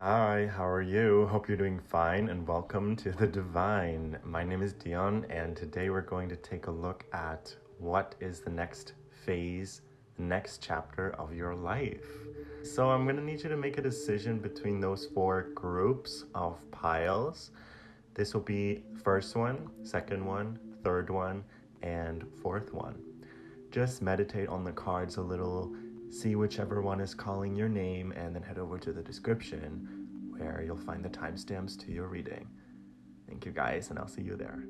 Hi, how are you? Hope you're doing fine and welcome to the Divine. My name is Dion and today we're going to take a look at what is the next phase, the next chapter of your life. So I'm going to need you to make a decision between those four groups of piles. This will be first one, second one, third one, and fourth one. Just meditate on the cards a little, see whichever one is calling your name, and then head over to the description where you'll find the timestamps to your reading. Thank you guys, and I'll see you there.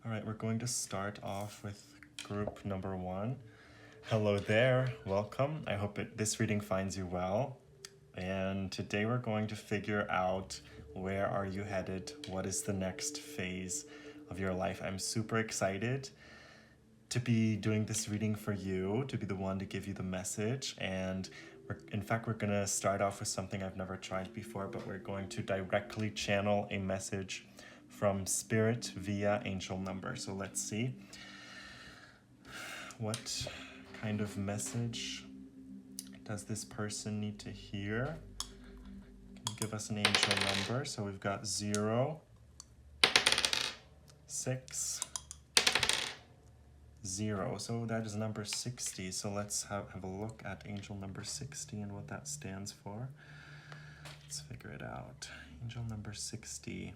All right, we're going to start off with group number one. Hello there, welcome. I hope this reading finds you well. And today we're going to figure out where are you headed, what is the next phase of your life. I'm super excited to be doing this reading for you, to be the one to give you the message. And in fact, we're gonna start off with something I've never tried before, but we're going to directly channel a message from Spirit via angel number. So let's see what kind of message does this person need to hear. Can you give us an angel number? So we've got 0, 6, 0. So that is number 60. So let's have a look at angel number 60 and what that stands for. Let's figure it out. Angel number 60.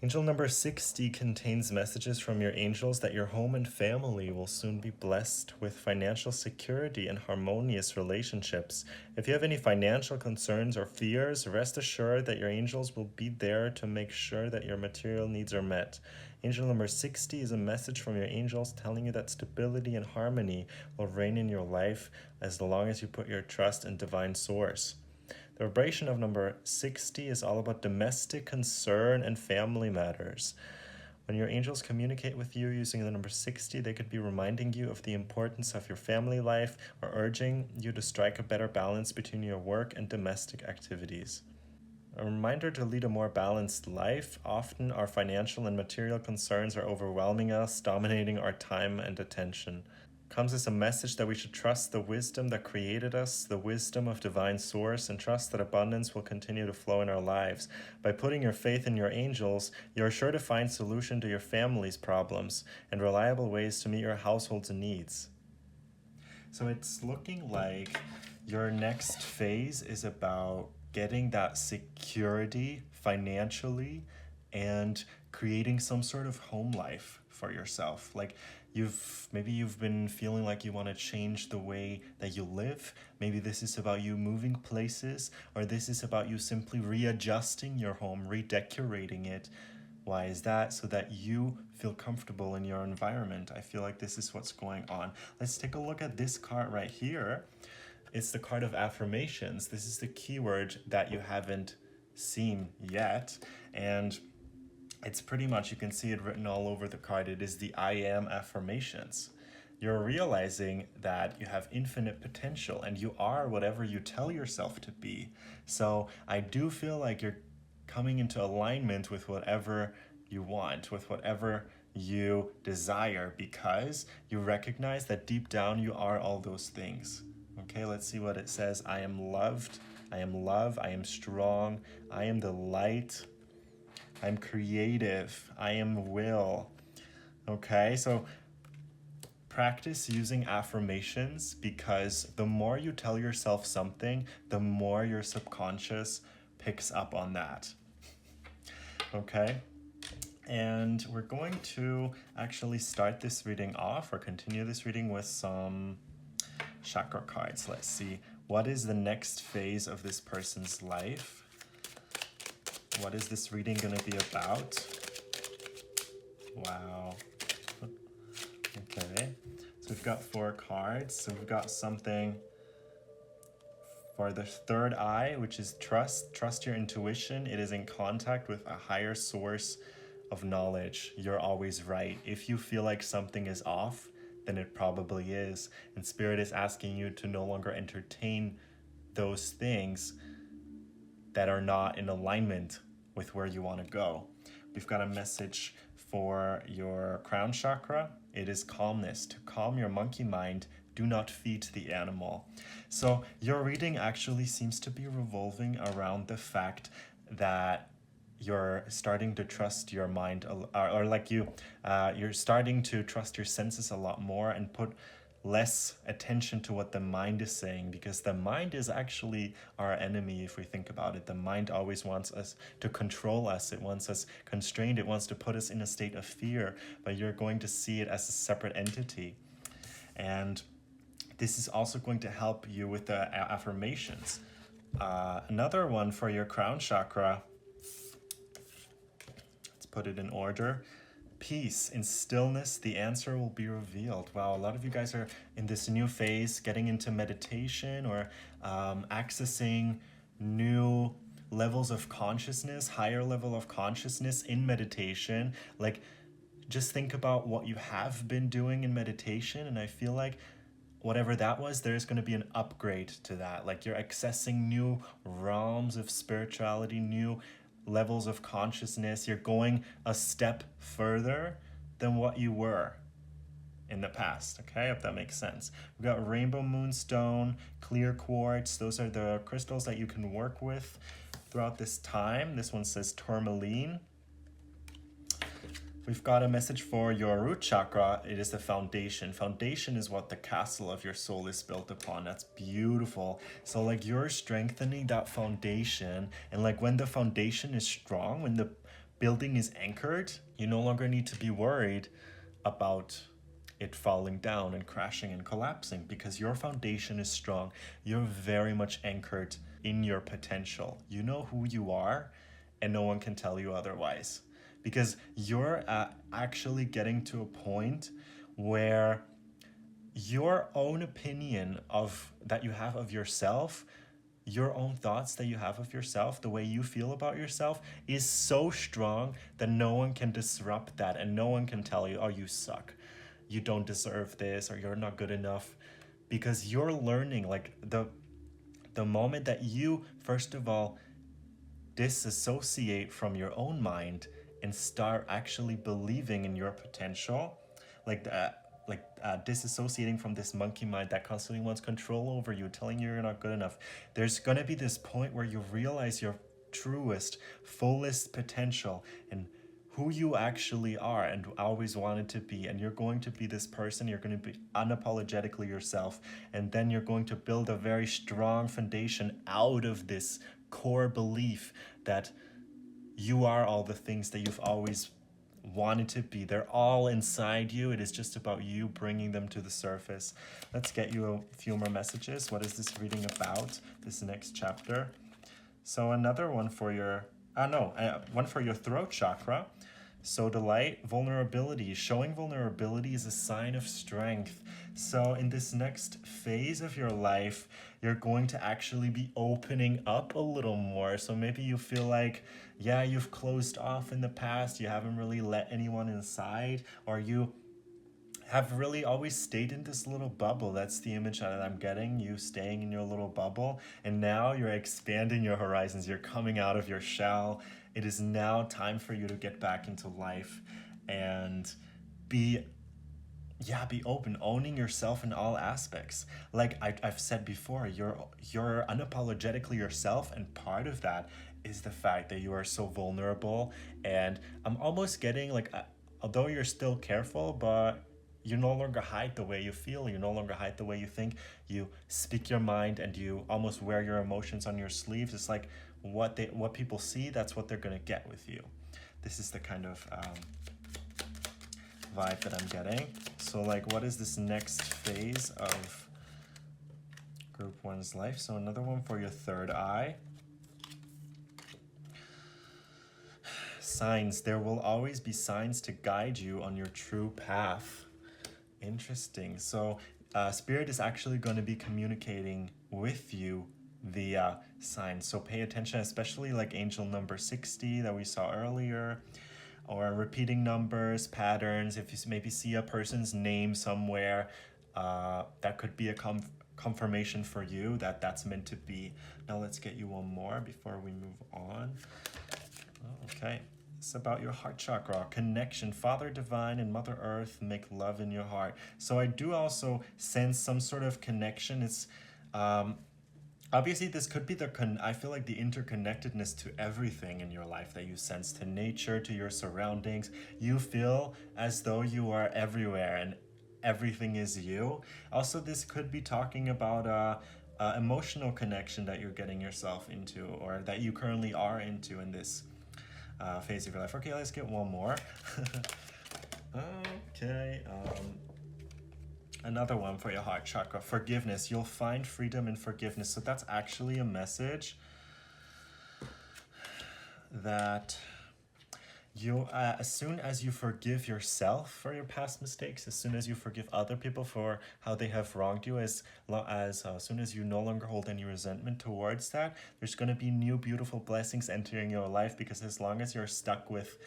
Angel number 60 contains messages from your angels that your home and family will soon be blessed with financial security and harmonious relationships. If you have any financial concerns or fears, rest assured that your angels will be there to make sure that your material needs are met. Angel number 60 is a message from your angels telling you that stability and harmony will reign in your life as long as you put your trust in divine source. The vibration of number 60 is all about domestic concern and family matters. When your angels communicate with you using the number 60, they could be reminding you of the importance of your family life or urging you to strike a better balance between your work and domestic activities. A reminder to lead a more balanced life. Often our financial and material concerns are overwhelming us, dominating our time and attention. Comes as a message that we should trust the wisdom that created us, the wisdom of divine source, and trust that abundance will continue to flow in our lives. By putting your faith in your angels, you are sure to find solution to your family's problems and reliable ways to meet your household's needs. So it's looking like your next phase is about getting that security financially and creating some sort of home life for yourself. Like maybe you've been feeling like you want to change the way that you live. Maybe this is about you moving places, or this is about you simply readjusting your home, redecorating it. Why is that? So that you feel comfortable in your environment. I feel like this is what's going on. Let's take a look at this card right here. It's the card of affirmations. This is the keyword that you haven't seen yet. And it's pretty much, you can see it written all over the card. It is the I am affirmations. You're realizing that you have infinite potential and you are whatever you tell yourself to be. So I do feel like you're coming into alignment with whatever you want, with whatever you desire, because you recognize that deep down you are all those things. Okay, let's see what it says. I am loved. I am love. I am strong. I am the light. I'm creative. I am will. Okay, so practice using affirmations, because the more you tell yourself something, the more your subconscious picks up on that. Okay, and we're going to actually start this reading off, or continue this reading with some chakra cards. Let's see, what is the next phase of this person's life? What is this reading going to be about? Wow. Okay, so we've got 4 cards. So we've got something for the third eye, which is trust. Trust your intuition. It is in contact with a higher source of knowledge. You're always right. If you feel like something is off, then it probably is. And Spirit is asking you to no longer entertain those things that are not in alignment with where you want to go. We've got a message for your crown chakra. It is calmness. To calm your monkey mind, do not feed the animal. So your reading actually seems to be revolving around the fact that you're starting to trust your mind, or like you're starting to trust your senses a lot more and put less attention to what the mind is saying, because the mind is actually our enemy. If we think about it, the mind always wants us to control us. It wants us constrained. It wants to put us in a state of fear, but you're going to see it as a separate entity. And this is also going to help you with the affirmations. Another one for your crown chakra. Let's put it in order. Peace. In stillness, the answer will be revealed. Wow, a lot of you guys are in this new phase, getting into meditation or accessing new levels of consciousness, higher level of consciousness in meditation. Like, just think about what you have been doing in meditation, and I feel like whatever that was, there's going to be an upgrade to that. Like, you're accessing new realms of spirituality, new levels of consciousness. You're going a step further than what you were in the past. Okay, if that makes sense. We've got rainbow moonstone, clear quartz. Those are the crystals that you can work with throughout this time. This one says tourmaline. We've got a message for your root chakra. It is the foundation. Foundation is what the castle of your soul is built upon. That's beautiful. So like, you're strengthening that foundation, and like, when the foundation is strong, when the building is anchored, you no longer need to be worried about it falling down and crashing and collapsing, because your foundation is strong. You're very much anchored in your potential. You know who you are, and no one can tell you otherwise. Because you're actually getting to a point where your own opinion that you have of yourself, your own thoughts that you have of yourself, the way you feel about yourself, is so strong that no one can disrupt that, and no one can tell you, oh, you suck, you don't deserve this, or you're not good enough. Because you're learning, like, the moment that you, first of all, disassociate from your own mind and start actually believing in your potential, disassociating from this monkey mind that constantly wants control over you, telling you you're not good enough. There's going to be this point where you realize your truest, fullest potential and who you actually are and always wanted to be. And you're going to be this person. You're going to be unapologetically yourself. And then you're going to build a very strong foundation out of this core belief that you are all the things that you've always wanted to be. They're all inside you. It is just about you bringing them to the surface. Let's get you a few more messages. What is this reading about, this next chapter? So another one for your, one for your throat chakra. So delight, vulnerability. Showing vulnerability is a sign of strength. So in this next phase of your life, you're going to actually be opening up a little more. So maybe you feel like, yeah, you've closed off in the past, you haven't really let anyone inside, or you have really always stayed in this little bubble. That's the image that I'm getting, you staying in your little bubble. And now you're expanding your horizons. You're coming out of your shell. It is now time for you to get back into life and be open, owning yourself in all aspects. Like I've said before, you're unapologetically yourself, and part of that is the fact that you are so vulnerable. And I'm almost getting like, although you're still careful, but you no longer hide the way you feel, you no longer hide the way you think, you speak your mind, and you almost wear your emotions on your sleeves. It's like what people see, that's what they're gonna get with you. This is the kind of vibe that I'm getting. So like, what is this next phase of group one's life? So another one for your third eye. Signs. There will always be signs to guide you on your true path. Interesting. So Spirit is actually going to be communicating with you via signs. So pay attention, especially like angel number 60 that we saw earlier. or repeating numbers, patterns. If you maybe see a person's name somewhere, that could be a confirmation for you that that's meant to be. Now let's get you one more before we move on. Okay. It's about your heart chakra, connection. Father Divine and Mother Earth make love in your heart. So I do also sense some sort of connection. It's obviously this could be I feel like the interconnectedness to everything in your life that you sense, to nature, to your surroundings. You feel as though you are everywhere and everything is you. Also, this could be talking about a emotional connection that you're getting yourself into, or that you currently are into in this phase of your life. Okay, let's get one more. Okay, another one for your heart chakra, forgiveness. You'll find freedom in forgiveness. So that's actually a message that you, as soon as you forgive yourself for your past mistakes, as soon as you forgive other people for how they have wronged you, as soon as you no longer hold any resentment towards that, there's going to be new beautiful blessings entering your life. Because as long as you're stuck with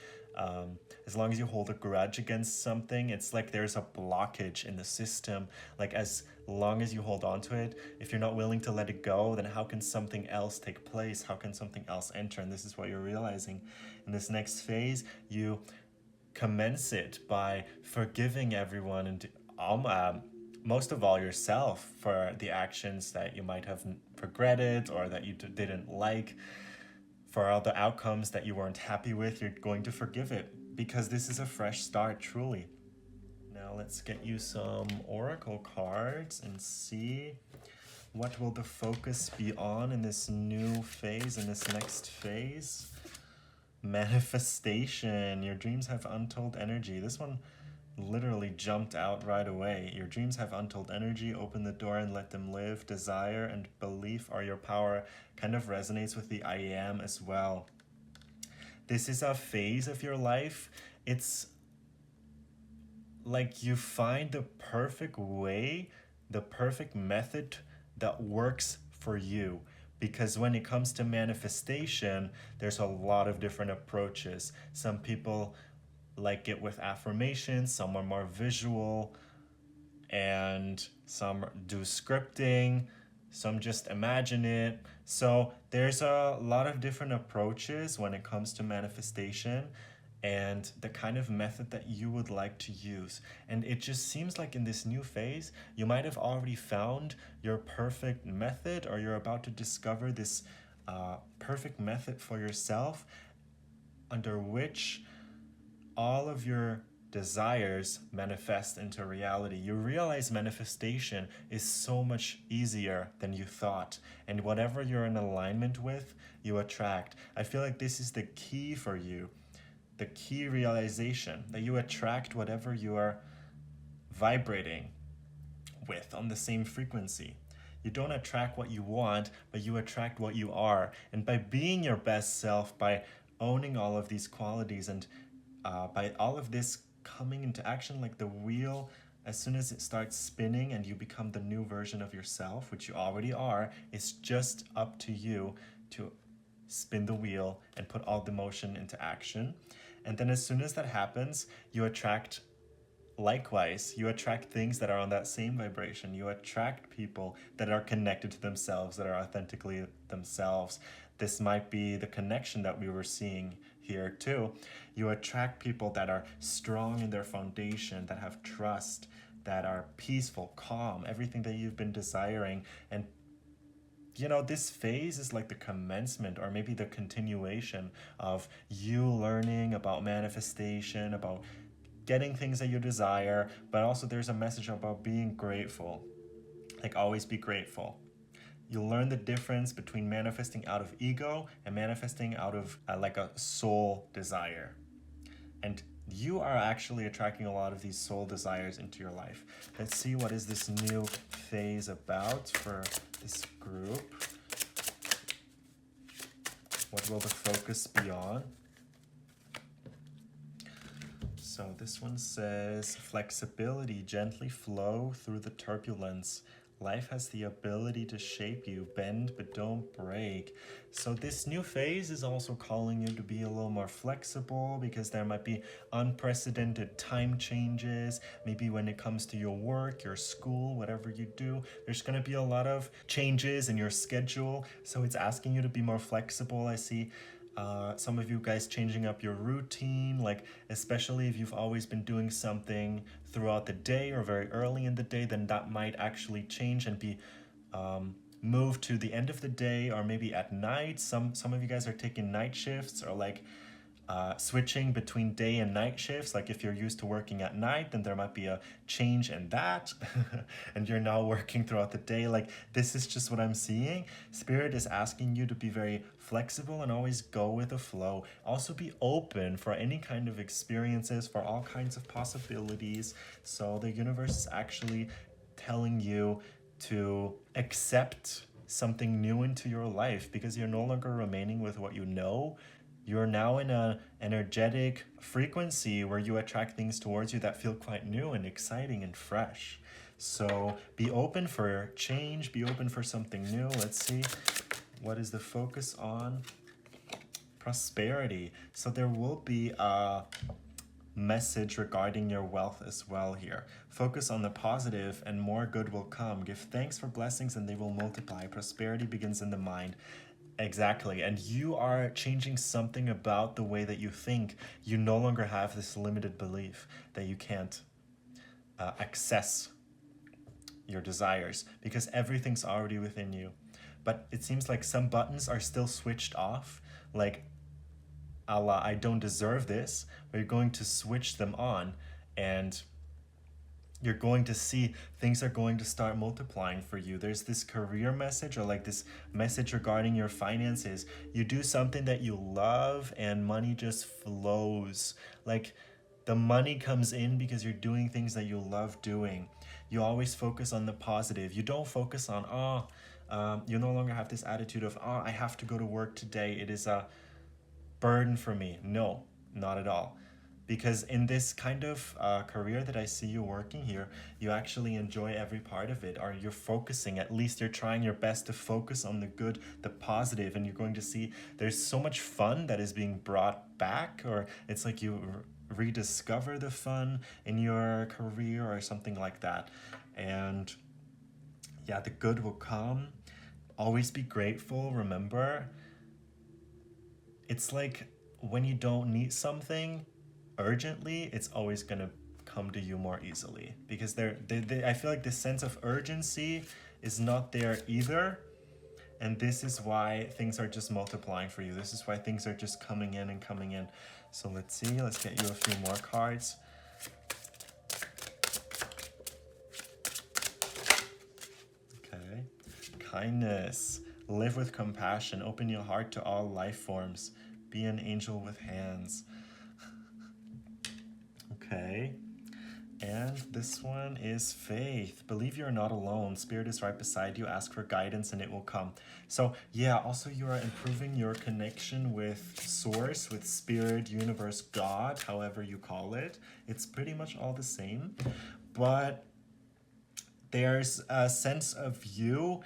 as long as you hold a grudge against something, it's like there's a blockage in the system. Like as long as you hold on to it, if you're not willing to let it go, then how can something else take place? How can something else enter? And this is what you're realizing. In this next phase, you commence it by forgiving everyone, and most of all yourself, for the actions that you might have regretted or that you didn't like. For all the outcomes that you weren't happy with, you're going to forgive it, because this is a fresh start, truly. Now let's get you some oracle cards and see what will the focus be on in this new phase, in this next phase. Manifestation. Your dreams have untold energy. This one literally jumped out right away. Your dreams have untold energy. Open the door and let them live. Desire and belief are your power. Kind of resonates with the I am as well. This is a phase of your life. It's like you find the perfect way, the perfect method that works for you. Because when it comes to manifestation, there's a lot of different approaches. Some people like it with affirmations, some are more visual, and some do scripting, some just imagine it. So there's a lot of different approaches when it comes to manifestation and the kind of method that you would like to use. And it just seems like in this new phase, you might have already found your perfect method, or you're about to discover this perfect method for yourself, under which all of your desires manifest into reality. You realize manifestation is so much easier than you thought. And whatever you're in alignment with, you attract. I feel like this is the key for you. The key realization that you attract whatever you are vibrating with on the same frequency. You don't attract what you want, but you attract what you are. And by being your best self, by owning all of these qualities, and by all of this coming into action, like the wheel, as soon as it starts spinning and you become the new version of yourself, which you already are, it's just up to you to spin the wheel and put all the motion into action. And then as soon as that happens, you attract, likewise, you attract things that are on that same vibration. You attract people that are connected to themselves, that are authentically themselves. This might be the connection that we were seeing here too. You attract people that are strong in their foundation, that have trust, that are peaceful, calm, everything that you've been desiring. And you know, this phase is like the commencement, or maybe the continuation of you learning about manifestation, about getting things that you desire, but also there's a message about being grateful. Like, always be grateful. You'll learn the difference between manifesting out of ego and manifesting out of like a soul desire. And you are actually attracting a lot of these soul desires into your life. Let's see what is this new phase about for this group. What will the focus be on? So this one says, flexibility, gently flow through the turbulence. Life has the ability to shape you, bend but don't break. So this new phase is also calling you to be a little more flexible, because there might be unprecedented time changes. Maybe when it comes to your work, your school, whatever you do, there's going to be a lot of changes in your schedule. So it's asking you to be more flexible. I see some of you guys changing up your routine, like especially if you've always been doing something throughout the day or very early in the day, then that might actually change and be moved to the end of the day, or maybe at night. Some of you guys are taking night shifts, or like switching between day and night shifts. Like if you're used to working at night, then there might be a change in that and you're now working throughout the day. Like this is just what I'm seeing. Spirit is asking you to be very flexible and always go with the flow. Also be open for any kind of experiences, for all kinds of possibilities. So the universe is actually telling you to accept something new into your life, because you're no longer remaining with what you know. You're now in an energetic frequency where you attract things towards you that feel quite new and exciting and fresh. So be open for change, be open for something new. Let's see, what is the focus on? Prosperity. So there will be a message regarding your wealth as well here. Focus on the positive and more good will come. Give thanks for blessings and they will multiply. Prosperity begins in the mind. Exactly. And you are changing something about the way that you think. You no longer have this limited belief that you can't access your desires, because everything's already within you. But it seems like some buttons are still switched off, like a la I don't deserve this, but you're going to switch them on, and you're going to see things are going to start multiplying for you. There's this career message, or like this message regarding your finances. You do something that you love and money just flows. Like the money comes in because you're doing things that you love doing. You always focus on the positive. You don't focus on, you no longer have this attitude of, I have to go to work today. It is a burden for me. No, not at all. Because in this kind of career that I see you working here, you actually enjoy every part of it, or you're focusing, at least you're trying your best to focus on the good, the positive, and you're going to see there's so much fun that is being brought back, or it's like you rediscover the fun in your career or something like that. And yeah, the good will come. Always be grateful. Remember, it's like when you don't need something urgently, it's always going to come to you more easily, because I feel like this sense of urgency is not there either. And this is why things are just multiplying for you. This is why things are just coming in and coming in. So let's see, let's get you a few more cards. Okay. Kindness. Live with compassion. Open your heart to all life forms. Be an angel with hands. Okay. And this one is faith. Believe you're not alone. Spirit is right beside you. Ask for guidance and it will come. So yeah, also you are improving your connection with source, with spirit, universe, God, however you call it. It's pretty much all the same. But there's a sense of you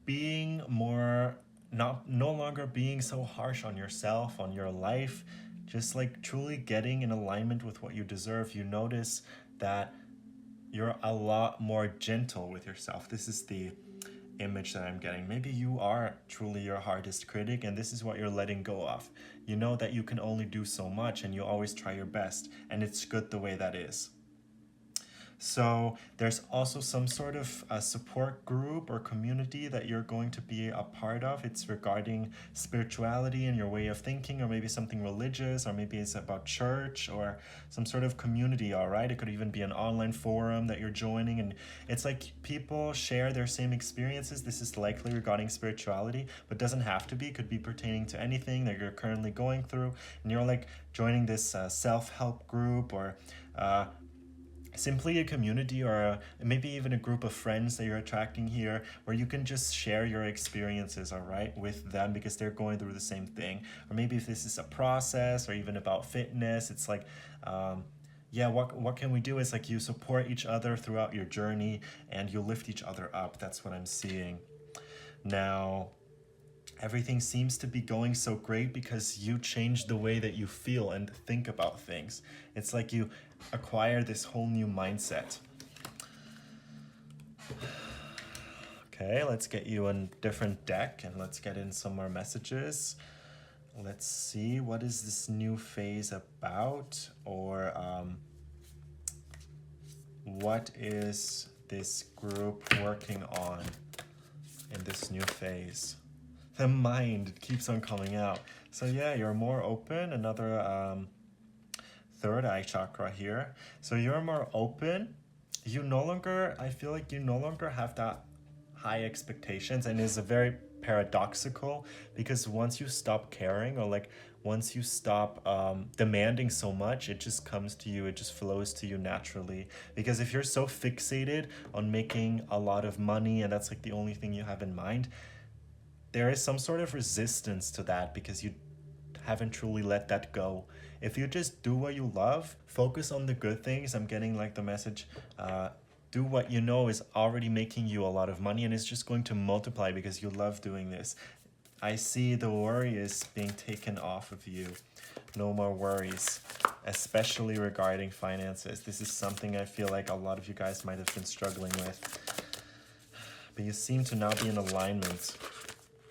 being more, no longer being so harsh on yourself, on your life, just like truly getting in alignment with what you deserve. You notice that you're a lot more gentle with yourself. This is the image that I'm getting. Maybe you are truly your hardest critic, and this is what you're letting go of. You know that you can only do so much, and you always try your best, and it's good the way that is. So there's also some sort of a support group or community that you're going to be a part of. It's regarding spirituality and your way of thinking, or maybe something religious, or maybe it's about church or some sort of community, all right? It could even be an online forum that you're joining, and it's like people share their same experiences. This is likely regarding spirituality, but doesn't have to be. It could be pertaining to anything that you're currently going through, and you're like joining this self-help group, or simply a community, or maybe even a group of friends that you're attracting here, where you can just share your experiences, all right, with them, because they're going through the same thing. Or maybe if this is a process, or even about fitness, it's like yeah, what can we do is like you support each other throughout your journey and you lift each other up. That's what I'm seeing. Now, everything seems to be going so great because you change the way that you feel and think about things. It's like you acquire this whole new mindset. Okay, let's get you a different deck and let's get in some more messages. Let's see, what is this new phase about? Or what is this group working on in this new phase? The mind keeps on coming out. So yeah, you're more open. Another third eye chakra here. So you're more open. You no longer, I feel like you no longer have that high expectations, and it's a very paradoxical because once you stop caring, or like once you stop demanding so much, it just comes to you, it just flows to you naturally. Because if you're so fixated on making a lot of money and that's like the only thing you have in mind, there is some sort of resistance to that because you haven't truly let that go. If you just do what you love, focus on the good things, I'm getting like the message, do what you know is already making you a lot of money and it's just going to multiply because you love doing this. I see the worry is being taken off of you. No more worries, especially regarding finances. This is something I feel like a lot of you guys might have been struggling with. But you seem to now be in alignment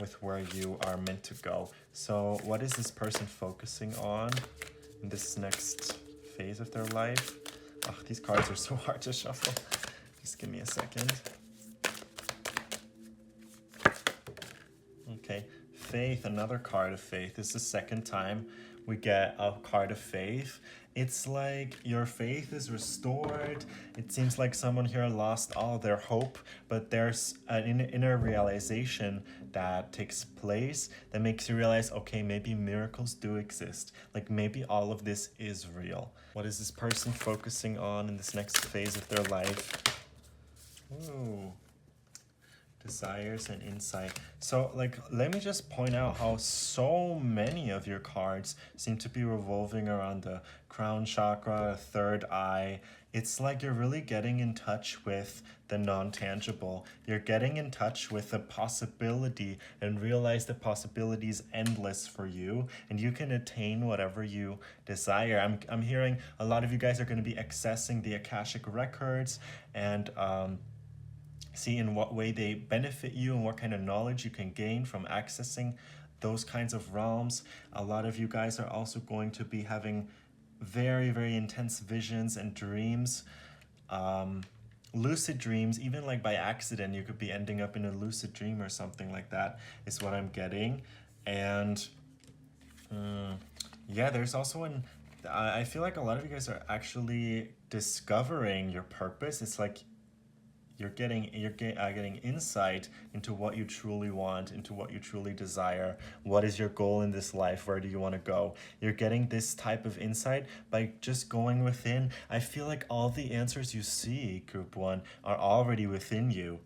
with where you are meant to go. So what is this person focusing on in this next phase of their life? Oh, these cards are so hard to shuffle. Just give me a second. Okay, faith, another card of faith. This is the second time we get a card of faith. It's like your faith is restored. It seems like someone here lost all their hope, but there's an inner realization that takes place that makes you realize, okay, maybe miracles do exist. Like maybe all of this is real. What is this person focusing on in this next phase of their life? Ooh. Desires and insight. So like, let me just point out how so many of your cards seem to be revolving around the crown chakra, third eye. It's like you're really getting in touch with the non-tangible. You're getting in touch with the possibility and realize the possibility is endless for you and you can attain whatever you desire. I'm hearing a lot of you guys are going to be accessing the Akashic records and see in what way they benefit you and what kind of knowledge you can gain from accessing those kinds of realms. A lot of you guys are also going to be having very, very intense visions and dreams. Lucid dreams, even like by accident, you could be ending up in a lucid dream or something like that is what I'm getting. And yeah, there's also I feel like a lot of you guys are actually discovering your purpose. It's like you're getting insight into what you truly want, into what you truly desire. What is your goal in this life? Where do you want to go? You're getting this type of insight by just going within. I feel like all the answers you see, Group 1, are already within you.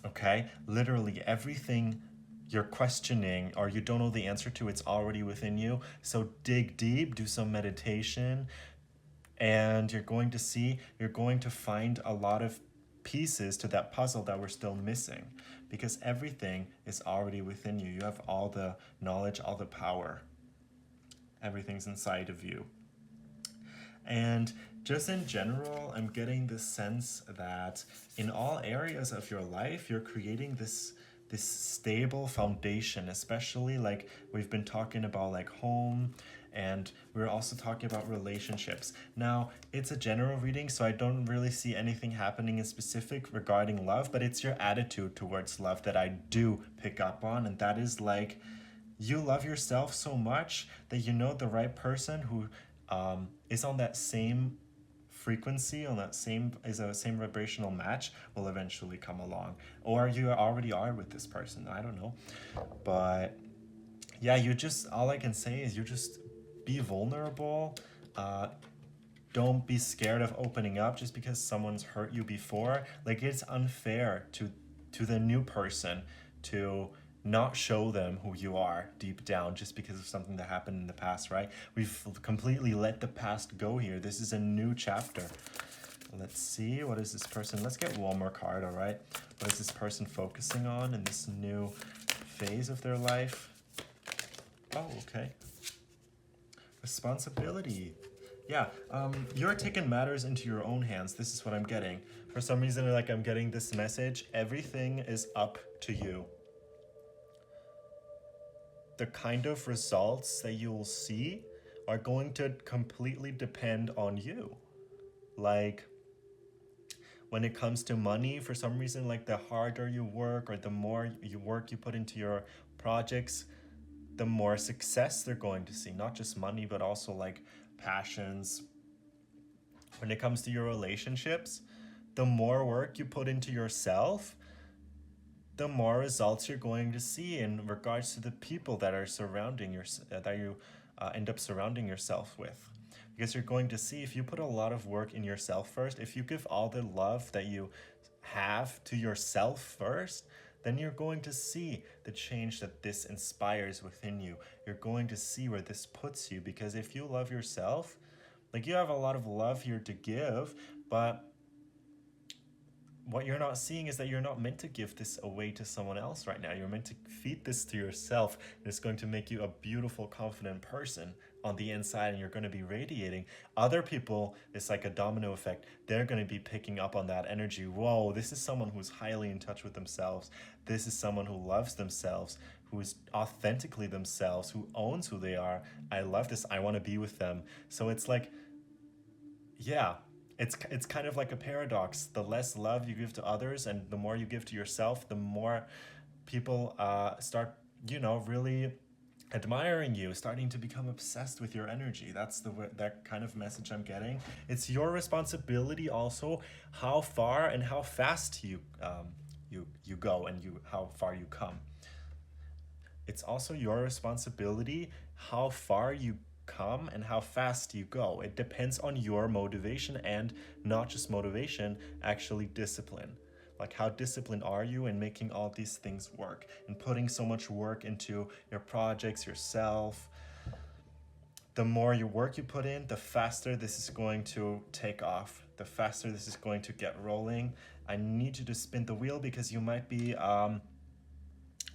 Okay? Literally everything you're questioning or you don't know the answer to, it's already within you. So dig deep, do some meditation, and you're going to find a lot of pieces to that puzzle that we're still missing because everything is already within you. You have all the knowledge, all the power. Everything's inside of you. And just in general, I'm getting this sense that in all areas of your life, you're creating this stable foundation, especially like we've been talking about like home, and we're also talking about relationships. Now, it's a general reading, so I don't really see anything happening in specific regarding love, but it's your attitude towards love that I do pick up on, and that is like, you love yourself so much that you know the right person who is on that same frequency, on that same vibrational match will eventually come along. Or you already are with this person, I don't know. But yeah, all I can say is you just be vulnerable. Don't be scared of opening up just because someone's hurt you before. Like, it's unfair to the new person to not show them who you are deep down just because of something that happened in the past, right? We've completely let the past go here. This is a new chapter. Let's see, what is this person? Let's get one more card, all right? What is this person focusing on in this new phase of their life? Oh, okay. Responsibility. Yeah, you're taking matters into your own hands. This is what I'm getting. For some reason, like, I'm getting this message. Everything is up to you. The kind of results that you will see are going to completely depend on you. Like, when it comes to money, for some reason, like, the harder you work or the more work you put into your projects, the more success they're going to see. Not just money, but also like passions. When it comes to your relationships, the more work you put into yourself, the more results you're going to see in regards to the people that are surrounding that you end up surrounding yourself with. Because you're going to see, if you put a lot of work in yourself first, if you give all the love that you have to yourself first, then you're going to see the change that this inspires within you. You're going to see where this puts you, because if you love yourself, like, you have a lot of love here to give, but what you're not seeing is that you're not meant to give this away to someone else right now. You're meant to feed this to yourself, and it's going to make you a beautiful, confident person on the inside, and you're going to be radiating. Other people, it's like a domino effect. They're going to be picking up on that energy. Whoa, this is someone who's highly in touch with themselves. This is someone who loves themselves, who is authentically themselves, who owns who they are. I love this. I want to be with them. So it's like, yeah, it's kind of like a paradox. The less love you give to others and the more you give to yourself, the more people start, really admiring you, starting to become obsessed with your energy. That's that kind of message I'm getting. It's your responsibility also how far and how fast you go, and how far you come. It's also your responsibility how far you come and how fast you go. It depends on your motivation, and not just motivation, actually discipline. Like, how disciplined are you in making all these things work and putting so much work into your projects, yourself. The more work you put in, the faster this is going to take off, the faster this is going to get rolling. I need you to spin the wheel, because you might be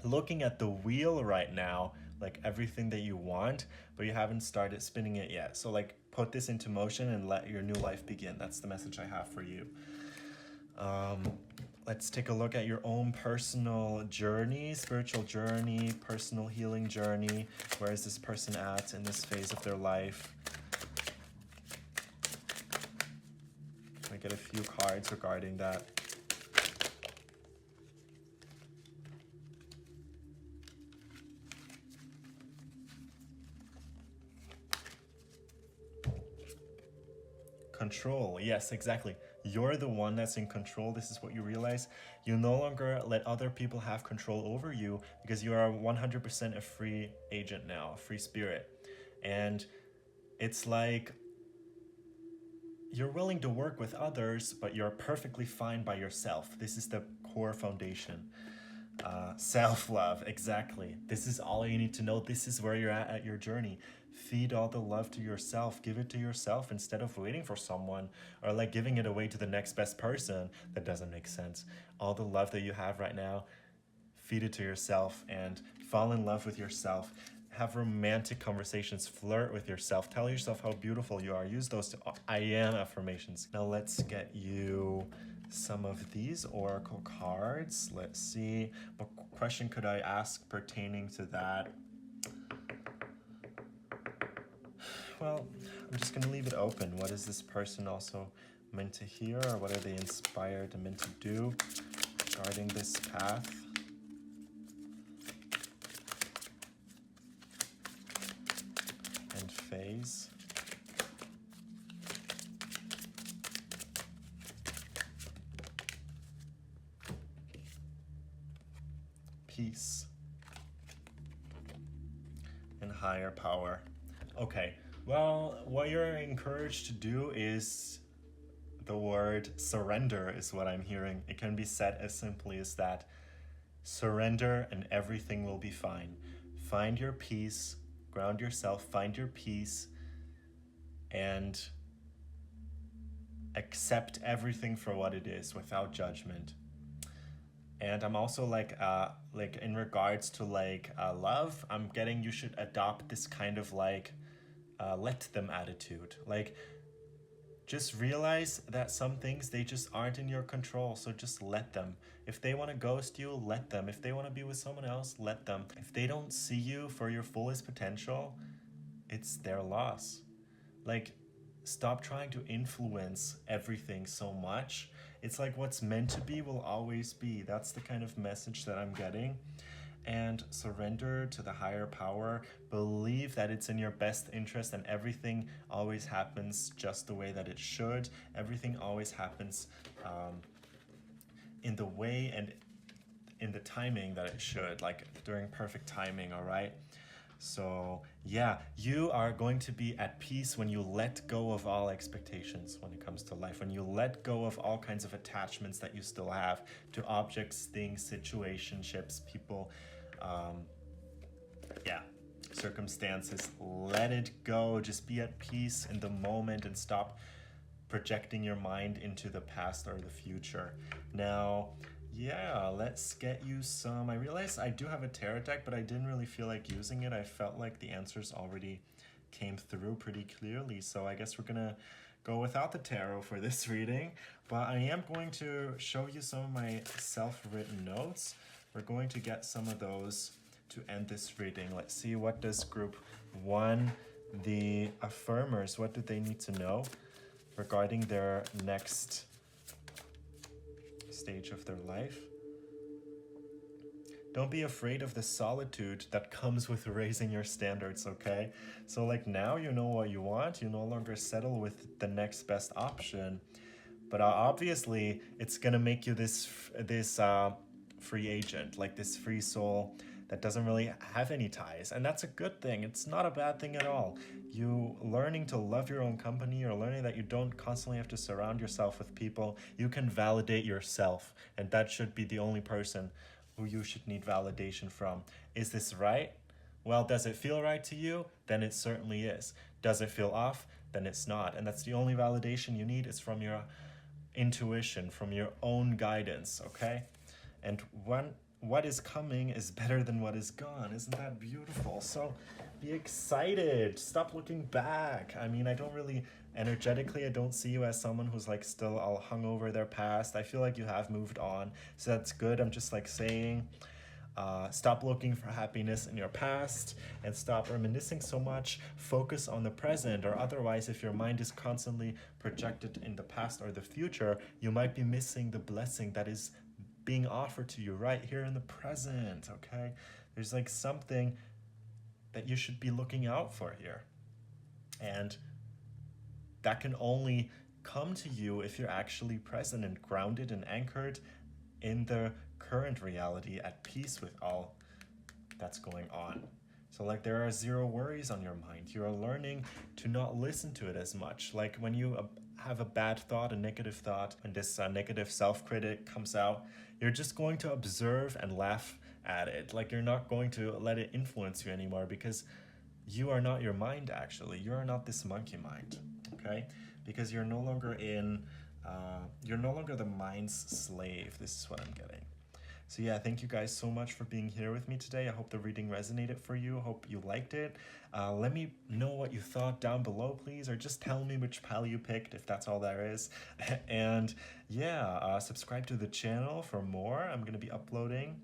looking at the wheel right now, like everything that you want, but you haven't started spinning it yet. So, like, put this into motion and let your new life begin. That's the message I have for you. Let's take a look at your own personal journey, spiritual journey, personal healing journey. Where is this person at in this phase of their life? Can I get a few cards regarding that? Control. Yes, exactly. You're the one that's in control. This is what you realize. You no longer let other people have control over you, because you are 100% a free agent now, a free spirit. And it's like you're willing to work with others, but you're perfectly fine by yourself. This is the core foundation. Self-love, exactly. This is all you need to know. This is where you're at your journey. Feed all the love to yourself. Give it to yourself instead of waiting for someone, or like giving it away to the next best person. That doesn't make sense. All the love that you have right now, feed it to yourself and fall in love with yourself. Have romantic conversations. Flirt with yourself. Tell yourself how beautiful you are. Use those I am affirmations. Now let's get you some of these oracle cards. Let's see, what question could I ask pertaining to that? Well, I'm just gonna leave it open. What is this person also meant to hear, or what are they inspired and meant to do regarding this path? And phase. Peace and higher power. Okay, well, what you're encouraged to do is the word surrender is what I'm hearing. It can be said as simply as that. Surrender and everything will be fine. Find your peace, ground yourself, find your peace, and accept everything for what it is without judgment. And I'm also like in regards to love, I'm getting you should adopt this kind of let them attitude. Like, just realize that some things, they just aren't in your control, so just let them. If they want to ghost you, let them. If they want to be with someone else, let them. If they don't see you for your fullest potential, it's their loss. Like, stop trying to influence everything so much. It's like what's meant to be will always be. That's the kind of message that I'm getting. And surrender to the higher power. Believe that it's in your best interest, and everything always happens just the way that it should. Everything always happens in the way and in the timing that it should, like during perfect timing, all right? So yeah, you are going to be at peace when you let go of all expectations when it comes to life, when you let go of all kinds of attachments that you still have to objects, things, situationships, people, circumstances. Let it go. Just be at peace in the moment and stop projecting your mind into the past or the future. Now, yeah, let's get you some. I realized I do have a tarot deck, but I didn't really feel like using it. I felt like the answers already came through pretty clearly, so I guess we're gonna go without the tarot for this reading, but I am going to show you some of my self-written notes. We're going to get some of those to end this reading. Let's see, what does group 1, the affirmers, what do they need to know regarding their next stage of their life? Don't be afraid of the solitude that comes with raising your standards, okay? So like, now you know what you want, you no longer settle with the next best option, but obviously it's gonna make you this free agent, like this free soul that doesn't really have any ties, and that's a good thing. It's not a bad thing at all. You learning to love your own company, you're learning that you don't constantly have to surround yourself with people. You can validate yourself, and that should be the only person who you should need validation from. Is this right? Well, does it feel right to you? Then it certainly is. Does it feel off? Then it's not. And that's the only validation you need, is from your intuition, from your own guidance, okay? And what is coming is better than what is gone. Isn't that beautiful? So be excited. Stop looking back. I mean, I don't really, energetically, I don't see you as someone who's like still all hung over their past. I feel like you have moved on. So that's good. I'm just like saying, stop looking for happiness in your past and stop reminiscing so much. Focus on the present, or otherwise, if your mind is constantly projected in the past or the future, you might be missing the blessing that is being offered to you right here in the present, okay? There's like something that you should be looking out for here. And that can only come to you if you're actually present and grounded and anchored in the current reality, at peace with all that's going on. So like, there are zero worries on your mind. You are learning to not listen to it as much. Like when you have a bad thought, a negative thought, and this negative self-critic comes out, you're just going to observe and laugh at it. Like, you're not going to let it influence you anymore, because you are not your mind, actually. You are not this monkey mind, okay? Because you're no longer you're no longer the mind's slave. This is what I'm getting. So yeah, thank you guys so much for being here with me today. I hope the reading resonated for you. Hope you liked it. Let me know what you thought down below, please, or just tell me which pal you picked, if that's all there is. And yeah, subscribe to the channel for more. I'm going to be uploading.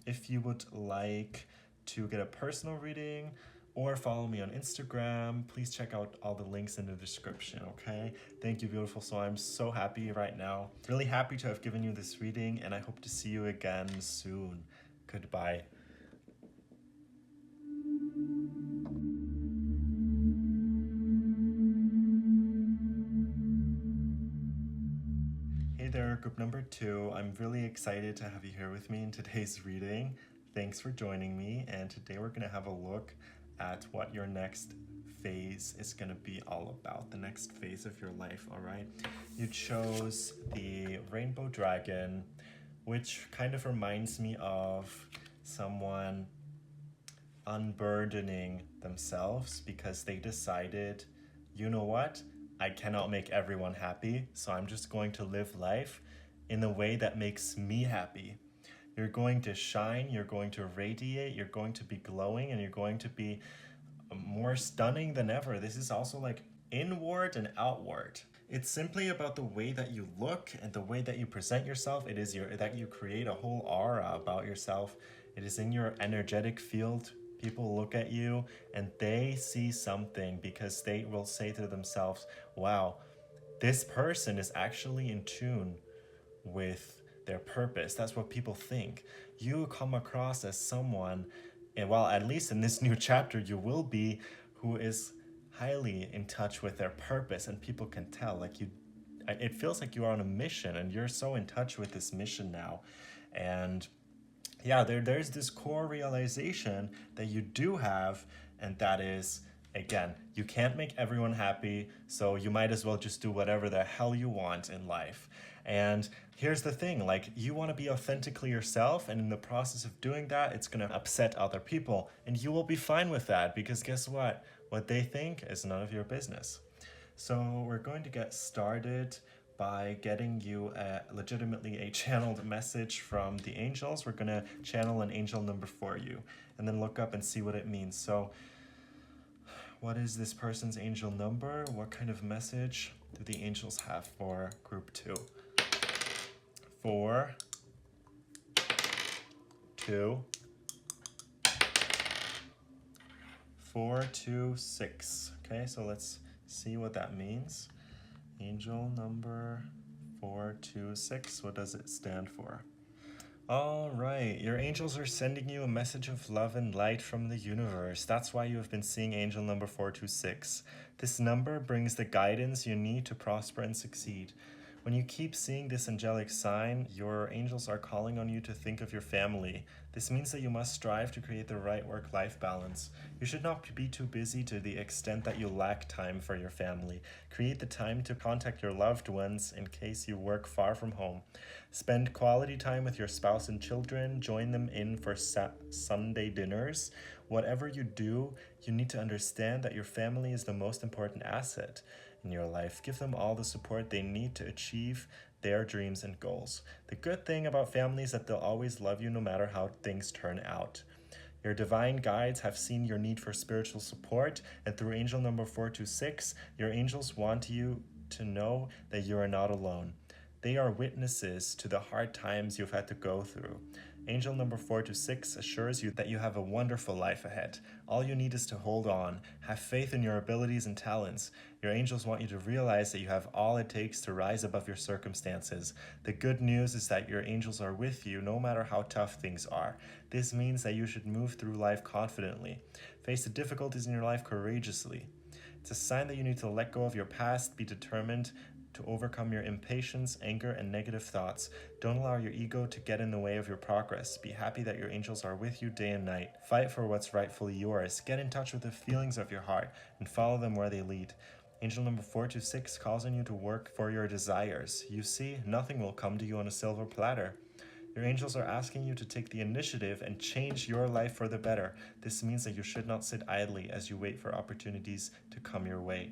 If you would like to get a personal reading or follow me on Instagram, please check out all the links in the description, okay? Thank you, beautiful soul. I'm so happy right now. Really happy to have given you this reading, and I hope to see you again soon. Goodbye. Hey there, group number 2. I'm really excited to have you here with me in today's reading. Thanks for joining me, and today we're going to have a look at what your next phase is going to be all about, the next phase of your life, all right? You chose the Rainbow Dragon, which kind of reminds me of someone unburdening themselves because they decided, you know what, I cannot make everyone happy, so I'm just going to live life in a way that makes me happy. You're going to shine, you're going to radiate, you're going to be glowing, and you're going to be more stunning than ever. This is also like inward and outward. It's simply about the way that you look and the way that you present yourself. It is that you create a whole aura about yourself. It is in your energetic field. People look at you and they see something because they will say to themselves, wow, this person is actually in tune with their purpose. That's what people think. You come across as someone, and well, at least in this new chapter, you will be, who is highly in touch with their purpose, and people can tell. Like you, it feels like you are on a mission, and you're so in touch with this mission now, and yeah, there's this core realization that you do have, and that is, again, you can't make everyone happy, so you might as well just do whatever the hell you want in life. And here's the thing, like, you want to be authentically yourself, and in the process of doing that, it's going to upset other people, and you will be fine with that, because guess what? What they think is none of your business. So we're going to get started by getting you legitimately a channeled message from the angels. We're going to channel an angel number for you and then look up and see what it means. So what is this person's angel number? What kind of message do the angels have for group 2? 4, 2, 4, 2, 6. Okay, so let's see what that means. Angel number 426, what does it stand for? All right, your angels are sending you a message of love and light from the universe. That's why you have been seeing angel number 426. This number brings the guidance you need to prosper and succeed. When you keep seeing this angelic sign, your angels are calling on you to think of your family. This means that you must strive to create the right work-life balance. You should not be too busy to the extent that you lack time for your family. Create the time to contact your loved ones in case you work far from home. Spend quality time with your spouse and children. Join them in for Sunday dinners. Whatever you do, you need to understand that your family is the most important asset in your life. Give them all the support they need to achieve their dreams and goals. The good thing about family is that they'll always love you no matter how things turn out. Your divine guides have seen your need for spiritual support, and through angel number 426, your angels want you to know that you are not alone. They are witnesses to the hard times you've had to go through. Angel number 426 assures you that you have a wonderful life ahead. All you need is to hold on. Have faith in your abilities and talents. Your angels want you to realize that you have all it takes to rise above your circumstances. The good news is that your angels are with you no matter how tough things are. This means that you should move through life confidently. Face the difficulties in your life courageously. It's a sign that you need to let go of your past, be determined to overcome your impatience, anger, and negative thoughts. Don't allow your ego to get in the way of your progress. Be happy that your angels are with you day and night. Fight for what's rightfully yours. Get in touch with the feelings of your heart and follow them where they lead. Angel number 426 calls on you to work for your desires. You see, nothing will come to you on a silver platter. Your angels are asking you to take the initiative and change your life for the better. This means that you should not sit idly as you wait for opportunities to come your way.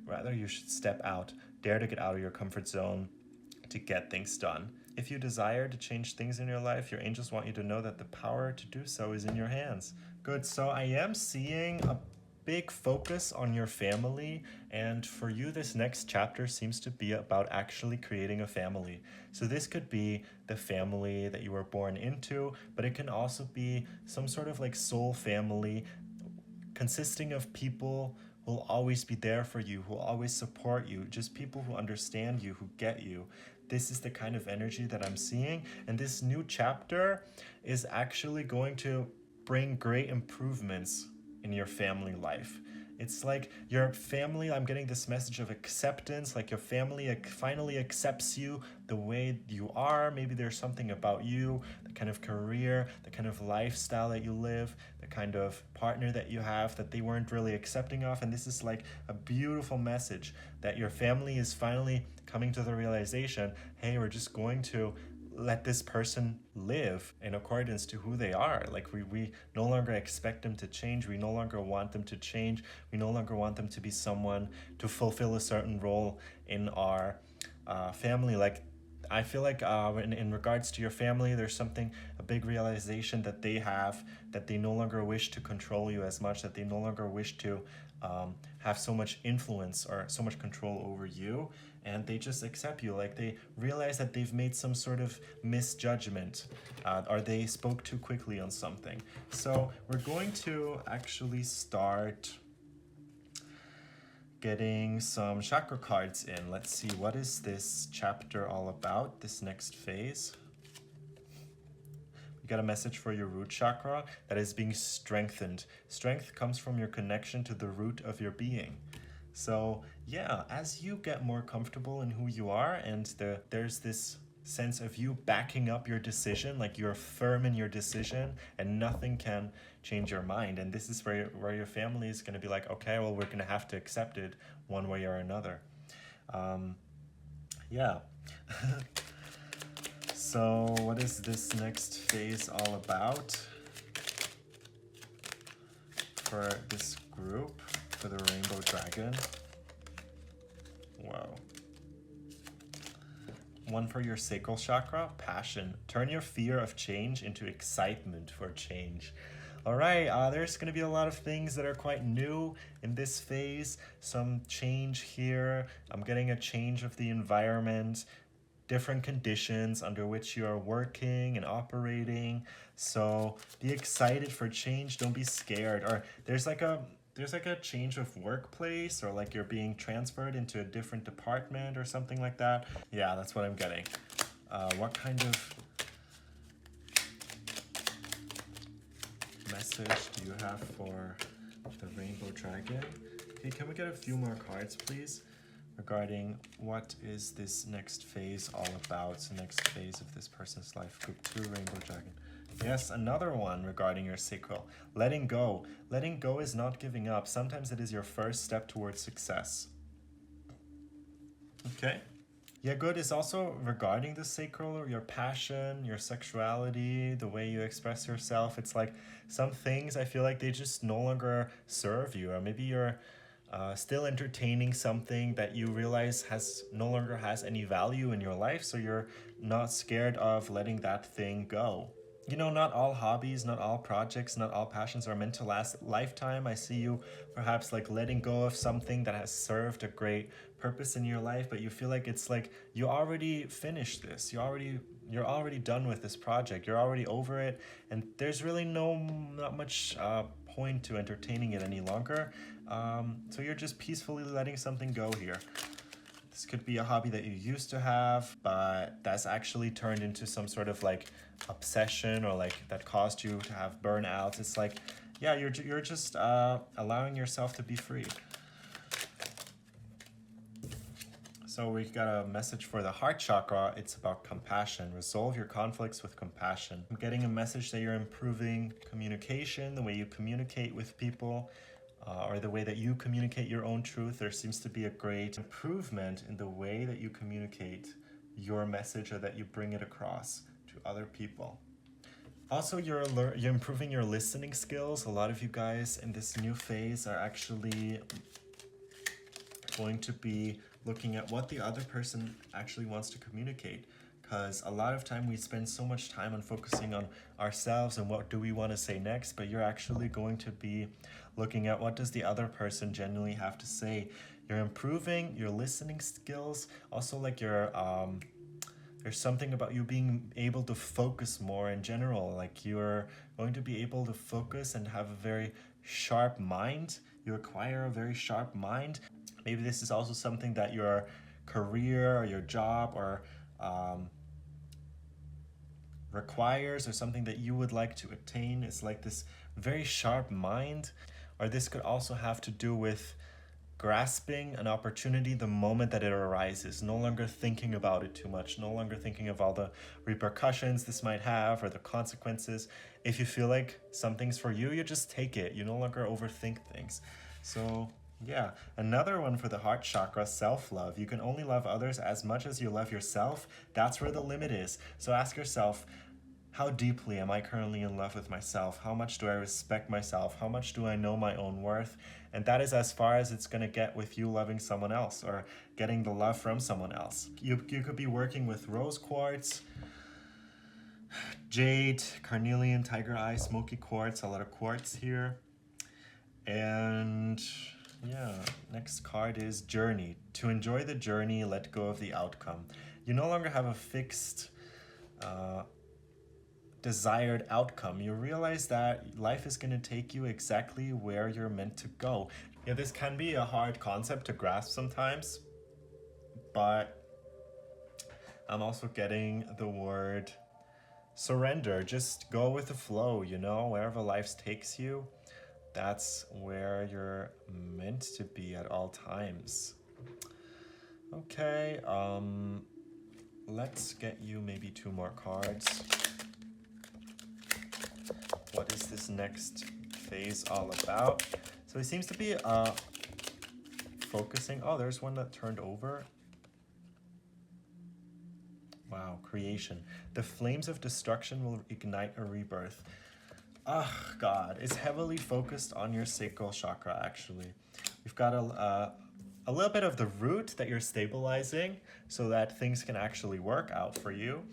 Rather, you should step out, dare to get out of your comfort zone to get things done. If you desire to change things in your life, your angels want you to know that the power to do so is in your hands. Good, so I am seeing a big focus on your family, and for you this next chapter seems to be about actually creating a family. So this could be the family that you were born into, but it can also be some sort of like soul family consisting of people who will always be there for you, who will always support you, just people who understand you, who get you. This is the kind of energy that I'm seeing, and this new chapter is actually going to bring great improvements in your family life. It's like your family, I'm getting this message of acceptance, like your family finally accepts you the way you are. Maybe there's something about you, the kind of career, the kind of lifestyle that you live, the kind of partner that you have that they weren't really accepting of. And this is like a beautiful message that your family is finally coming to the realization, hey, we're just going to let this person live in accordance to who they are. Like we no longer expect them to change. We no longer want them to change. We no longer want them to be someone to fulfill a certain role in our family. Like I feel like in regards to your family, there's a big realization that they have, that they no longer wish to control you as much, that they no longer wish to have so much influence or so much control over you, and they just accept you. Like they realize that they've made some sort of misjudgment, or they spoke too quickly on something. So we're going to actually start getting some chakra cards in. Let's see, what is this chapter all about, this next phase? We got a message for your root chakra that is being strengthened. Strength comes from your connection to the root of your being. So yeah, as you get more comfortable in who you are, and there's this sense of you backing up your decision, like you're firm in your decision and nothing can change your mind. And this is where your family is going to be like, okay, well, we're going to have to accept it one way or another. Yeah. So what is this next phase all about for this group, for the Rainbow Dragon? Wow. One for your sacral chakra, passion. Turn your fear of change into excitement for change. All right, there's going to be a lot of things that are quite new in this phase. Some change here. I'm getting a change of the environment, different conditions under which you are working and operating. So be excited for change. Don't be scared. Or there's like a change of workplace, or like you're being transferred into a different department or something like that. Yeah, that's what I'm getting. What kind of message do you have for the Rainbow Dragon? Okay, can we get a few more cards, please, regarding what is this next phase all about? The next phase of this person's life. Group 2, Rainbow Dragon. Yes, another one regarding your sacral. Letting go. Letting go is not giving up. Sometimes it is your first step towards success. Okay. Yeah, good. Is also regarding the sacral, your passion, your sexuality, the way you express yourself. It's like some things I feel like they just no longer serve you, or maybe you're still entertaining something that you realize no longer has any value in your life, so you're not scared of letting that thing go. You know, not all hobbies, not all projects, not all passions are meant to last a lifetime. I see you perhaps like letting go of something that has served a great purpose in your life, but you feel like it's like you already finished this. You're already done with this project. You're already over it, and there's really not much point to entertaining it any longer. So you're just peacefully letting something go here. This could be a hobby that you used to have, but that's actually turned into some sort of like obsession, or like that caused you to have burnout. It's like, yeah, you're just allowing yourself to be free. So we got a message for the heart chakra. It's about compassion. Resolve your conflicts with compassion. I'm getting a message that you're improving communication, the way you communicate with people, or the way that you communicate your own truth. There seems to be a great improvement in the way that you communicate your message, or that you bring it across to other people. Also, you're improving your listening skills. A lot of you guys in this new phase are actually going to be looking at what the other person actually wants to communicate, because a lot of time we spend so much time on focusing on ourselves and what do we want to say next, but you're actually going to be looking at what does the other person genuinely have to say. You're improving your listening skills. Also, like there's something about you being able to focus more in general. Like you're going to be able to focus and have a very sharp mind. You acquire a very sharp mind. Maybe this is also something that your career or your job or requires, or something that you would like to attain. It's like this very sharp mind. Or this could also have to do with grasping an opportunity the moment that it arises, no longer thinking about it too much, no longer thinking of all the repercussions this might have or the consequences. If you feel like something's for you, you just take it. You no longer overthink things. So Yeah, another one for the heart chakra, self-love. You can only love others as much as you love yourself. That's where the limit is. So ask yourself, how deeply am I currently in love with myself? How much do I respect myself? How much do I know my own worth? And that is as far as it's going to get with you loving someone else or getting the love from someone else. You could be working with rose quartz, jade, carnelian, tiger eye, smoky quartz, a lot of quartz here. And yeah, next card is journey. To enjoy the journey, let go of the outcome. You no longer have a fixed desired outcome. You realize that life is going to take you exactly where you're meant to go. Yeah, this can be a hard concept to grasp sometimes, but I'm also getting the word surrender. Just go with the flow, you know, wherever life takes you, that's where you're meant to be at all times. Okay, let's get you maybe 2 more cards. What is this next phase all about? So it seems to be focusing. Oh, there's one that turned over. Wow, creation. The flames of destruction will ignite a rebirth. Oh, God. It's heavily focused on your sacral chakra, actually. We've got a little bit of the root that you're stabilizing so that things can actually work out for you.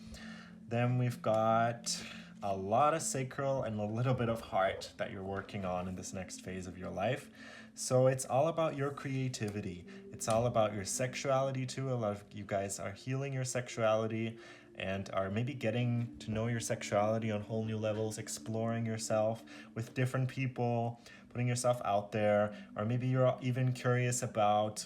Then we've got a lot of sacral and a little bit of heart that you're working on in this next phase of your life. So it's all about your creativity. It's all about your sexuality too. A lot of you guys are healing your sexuality and are maybe getting to know your sexuality on whole new levels, exploring yourself with different people, putting yourself out there, or maybe you're even curious about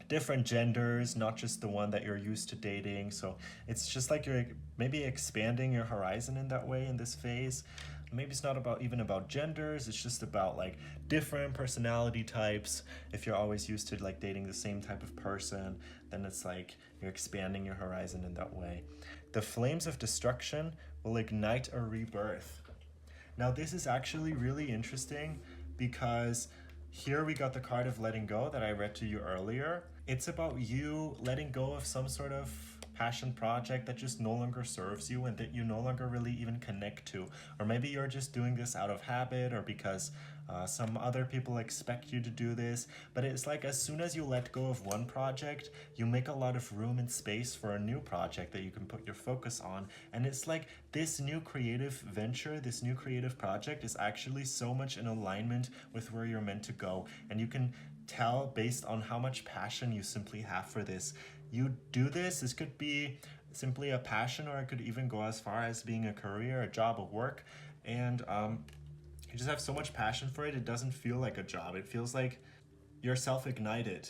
different genders, not just the one that you're used to dating. So it's just like you're maybe expanding your horizon in that way in this phase. Maybe it's not even about genders, it's just about like different personality types. If you're always used to like dating the same type of person, then it's like you're expanding your horizon in that way. The flames of destruction will ignite a rebirth. Now this is actually really interesting because here we got the card of letting go that I read to you earlier. It's about you letting go of some sort of passion project that just no longer serves you and that you no longer really even connect to. Or maybe you're just doing this out of habit or because some other people expect you to do this. But it's like as soon as you let go of one project, you make a lot of room and space for a new project that you can put your focus on. And it's like this new creative venture, this new creative project is actually so much in alignment with where you're meant to go. And you can tell based on how much passion you simply have for this. You do this could be simply a passion, or it could even go as far as being a career, a job, a work. And you just have so much passion for it, it doesn't feel like a job. It feels like you're self-ignited.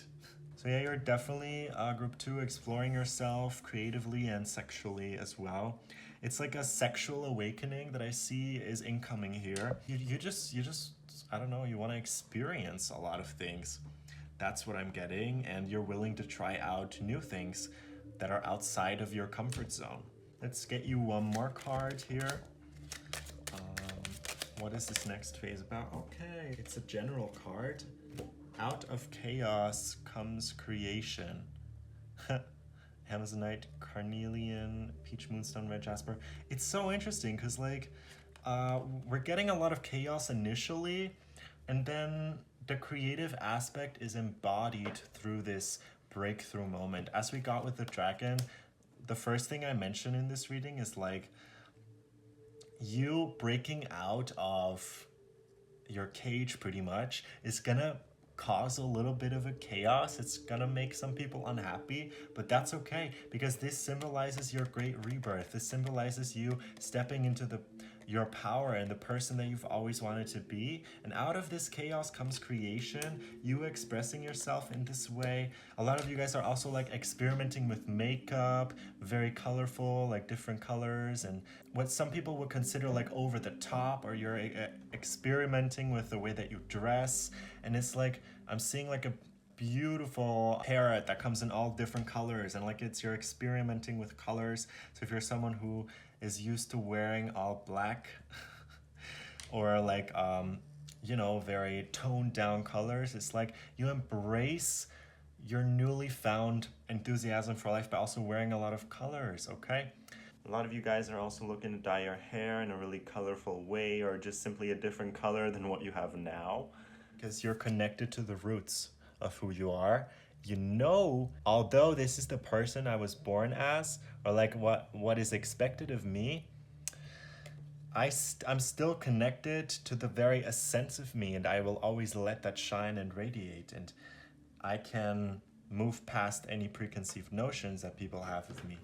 So yeah, you're definitely group 2, exploring yourself creatively and sexually as well. It's like a sexual awakening that I see is incoming here. You just I don't know, you want to experience a lot of things. That's what I'm getting, and you're willing to try out new things that are outside of your comfort zone. Let's get you one more card here. What is this next phase about? Okay, it's a general card. Out of chaos comes creation. Amazonite, carnelian, peach moonstone, red jasper. It's so interesting because like we're getting a lot of chaos initially, and then the creative aspect is embodied through this breakthrough moment. As we got with the dragon, the first thing I mentioned in this reading is like you breaking out of your cage pretty much is gonna cause a little bit of a chaos. It's gonna make some people unhappy, but that's okay because this symbolizes your great rebirth. This symbolizes you stepping into your power and the person that you've always wanted to be. And out of this chaos comes creation, you expressing yourself in this way. A lot of you guys are also like experimenting with makeup, very colorful, like different colors, and what some people would consider like over the top, or you're experimenting with the way that you dress. And it's like, I'm seeing like a beautiful parrot that comes in all different colors, and like you're experimenting with colors. So if you're someone who is used to wearing all black or like you know, very toned down colors. It's like you embrace your newly found enthusiasm for life by also wearing a lot of colors, okay? A lot of you guys are also looking to dye your hair in a really colorful way, or just simply a different color than what you have now, because you're connected to the roots of who you are. You know, although this is the person I was born as, or like what is expected of me, I'm still connected to the very essence of me, and I will always let that shine and radiate. And I can move past any preconceived notions that people have of me.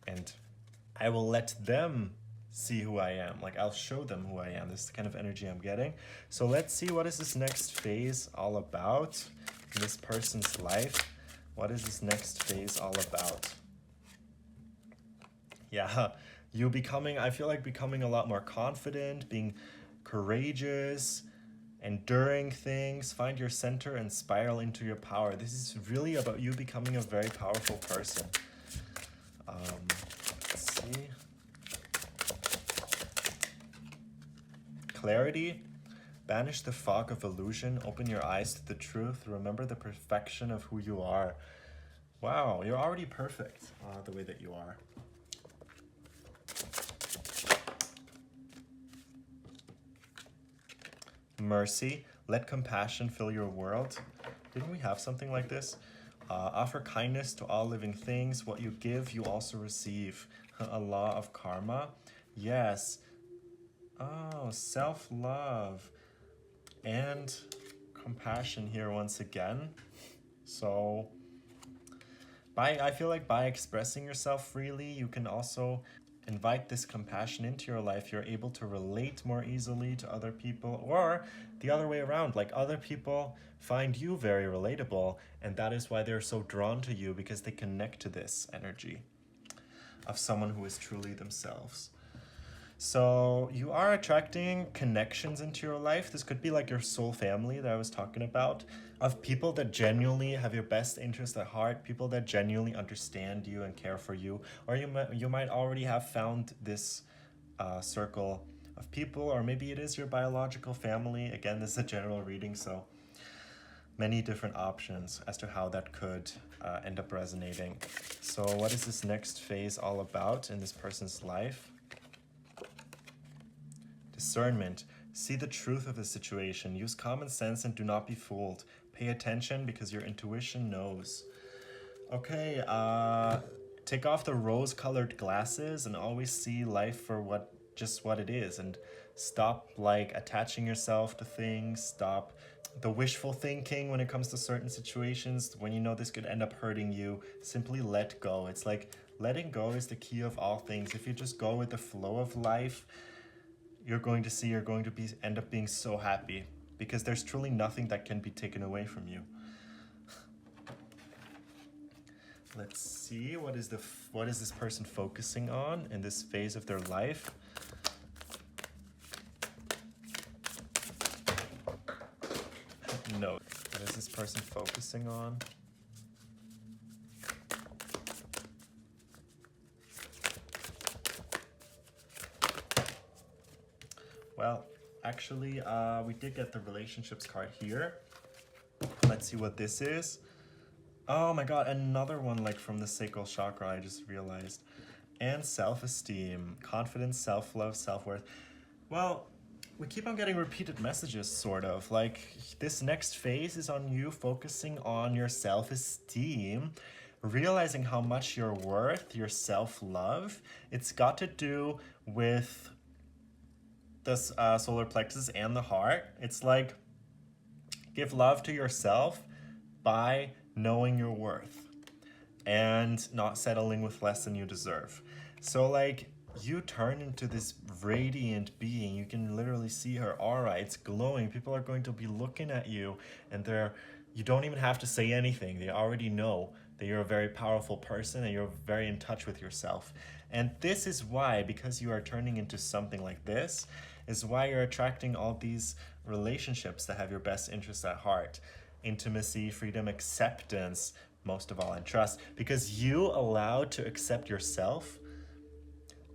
And I will let them see who I am. Like, I'll show them who I am. This is the kind of energy I'm getting. So let's see, what is this next phase all about in this person's life? What is this next phase all about? Yeah, I feel like becoming a lot more confident, being courageous, enduring things, find your center and spiral into your power. This is really about you becoming a very powerful person. Let's see. Clarity. Banish the fog of illusion. Open your eyes to the truth. Remember the perfection of who you are. Wow, you're already perfect the way that you are. Mercy. Let compassion fill your world. Didn't we have something like this? Offer kindness to all living things. What you give, you also receive. A law of karma. Yes. Oh, self-love and compassion here once again. So I feel like by expressing yourself freely, you can also invite this compassion into your life. You're able to relate more easily to other people, or the other way around, like other people find you very relatable, and that is why they're so drawn to you, because they connect to this energy of someone who is truly themselves. So you are attracting connections into your life. This could be like your soul family that I was talking about, of people that genuinely have your best interest at heart, people that genuinely understand you and care for you. Or you might already have found this circle of people, or maybe it is your biological family. Again, this is a general reading, so many different options as to how that could end up resonating. So what is this next phase all about in this person's life? Discernment. See the truth of the situation. Use common sense and do not be fooled. Pay attention because your intuition knows. Okay, take off the rose-colored glasses and always see life for just what it is, and stop like attaching yourself to things. Stop the wishful thinking when it comes to certain situations. When you know this could end up hurting you, simply let go. It's like letting go is the key of all things. If you just go with the flow of life, you're going to end up being so happy, because there's truly nothing that can be taken away from you. Let's see, what is this person focusing on in this phase of their life? No. What is this person focusing on? Well, actually, we did get the relationships card here. Let's see what this is. Oh my god, another one like from the sacral chakra, I just realized. And self-esteem, confidence, self-love, self-worth. Well, we keep on getting repeated messages, sort of. Like, this next phase is on you focusing on your self-esteem, realizing how much you're worth, your self-love. It's got to do with the solar plexus and the heart. It's like, give love to yourself by knowing your worth and not settling with less than you deserve. So like, you turn into this radiant being. You can literally see her aura. It's glowing. People are going to be looking at you, and you don't even have to say anything. They already know that you're a very powerful person and you're very in touch with yourself. And this is why, because you are turning into something like this, is why you're attracting all these relationships that have your best interests at heart. Intimacy, freedom, acceptance, most of all, and trust. Because you allowed to accept yourself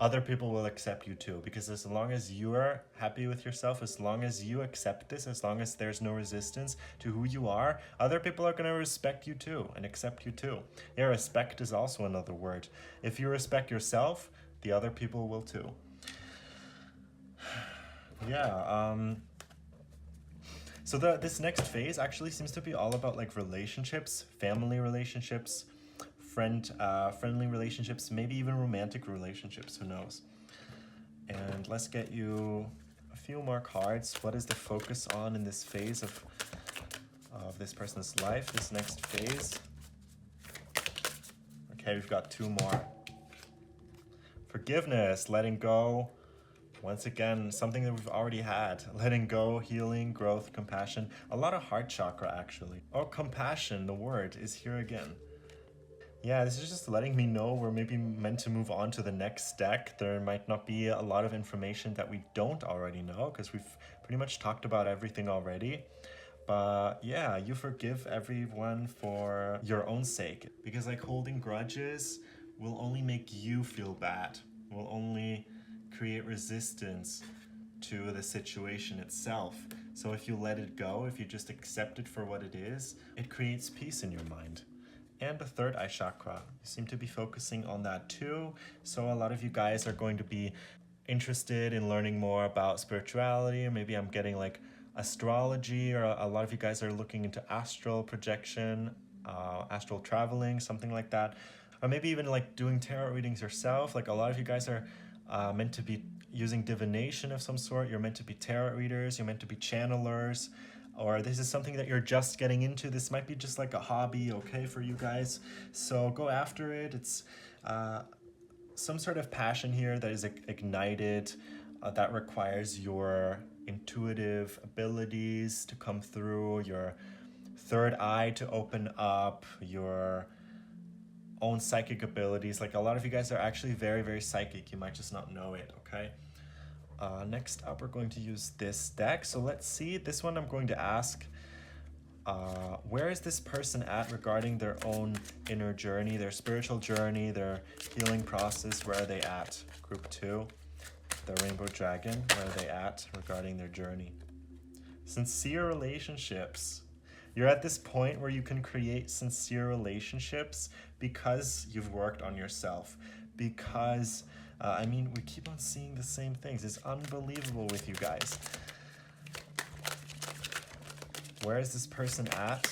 other people will accept you too. Because as long as you are happy with yourself, as long as you accept this, as long as there's no resistance to who you are, other people are going to respect you too and accept you too. Yeah, respect is also another word. If you respect yourself, the other people will too. Yeah, so this next phase actually seems to be all about like relationships, family relationships, friendly relationships, maybe even romantic relationships, who knows. And let's get you a few more cards. What is the focus on in this phase of this person's life, this next phase? Okay, we've got 2 more. Forgiveness, letting go. Once again, something that we've already had. Letting go, healing, growth, compassion. A lot of heart chakra, actually. Oh, compassion, the word, is here again. Yeah, this is just letting me know we're maybe meant to move on to the next deck. There might not be a lot of information that we don't already know, because we've pretty much talked about everything already. But yeah, you forgive everyone for your own sake. Because like holding grudges will only make you feel bad. Will only create resistance to the situation itself. So if you let it go, if you just accept it for what it is, it creates peace in your mind. And the third eye chakra, you seem to be focusing on that too. So a lot of you guys are going to be interested in learning more about spirituality. Maybe I'm getting like astrology, or a lot of you guys are looking into astral projection, astral traveling, something like that. Or maybe even like doing tarot readings yourself. Like a lot of you guys are meant to be using divination of some sort. You're meant to be tarot readers, you're meant to be channelers, or this is something that you're just getting into. This might be just like a hobby, okay, for you guys. So go after it. It's some sort of passion here that is ignited, that requires your intuitive abilities to come through, your third eye to open up, your own psychic abilities. Like a lot of you guys are actually very, very psychic. You might just not know it, okay? Next up, we're going to use this deck. So let's see. This one I'm going to ask, where is this person at regarding their own inner journey, their spiritual journey, their healing process? Where are they at? Group 2, the Rainbow Dragon, where are they at regarding their journey? Sincere relationships. You're at this point where you can create sincere relationships because you've worked on yourself. Because, I mean, we keep on seeing the same things. It's unbelievable with you guys. Where is this person at?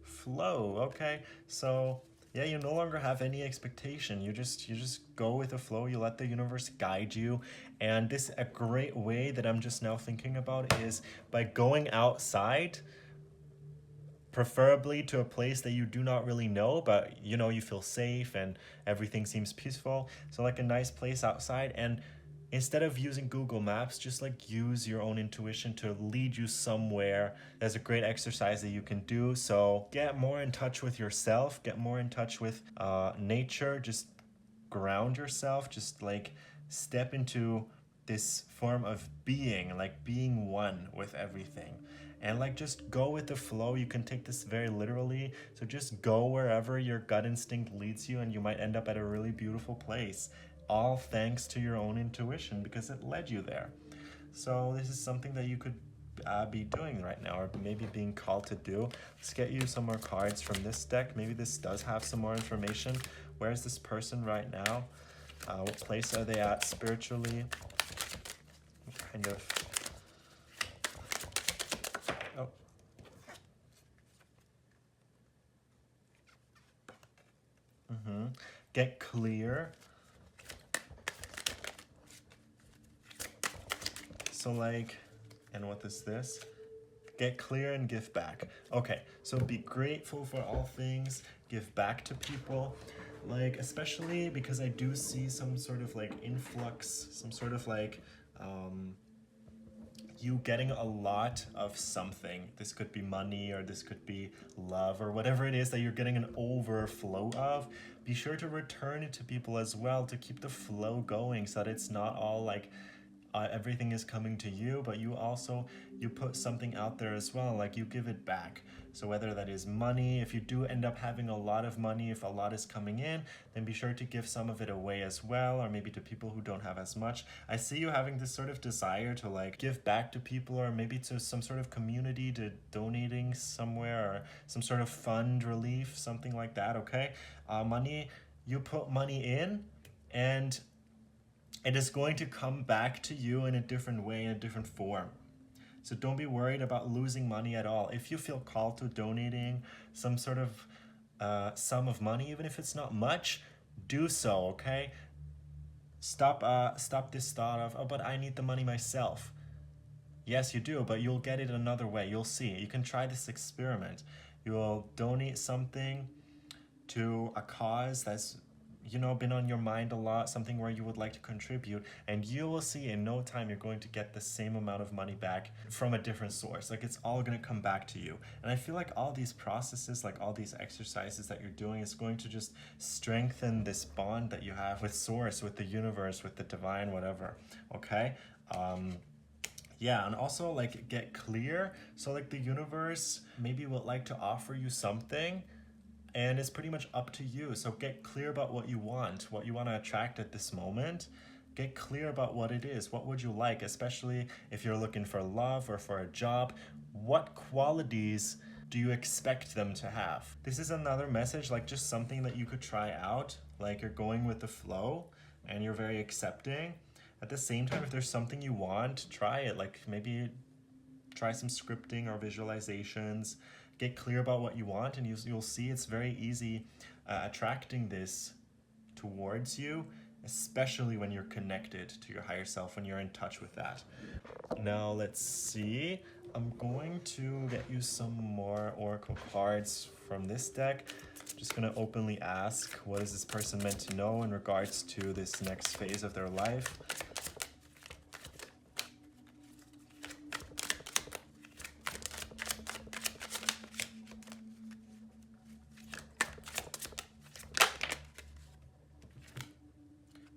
Flow, okay. So, yeah, you no longer have any expectation. You just go with the flow. You let the universe guide you. And this, a great way that I'm just now thinking about is by going outside, preferably to a place that you do not really know, but you know, you feel safe and everything seems peaceful. So like a nice place outside, and instead of using Google Maps, just like use your own intuition to lead you somewhere. There's a great exercise that you can do. So get more in touch with yourself, get more in touch with nature, just ground yourself, just like step into this form of being, like being one with everything. And like just go with the flow. You can take this very literally. So just go wherever your gut instinct leads you, and you might end up at a really beautiful place. All thanks to your own intuition, because it led you there. So this is something that you could be doing right now, or maybe being called to do. Let's get you some more cards from this deck. Maybe this does have some more information. Where is this person right now? What place are they at spiritually? What kind of... Oh. Get clear. So like, and what is this? Get clear and give back. Okay, so be grateful for all things, give back to people. Like, especially because I do see some sort of like influx, some sort of like, you getting a lot of something. This could be money, or this could be love, or whatever it is that you're getting an overflow of. Be sure to return it to people as well, to keep the flow going, so that it's not all like everything is coming to you, but you put something out there as well, like you give it back. So whether that is money, if you do end up having a lot of money, if a lot is coming in, then be sure to give some of it away as well, or maybe to people who don't have as much. I see you having this sort of desire to like give back to people, or maybe to some sort of community, to donating somewhere, or some sort of fund relief, something like that, okay? Money, you put money in, and it is going to come back to you in a different way, in a different form. So don't be worried about losing money at all. If you feel called to donating some sort of sum of money, even if it's not much, do so, okay? Stop this thought of, oh, but I need the money myself. Yes, you do, but you'll get it another way. You'll see. You can try this experiment. You'll donate something to a cause that's been on your mind a lot, something where you would like to contribute, and you will see in no time you're going to get the same amount of money back from a different source. Like, it's all going to come back to you. And I feel like all these processes, like all these exercises that you're doing, is going to just strengthen this bond that you have with source, with the universe, with the divine, whatever. Okay? Yeah, and also like get clear. So like the universe maybe would like to offer you something, and it's pretty much up to you. So get clear about what you want to attract at this moment. Get clear about what it is. What would you like, especially if you're looking for love or for a job? What qualities do you expect them to have? This is another message, like just something that you could try out. Like you're going with the flow and you're very accepting. At the same time, if there's something you want, try it. Like maybe try some scripting or visualizations. Get clear about what you want, and you'll see it's very easy attracting this towards you, especially when you're connected to your higher self, when you're in touch with that. Now let's see. I'm going to get you some more oracle cards from this deck. I'm just going to openly ask, what is this person meant to know in regards to this next phase of their life?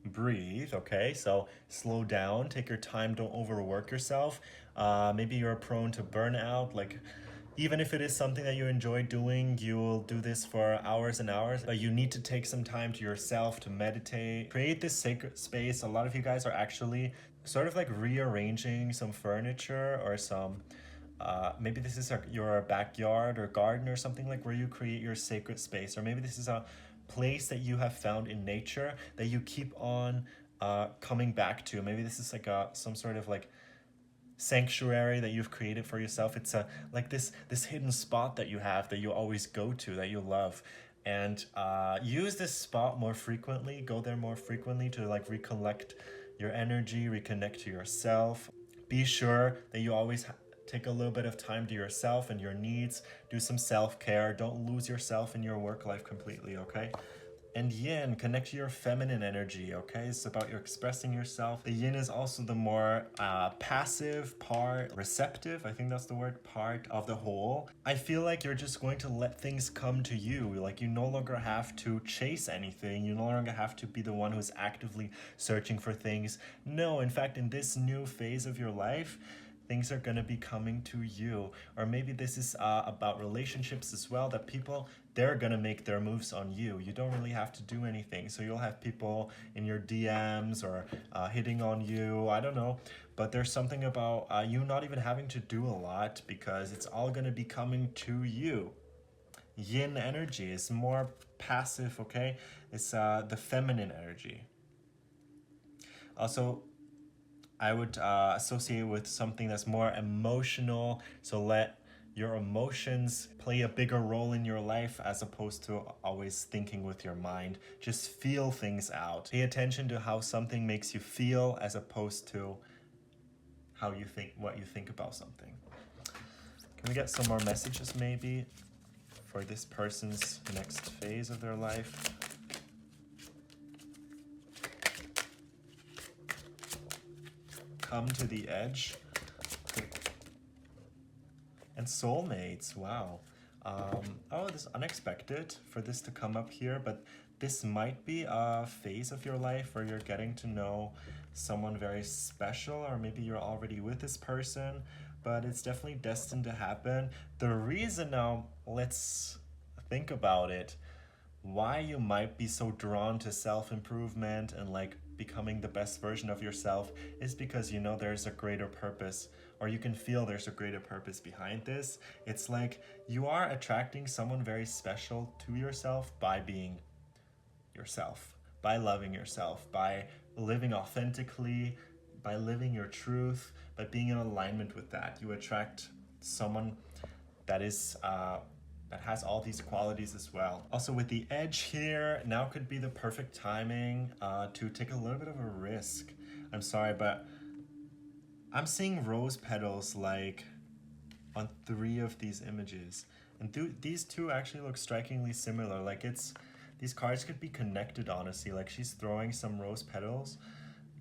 Breathe, okay? So slow down, take your time, don't overwork yourself. Maybe you're prone to burnout, like even if it is something that you enjoy doing, you'll do this for hours and hours, but you need to take some time to yourself to meditate. Create this sacred space. A lot of you guys are actually sort of like rearranging some furniture or some maybe this is your backyard or garden or something, like where you create your sacred space, or maybe this is a place that you have found in nature that you keep on coming back to. Maybe this is like some sort of like sanctuary that you've created for yourself. It's like this hidden spot that you have that you always go to, that you love. And use this spot more frequently. Go there more frequently to like recollect your energy, reconnect to yourself. Be sure that you always take a little bit of time to yourself and your needs. Do some self-care. Don't lose yourself in your work life completely, okay? And yin, connect to your feminine energy, okay? It's about you expressing yourself. The yin is also the more passive part, receptive, I think that's the word, part of the whole. I feel like you're just going to let things come to you. Like you no longer have to chase anything. You no longer have to be the one who's actively searching for things. No, in fact, in this new phase of your life, things are going to be coming to you. Or maybe this is about relationships as well, that people, they're going to make their moves on you. You don't really have to do anything. So you'll have people in your DMs or hitting on you, I don't know. But there's something about you not even having to do a lot, because it's all going to be coming to you. Yin energy is more passive, okay? It's the feminine energy. Also, I would associate with something that's more emotional. So let your emotions play a bigger role in your life, as opposed to always thinking with your mind. Just feel things out. Pay attention to how something makes you feel, as opposed to how you think, what you think about something. Can we get some more messages maybe for this person's next phase of their life? Come to the edge. And soulmates, wow. Oh, this is unexpected for this to come up here, but this might be a phase of your life where you're getting to know someone very special, or maybe you're already with this person, but it's definitely destined to happen. The reason now, let's think about it, why you might be so drawn to self-improvement and like becoming the best version of yourself is because you know there's a greater purpose, or you can feel there's a greater purpose behind this. It's like you are attracting someone very special to yourself by being yourself, by loving yourself, by living authentically, by living your truth, by being in alignment with that. You attract someone that is that has all these qualities as well. Also with the edge here, now could be the perfect timing to take a little bit of a risk. I'm sorry, but I'm seeing rose petals like on 3 of these images. And these two actually look strikingly similar. Like these cards could be connected, honestly. Like she's throwing some rose petals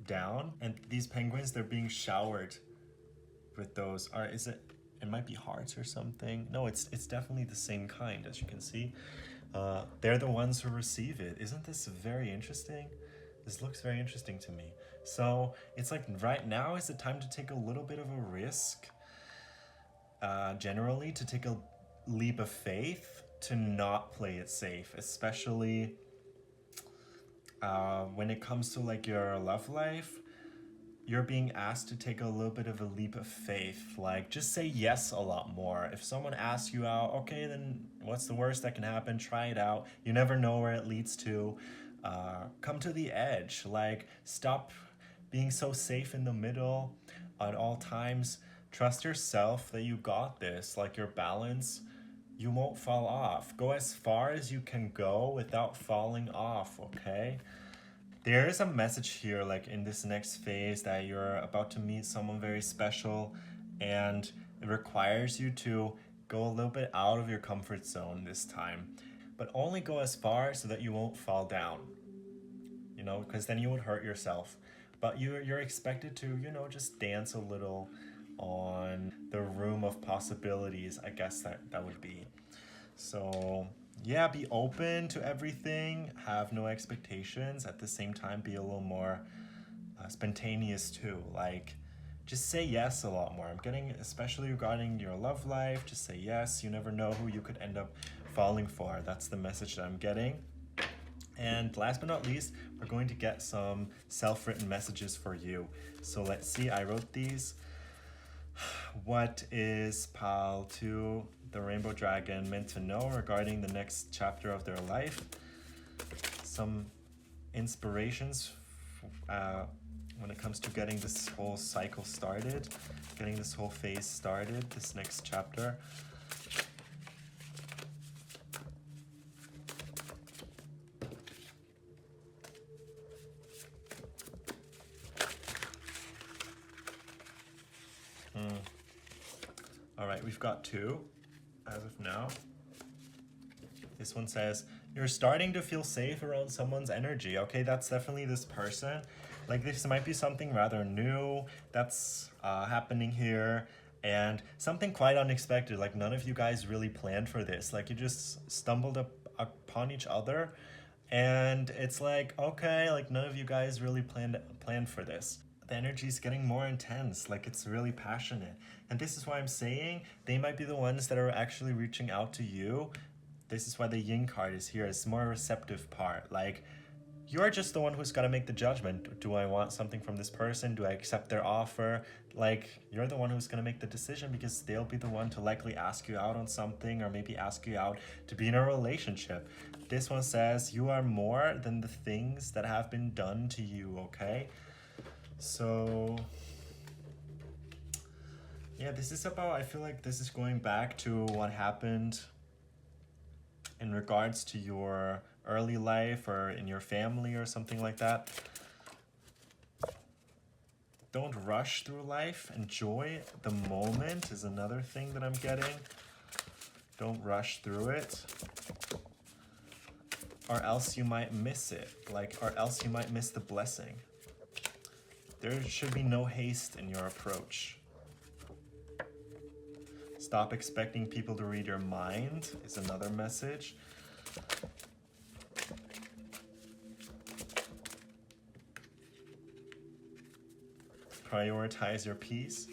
down, and these penguins, they're being showered with those. Or is it? It might be hearts or something. No, it's definitely the same kind, as you can see. They're the ones who receive it. Isn't this very interesting? This looks very interesting to me. So it's like right now is the time to take a little bit of a risk. Generally, to take a leap of faith, to not play it safe, especially when it comes to like your love life. You're being asked to take a little bit of a leap of faith. Like, just say yes a lot more. If someone asks you out, okay, then what's the worst that can happen? Try it out. You never know where it leads to. Come to the edge. Like, stop being so safe in the middle at all times. Trust yourself that you got this. Like, your balance, you won't fall off. Go as far as you can go without falling off, okay? There is a message here, like in this next phase, that you're about to meet someone very special, and it requires you to go a little bit out of your comfort zone this time, but only go as far so that you won't fall down, you know, because then you would hurt yourself. But you're expected to, you know, just dance a little on the room of possibilities, I guess that would be. So yeah, be open to everything, have no expectations. At the same time, be a little more spontaneous too. Like, just say yes a lot more. I'm getting, especially regarding your love life, just say yes. You never know who you could end up falling for. That's the message that I'm getting. And last but not least, we're going to get some self-written messages for you. So let's see, I wrote these. What is Pal 2, the Rainbow Dragon, meant to know regarding the next chapter of their life? Some inspirations when it comes to getting this whole cycle started, getting this whole phase started, this next chapter. All right, we've got 2 as of now. This one says, you're starting to feel safe around someone's energy. Okay, that's definitely this person. Like, this might be something rather new that's happening here, and something quite unexpected. Like, none of you guys really planned for this. Like, you just stumbled upon each other, and it's like, okay, like none of you guys really planned for this. The energy is getting more intense, like it's really passionate. And this is why I'm saying they might be the ones that are actually reaching out to you. This is why the yin card is here. It's more receptive part. Like, you're just the one who's got to make the judgment. Do I want something from this person? Do I accept their offer? Like, you're the one who's going to make the decision, because they'll be the one to likely ask you out on something, or maybe ask you out to be in a relationship. This one says you are more than the things that have been done to you, okay? So yeah, this is about, I feel like this is going back to what happened in regards to your early life or in your family or something like that. Don't rush through life. Enjoy the moment is another thing that I'm getting. Don't rush through it, or else you might miss it. Like, or else you might miss the blessing. There should be no haste in your approach. Stop expecting people to read your mind is another message. Prioritize your peace.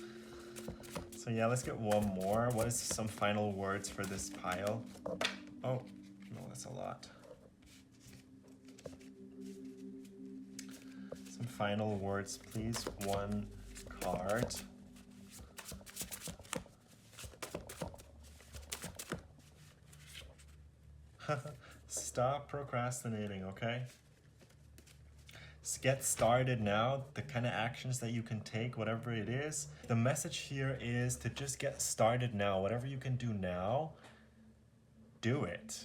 So yeah, let's get one more. What is some final words for this pile? Oh, no, that's a lot. Some final words, please. One card. Stop procrastinating, okay? Get started now. The kind of actions that you can take, whatever it is. The message here is to just get started now. Whatever you can do now, do it.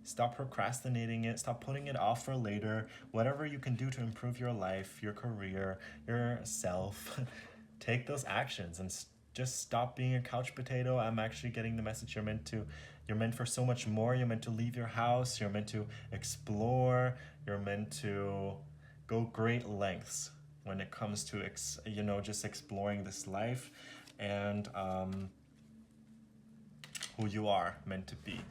Stop procrastinating it. Stop putting it off for later. Whatever you can do to improve your life, your career, yourself, take those actions and just stop being a couch potato. I'm actually getting the message you're meant for so much more. You're meant to leave your house. You're meant to explore. You're meant to go great lengths when it comes to just exploring this life and who you are meant to be.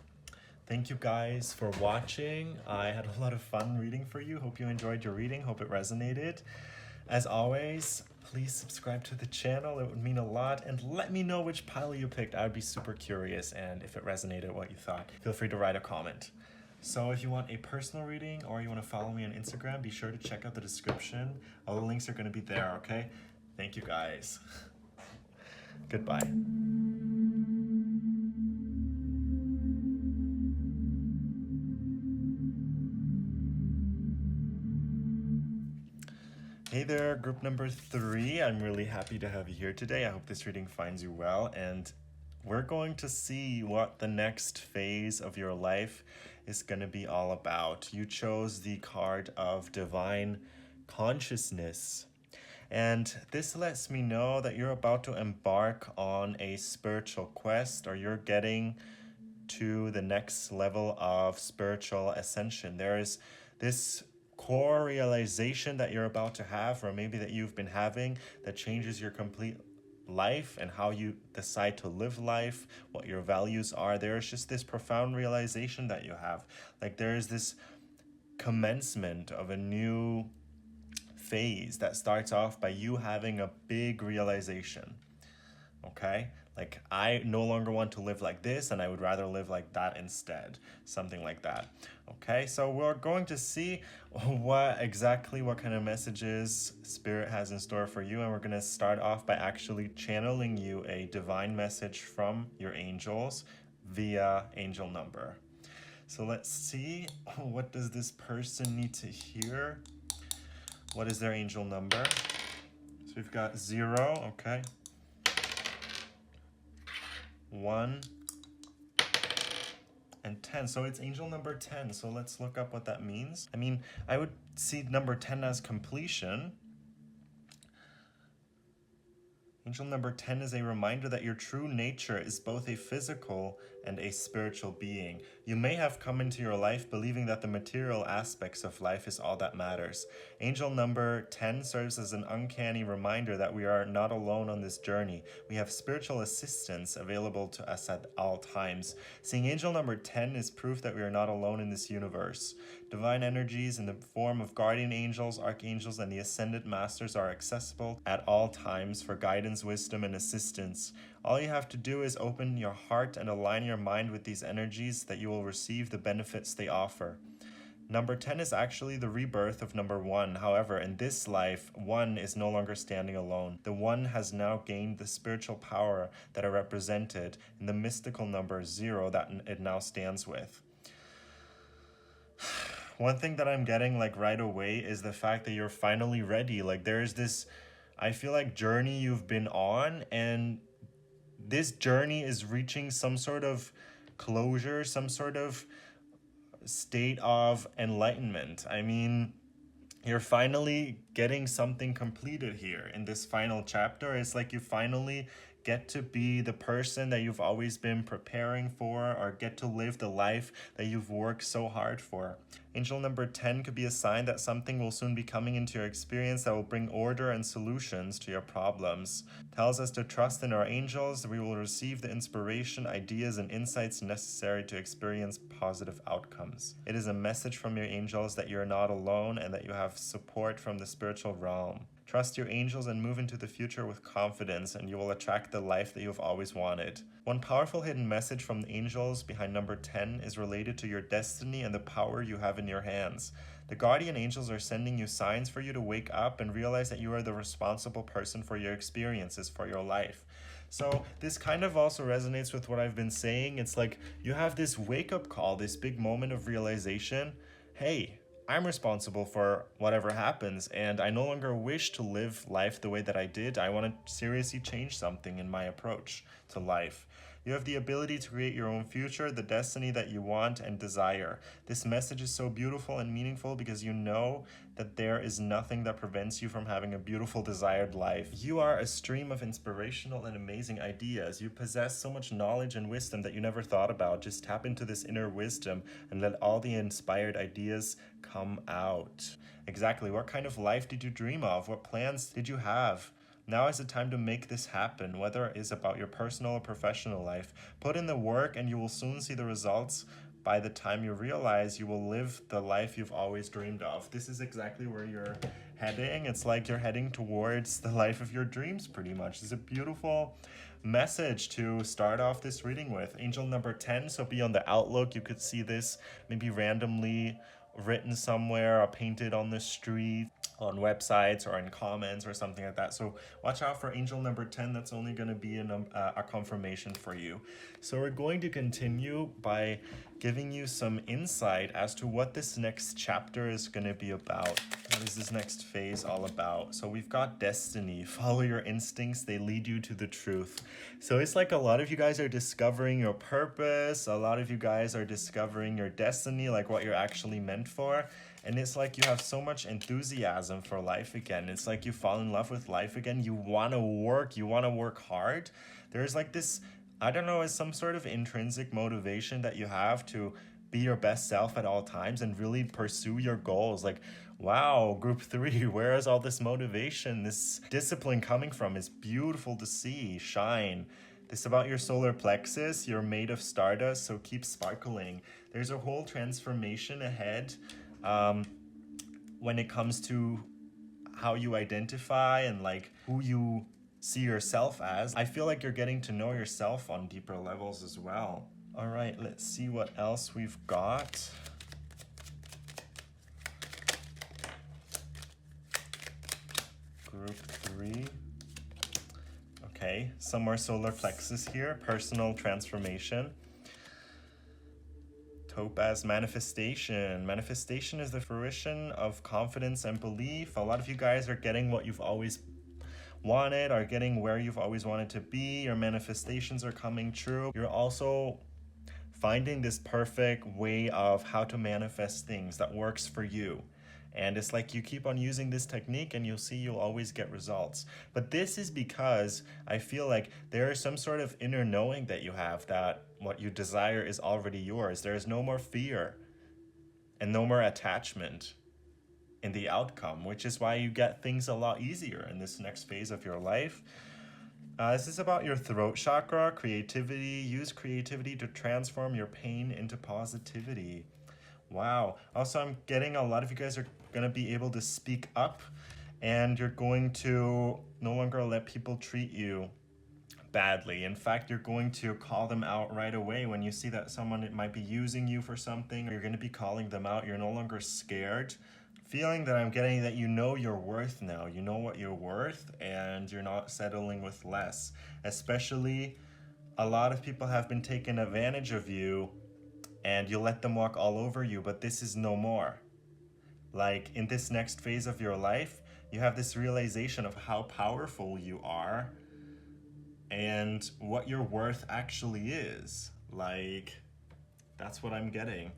Thank you guys for watching. I had a lot of fun reading for you. Hope you enjoyed your reading. Hope it resonated. As always, please subscribe to the channel. It would mean a lot. And let me know which pile you picked. I would be super curious. And if it resonated, what you thought. Feel free to write a comment. So if you want a personal reading or you want to follow me on Instagram, be sure to check out the description. All the links are going to be there, okay? Thank you guys. Goodbye. Hey there, group number 3. I'm really happy to have you here today. I hope this reading finds you well, and we're going to see what the next phase of your life is going to be all about. You chose the card of Divine Consciousness, and this lets me know that you're about to embark on a spiritual quest, or you're getting to the next level of spiritual ascension. There is this core realization that you're about to have, or maybe that you've been having, that changes your complete life and how you decide to live life, what your values are. There's just this profound realization that you have. Like there is this commencement of a new phase that starts off by you having a big realization. Okay? Like, I no longer want to live like this, and I would rather live like that instead. Something like that. Okay, so we're going to see what kind of messages Spirit has in store for you, and we're going to start off by actually channeling you a divine message from your angels via angel number. So let's see, what does this person need to hear? What is their angel number? So we've got 0, okay. 1 and 10. So it's angel number 10. So let's look up what that means. I mean, I would see number 10 as completion. Angel number 10 is a reminder that your true nature is both a physical and a spiritual being. You may have come into your life believing that the material aspects of life is all that matters. Angel number 10 serves as an uncanny reminder that we are not alone on this journey. We have spiritual assistance available to us at all times. Seeing angel number 10 is proof that we are not alone in this universe. Divine energies in the form of guardian angels, archangels, and the ascended masters are accessible at all times for guidance, wisdom, and assistance. All you have to do is open your heart and align your mind with these energies that you will receive the benefits they offer. Number 10 is actually the rebirth of number 1. However, in this life, 1 is no longer standing alone. The 1 has now gained the spiritual power that are represented in the mystical number 0 that it now stands with. One thing that I'm getting like right away is the fact that you're finally ready. Like there's this, I feel like, journey you've been on, and this journey is reaching some sort of closure, some sort of state of enlightenment. I mean, you're finally getting something completed here in this final chapter. It's like you finally get to be the person that you've always been preparing for, or get to live the life that you've worked so hard for. Angel number 10 could be a sign that something will soon be coming into your experience that will bring order and solutions to your problems. It tells us to trust in our angels. We will receive the inspiration, ideas, and insights necessary to experience positive outcomes. It is a message from your angels that you're not alone and that you have support from the spiritual realm. Trust your angels and move into the future with confidence, and you will attract the life that you've always wanted. One powerful hidden message from the angels behind number 10 is related to your destiny and the power you have in your hands. The guardian angels are sending you signs for you to wake up and realize that you are the responsible person for your experiences, for your life. So this kind of also resonates with what I've been saying. It's like you have this wake-up call, this big moment of realization. Hey, I'm responsible for whatever happens, and I no longer wish to live life the way that I did. I want to seriously change something in my approach to life. You have the ability to create your own future, the destiny that you want and desire. This message is so beautiful and meaningful because you know that there is nothing that prevents you from having a beautiful desired life. You are a stream of inspirational and amazing ideas. You possess so much knowledge and wisdom that you never thought about. Just tap into this inner wisdom and let all the inspired ideas come out. Exactly. What kind of life did you dream of? What plans did you have? Now is the time to make this happen, whether it is about your personal or professional life. Put in the work and you will soon see the results. By the time you realize you will live the life you've always dreamed of. This is exactly where you're heading. It's like you're heading towards the life of your dreams pretty much. It's a beautiful message to start off this reading with. Angel number 10, so be on the outlook. You could see this maybe randomly written somewhere or painted on the street, on websites or in comments or something like that. So watch out for angel number 10. That's only going to be a confirmation for you. So we're going to continue by giving you some insight as to what this next chapter is going to be about. What is this next phase all about? So we've got destiny. Follow your instincts. They lead you to the truth. So it's like a lot of you guys are discovering your purpose. A lot of you guys are discovering your destiny, like what you're actually meant for. And it's like you have so much enthusiasm for life again. It's like you fall in love with life again. You want to work hard. There's like this, I don't know, is some sort of intrinsic motivation that you have to be your best self at all times and really pursue your goals. Like, wow, group 3, where is all this motivation, this discipline coming from? It's beautiful to see, shine. This is about your solar plexus. You're made of stardust, so keep sparkling. There's a whole transformation ahead when it comes to how you identify and like who you see yourself as. I feel like you're getting to know yourself on deeper levels as well. All right, let's see what else we've got. Group 3. Okay, some more solar plexus here. Personal transformation. Topaz, manifestation. Manifestation is the fruition of confidence and belief. A lot of you guys are getting what you've always wanted, are getting where you've always wanted to be. Your manifestations are coming true. You're also finding this perfect way of how to manifest things that works for you. And it's like you keep on using this technique and you'll see you'll always get results. But this is because I feel like there is some sort of inner knowing that you have that what you desire is already yours. There is no more fear and no more attachment in the outcome, which is why you get things a lot easier in this next phase of your life. This is about your throat chakra, creativity. Use creativity to transform your pain into positivity. Wow. Also, I'm getting a lot of you guys are going to be able to speak up, and you're going to no longer let people treat you badly. In fact, you're going to call them out right away when you see that someone might be using you for something, or you're going to be calling them out. You're no longer scared. Feeling that I'm getting that you know your worth now. You know what you're worth, and you're not settling with less. Especially, a lot of people have been taking advantage of you, and you let them walk all over you, but this is no more. Like, in this next phase of your life, you have this realization of how powerful you are and what your worth actually is. Like, that's what I'm getting.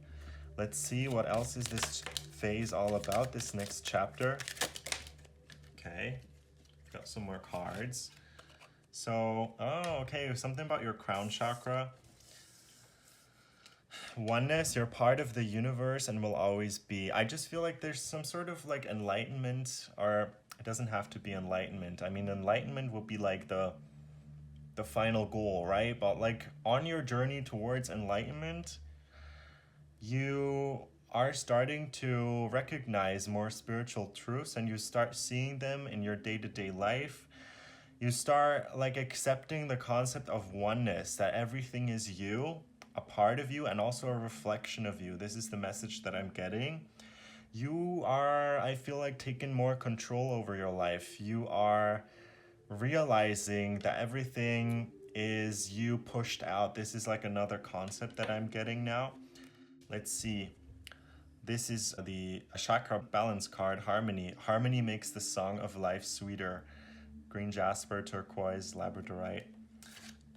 Let's see, what else is this phase all about, this next chapter. Okay, got some more cards. So, okay, something about your crown chakra. Oneness, you're part of the universe and will always be. I just feel like there's some sort of like enlightenment, or it doesn't have to be enlightenment. I mean, enlightenment would be like the final goal, right? But like on your journey towards enlightenment, you are starting to recognize more spiritual truths and you start seeing them in your day-to-day life. You start like accepting the concept of oneness, that everything is you, a part of you, and also a reflection of you. This is the message that I'm getting. You are, I feel like, taking more control over your life. You are realizing that everything is you pushed out. This is like another concept that I'm getting now. Let's see. This is the chakra balance card, Harmony. Harmony makes the song of life sweeter. Green jasper, turquoise, labradorite.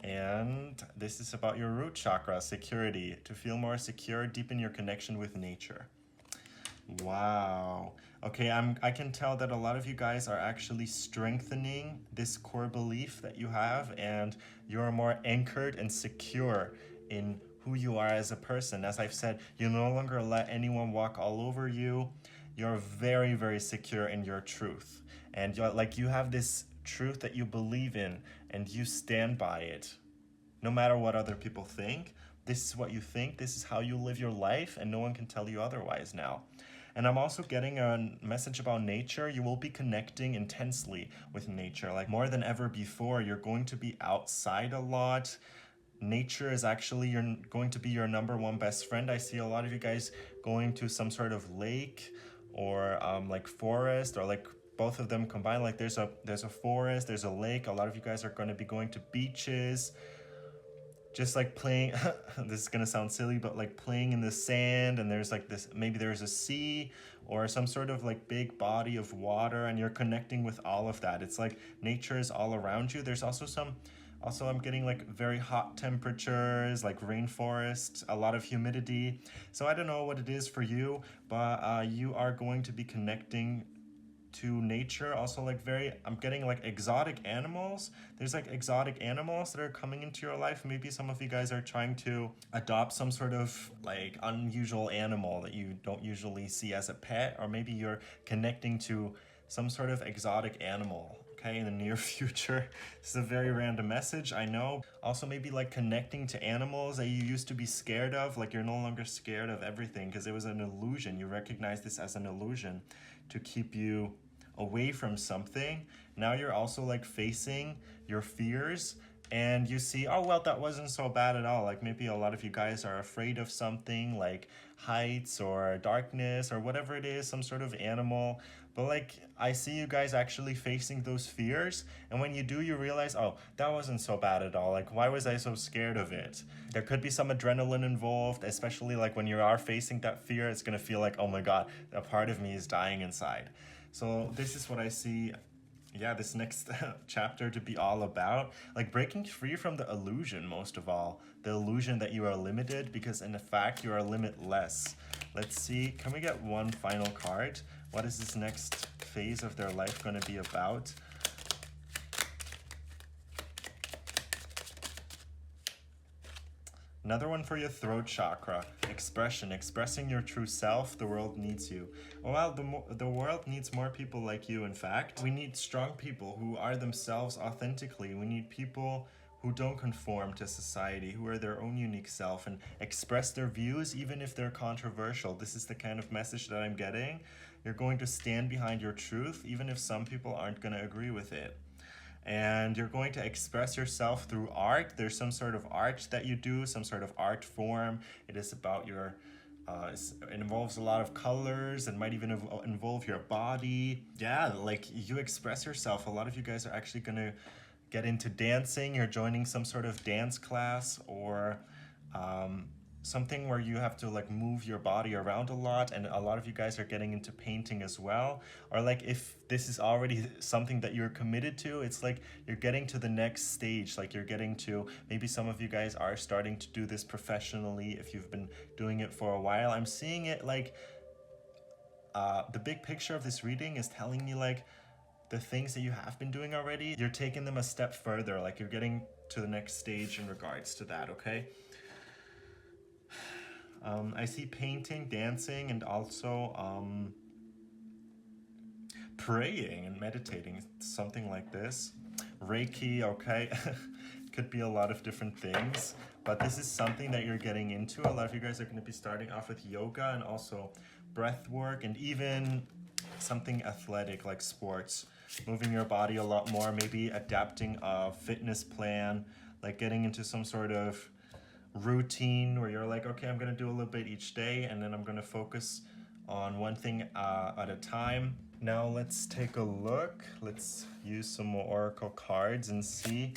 And this is about your root chakra, security. To feel more secure, deepen your connection with nature. Wow. Okay, I can tell that a lot of you guys are actually strengthening this core belief that you have, and you're more anchored and secure in who you are as a person. As I've said, you no longer let anyone walk all over you. You're very, very secure in your truth. And you have this truth that you believe in, and you stand by it. No matter what other people think, this is what you think, this is how you live your life, and no one can tell you otherwise now. And I'm also getting a message about nature. You will be connecting intensely with nature. Like more than ever before, you're going to be outside a lot. Nature is actually going to be your number one best friend. I see a lot of you guys going to some sort of lake or like forest, or like both of them combined. Like there's a forest, there's a lake. A lot of you guys are going to be going to beaches, just like playing this is gonna sound silly, but like playing in the sand, and there's like this, maybe there's a sea or some sort of like big body of water, and you're connecting with all of that. It's like nature is all around you. There's also I'm getting like very hot temperatures, like rainforest, a lot of humidity. So I don't know what it is for you, but you are going to be connecting to nature. Also like I'm getting like exotic animals. There's like exotic animals that are coming into your life. Maybe some of you guys are trying to adopt some sort of like unusual animal that you don't usually see as a pet, or maybe you're connecting to some sort of exotic animal, okay, in the near future. This is a very random message, I know. Also maybe like connecting to animals that you used to be scared of. Like you're no longer scared of everything because it was an illusion. You recognize this as an illusion to keep you away from something. Now you're also like facing your fears, and you see, oh well, that wasn't so bad at all. Like maybe a lot of you guys are afraid of something like heights or darkness or whatever it is, some sort of animal. But like I see you guys actually facing those fears, and when you do, you realize, oh, that wasn't so bad at all. Like why was I so scared of it? There could be some adrenaline involved, especially like when you are facing that fear. It's gonna feel like, oh my god, a part of me is dying inside. So this is what I see, yeah, this next chapter to be all about. Like breaking free from the illusion, most of all. The illusion that you are limited, because in fact you are limitless. Let's see, can we get one final card? What is this next phase of their life going to be about? Another one for your throat chakra. Expression, expressing your true self. The world needs you. Well, the world needs more people like you, in fact. We need strong people who are themselves authentically. We need people who don't conform to society, who are their own unique self and express their views even if they're controversial. This is the kind of message that I'm getting. You're going to stand behind your truth even if some people aren't going to agree with it. And you're going to express yourself through art. There's some sort of art that you do, some sort of art form. It is about your, it involves a lot of colors and might even involve your body. Yeah, like you express yourself. A lot of you guys are actually gonna get into dancing. You're joining some sort of dance class, or something where you have to like move your body around a lot, and a lot of you guys are getting into painting as well. Or like if this is already something that you're committed to, it's like you're getting to the next stage. Like you're getting to, maybe some of you guys are starting to do this professionally if you've been doing it for a while. I'm seeing it like the big picture of this reading is telling me like the things that you have been doing already, you're taking them a step further. Like you're getting to the next stage in regards to that, okay? I see painting, dancing, and also praying and meditating, something like this. Reiki, okay? Could be a lot of different things, but this is something that you're getting into. A lot of you guys are going to be starting off with yoga and also breath work and even something athletic like sports, moving your body a lot more, maybe adapting a fitness plan, like getting into some sort of routine where you're like, okay, I'm going to do a little bit each day and then I'm going to focus on one thing at a time. Now let's take a look. Let's use some more oracle cards and see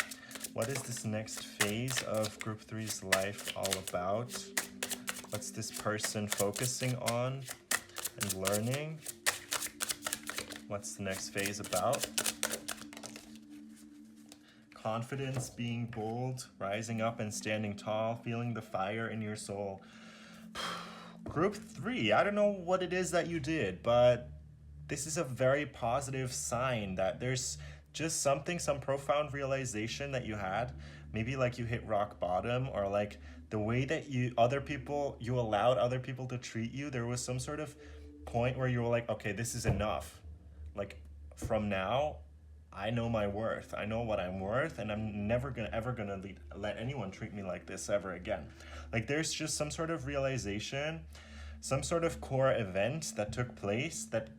what is this next phase of group 3's life all about. What's this person focusing on and learning? What's the next phase about? Confidence, being bold, rising up and standing tall, feeling the fire in your soul. Group 3, I don't know what it is that you did, but this is a very positive sign that there's just something, some profound realization that you had. Maybe like you hit rock bottom, or like the way that you allowed other people to treat you. There was some sort of point where you were like, okay, this is enough. Like from now, I know my worth. I know what I'm worth, and I'm never ever gonna let anyone treat me like this ever again. Like there's just some sort of realization, some sort of core event that took place that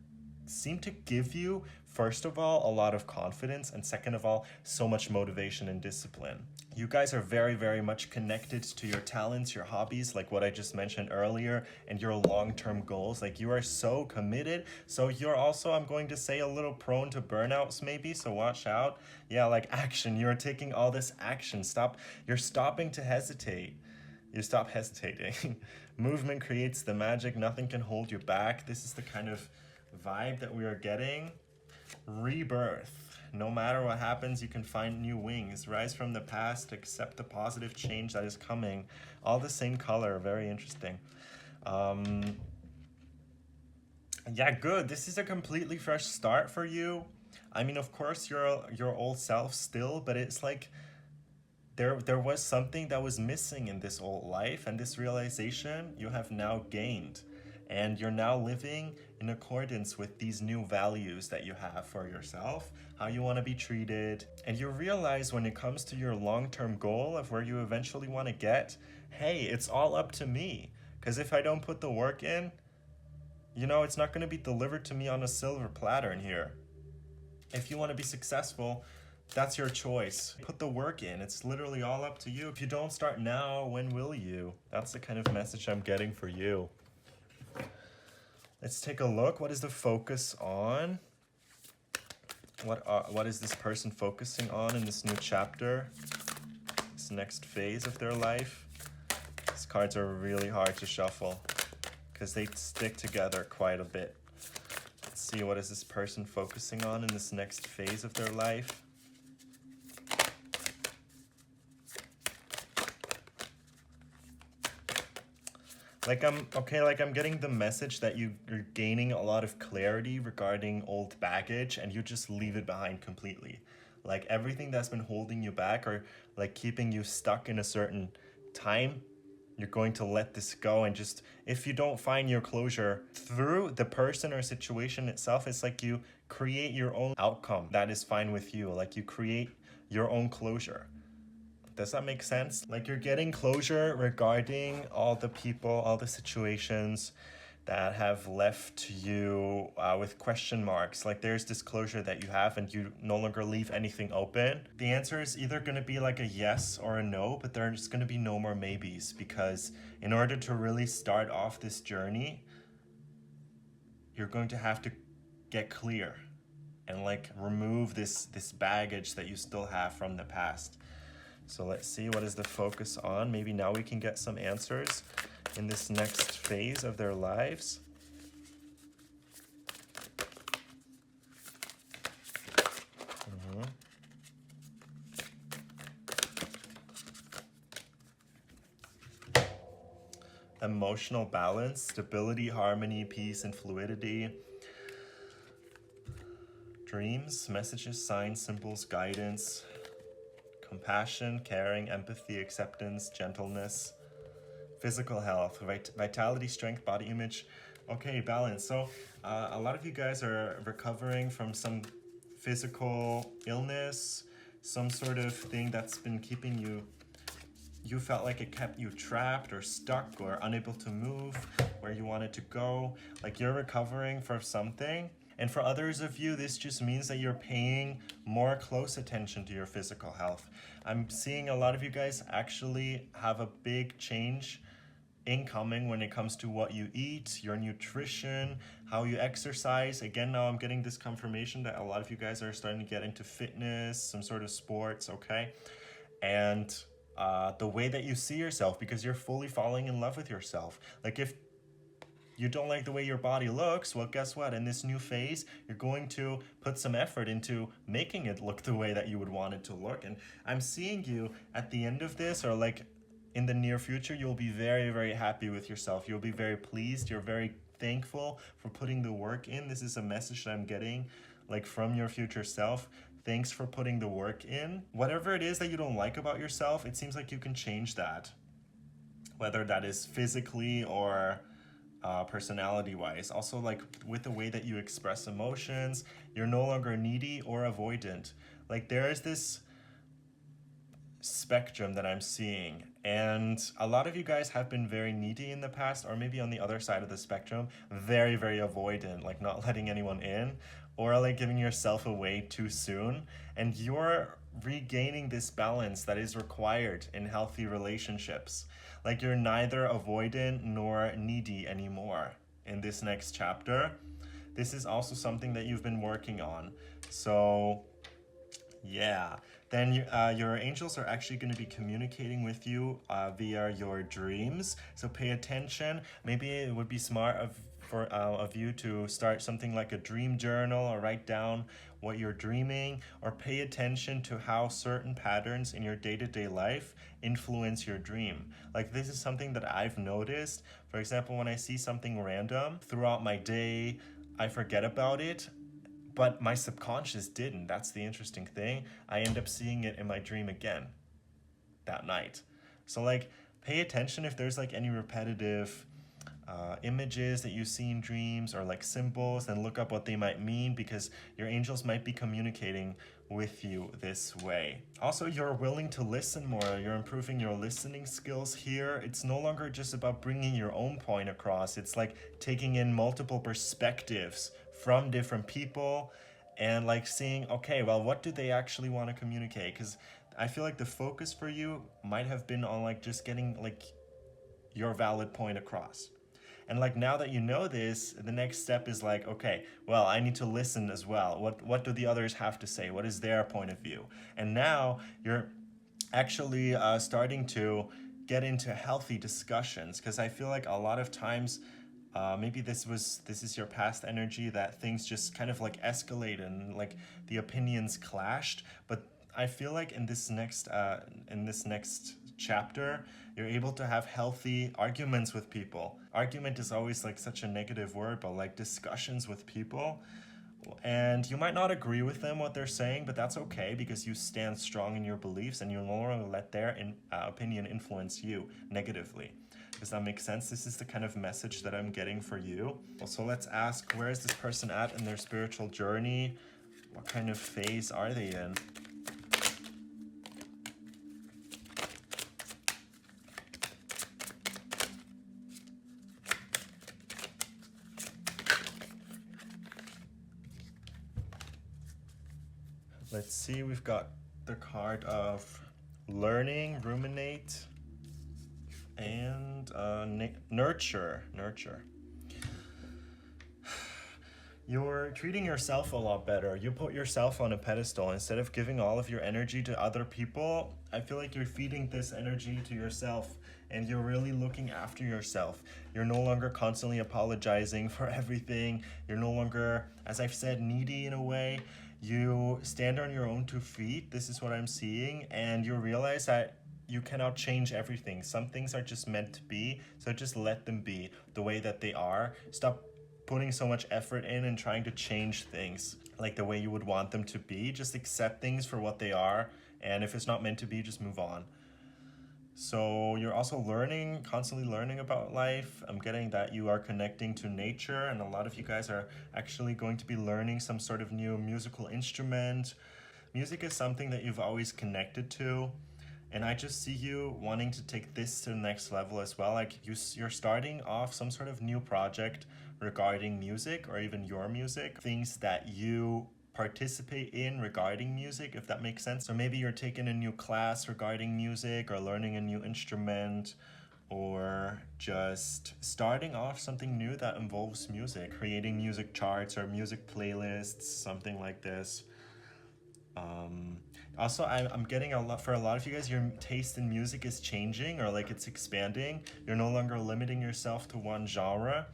seemed to give you, first of all, a lot of confidence, and second of all, so much motivation and discipline. You guys are very, very much connected to your talents, your hobbies, like what I just mentioned earlier, and your long-term goals. Like you are so committed. So you're also, I'm going to say, a little prone to burnouts maybe, so watch out. Yeah, like action. You're taking all this action. You're stopping to hesitate. You stop hesitating. Movement creates the magic. Nothing can hold you back. This is the kind of vibe that we are getting. Rebirth. No matter what happens, you can find new wings. Rise from the past, accept the positive change that is coming. All the same color, very interesting. Yeah, good. This is a completely fresh start for you. I mean, of course, you're your old self still, but it's like there was something that was missing in this old life, and this realization you have now gained. And you're now living in accordance with these new values that you have for yourself, how you want to be treated. And you realize when it comes to your long-term goal of where you eventually want to get, hey, it's all up to me. Because if I don't put the work in, you know, it's not going to be delivered to me on a silver platter in here. If you want to be successful, that's your choice. Put the work in. It's literally all up to you. If you don't start now, when will you? That's the kind of message I'm getting for you. Let's take a look. What is the focus on? What is this person focusing on in this new chapter? This next phase of their life? These cards are really hard to shuffle because they stick together quite a bit. Let's see, what is this person focusing on in this next phase of their life? I'm getting the message that you're gaining a lot of clarity regarding old baggage, and you just leave it behind completely. Like everything that's been holding you back or like keeping you stuck in a certain time, you're going to let this go. And just, if you don't find your closure through the person or situation itself, it's like you create your own outcome that is fine with you. Like you create your own closure. Does that make sense? Like you're getting closure regarding all the people, all the situations that have left you with question marks. Like there's this closure that you have and you no longer leave anything open. The answer is either going to be like a yes or a no, but there's going to be no more maybes, because in order to really start off this journey, you're going to have to get clear and like remove this baggage that you still have from the past. So let's see, what is the focus on? Maybe now we can get some answers in this next phase of their lives. Emotional balance, stability, harmony, peace, and fluidity. Dreams, messages, signs, symbols, guidance. Compassion, caring, empathy, acceptance, gentleness. Physical health, vitality, strength, body image. Okay, balance. So a lot of you guys are recovering from some physical illness, some sort of thing that's been keeping you felt like it kept you trapped or stuck or unable to move where you wanted to go. Like you're recovering from something. And for others of you, this just means that you're paying more close attention to your physical health. I'm seeing a lot of you guys actually have a big change incoming when it comes to what you eat, your nutrition, how you exercise. Again, now I'm getting this confirmation that a lot of you guys are starting to get into fitness, some sort of sports, okay? And the way that you see yourself, because you're fully falling in love with yourself. Like if you don't like the way your body looks, well, guess what? In this new phase, you're going to put some effort into making it look the way that you would want it to look. And I'm seeing you at the end of this, or like in the near future, you'll be very, very happy with yourself. You'll be very pleased. You're very thankful for putting the work in. This is a message that I'm getting like from your future self. Thanks for putting the work in. Whatever it is that you don't like about yourself, it seems like you can change that. Whether that is physically or personality wise. Also, like with the way that you express emotions, you're no longer needy or avoidant. Like there is this spectrum that I'm seeing, and a lot of you guys have been very needy in the past, or maybe on the other side of the spectrum, very, very avoidant, like not letting anyone in, or like giving yourself away too soon. And you're regaining this balance that is required in healthy relationships. Like you're neither avoidant nor needy anymore in this next chapter. This is also something that you've been working on. So yeah, then your angels are actually going to be communicating with you via your dreams. So pay attention. Maybe it would be smart of you to start something like a dream journal, or write down what you're dreaming, or pay attention to how certain patterns in your day-to-day life influence your dream. Like this is something that I've noticed. For example, when I see something random throughout my day, I forget about it, but my subconscious didn't. That's the interesting thing. I end up seeing it in my dream again that night. So like pay attention if there's like any repetitive images that you see in dreams, or like symbols, and look up what they might mean, because your angels might be communicating with you this way. Also, you're willing to listen more. You're improving your listening skills here. It's no longer just about bringing your own point across. It's like taking in multiple perspectives from different people and like seeing, okay, well, what do they actually want to communicate? Because I feel like the focus for you might have been on like just getting like your valid point across. And like now that you know this, the next step is like, okay, well, I need to listen as well. What do the others have to say? What is their point of view? And now you're actually starting to get into healthy discussions, because I feel like a lot of times maybe this is your past energy, that things just kind of like escalate and like the opinions clashed. But I feel like in this next chapter, you're able to have healthy arguments with people. Argument is always like such a negative word, but like discussions with people. And you might not agree with them, what they're saying, but that's okay, because you stand strong in your beliefs and you'll no longer let their opinion influence you negatively. Does that make sense? This is the kind of message that I'm getting for you. So let's ask, where is this person at in their spiritual journey? What kind of phase are they in? Let's see, we've got the card of learning, ruminate, and nurture. You're treating yourself a lot better. You put yourself on a pedestal instead of giving all of your energy to other people. I feel like you're feeding this energy to yourself, and you're really looking after yourself. You're no longer constantly apologizing for everything. You're no longer, as I've said, needy in a way. You stand on your own 2 feet. This is what I'm seeing. And you realize that you cannot change everything. Some things are just meant to be. So just let them be the way that they are. Stop putting so much effort in and trying to change things like the way you would want them to be. Just accept things for what they are. And if it's not meant to be, just move on. So you're also learning, constantly learning about life. I'm getting that you are connecting to nature, and a lot of you guys are actually going to be learning some sort of new musical instrument. Music is something that you've always connected to. And I just see you wanting to take this to the next level as well. Like you're starting off some sort of new project regarding music, or even your music, things that you participate in regarding music, if that makes sense. So maybe you're taking a new class regarding music, or learning a new instrument, or just starting off something new that involves music, creating music charts or music playlists, something like this. Also, I'm getting a lot, for a lot of you guys, your taste in music is changing, or like it's expanding. You're no longer limiting yourself to one genre,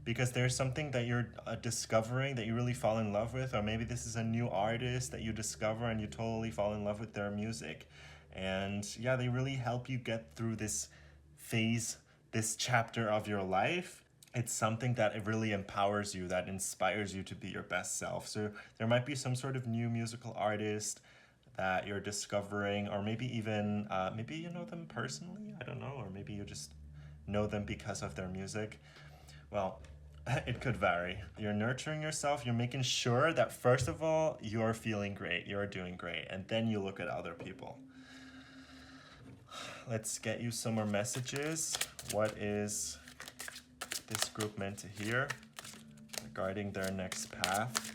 because there's something that you're discovering that you really fall in love with, or maybe this is a new artist that you discover and you totally fall in love with their music. And yeah, they really help you get through this phase, this chapter of your life. It's something that it really empowers you, that inspires you to be your best self. So there might be some sort of new musical artist that you're discovering, or maybe even maybe you know them personally, I don't know, or maybe you just know them because of their music. Well, it could vary. You're nurturing yourself, you're making sure that first of all you're feeling great, you're doing great, and then you look at other people. Let's get you some more messages. What is this group meant to hear regarding their next path?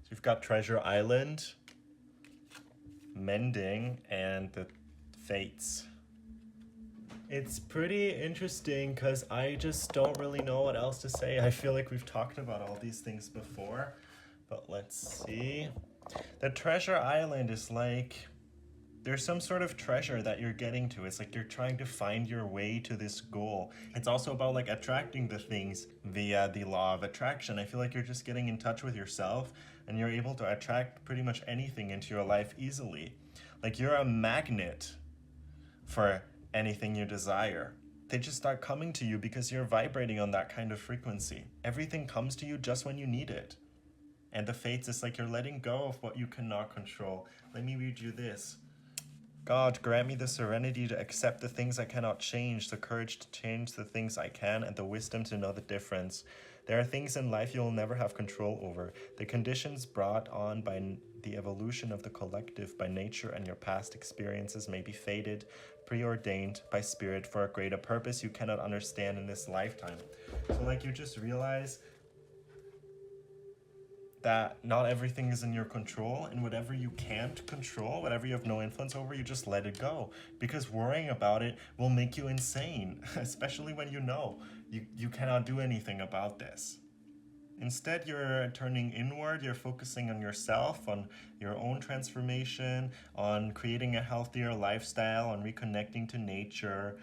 So you've got Treasure Island, Mending, and the Fates. It's pretty interesting because I just don't really know what else to say. I feel like we've talked about all these things before, but let's see. The Treasure Island is like, there's some sort of treasure that you're getting to. It's like you're trying to find your way to this goal. It's also about like attracting the things via the law of attraction. I feel like you're just getting in touch with yourself, and you're able to attract pretty much anything into your life easily. Like you're a magnet for anything you desire. They just start coming to you because you're vibrating on that kind of frequency. Everything comes to you just when you need it. And the Fates is like you're letting go of what you cannot control. Let me read you this. God, grant me the serenity to accept the things I cannot change, the courage to change the things I can, and the wisdom to know the difference. There are things in life you will never have control over. The conditions brought on by the evolution of the collective by nature and your past experiences may be fated, preordained by spirit for a greater purpose you cannot understand in this lifetime. So like you just realize that not everything is in your control, and whatever you can't control, whatever you have no influence over, you just let it go, because worrying about it will make you insane, especially when you know you cannot do anything about this. Instead, you're turning inward, you're focusing on yourself, on your own transformation, on creating a healthier lifestyle, on reconnecting to nature,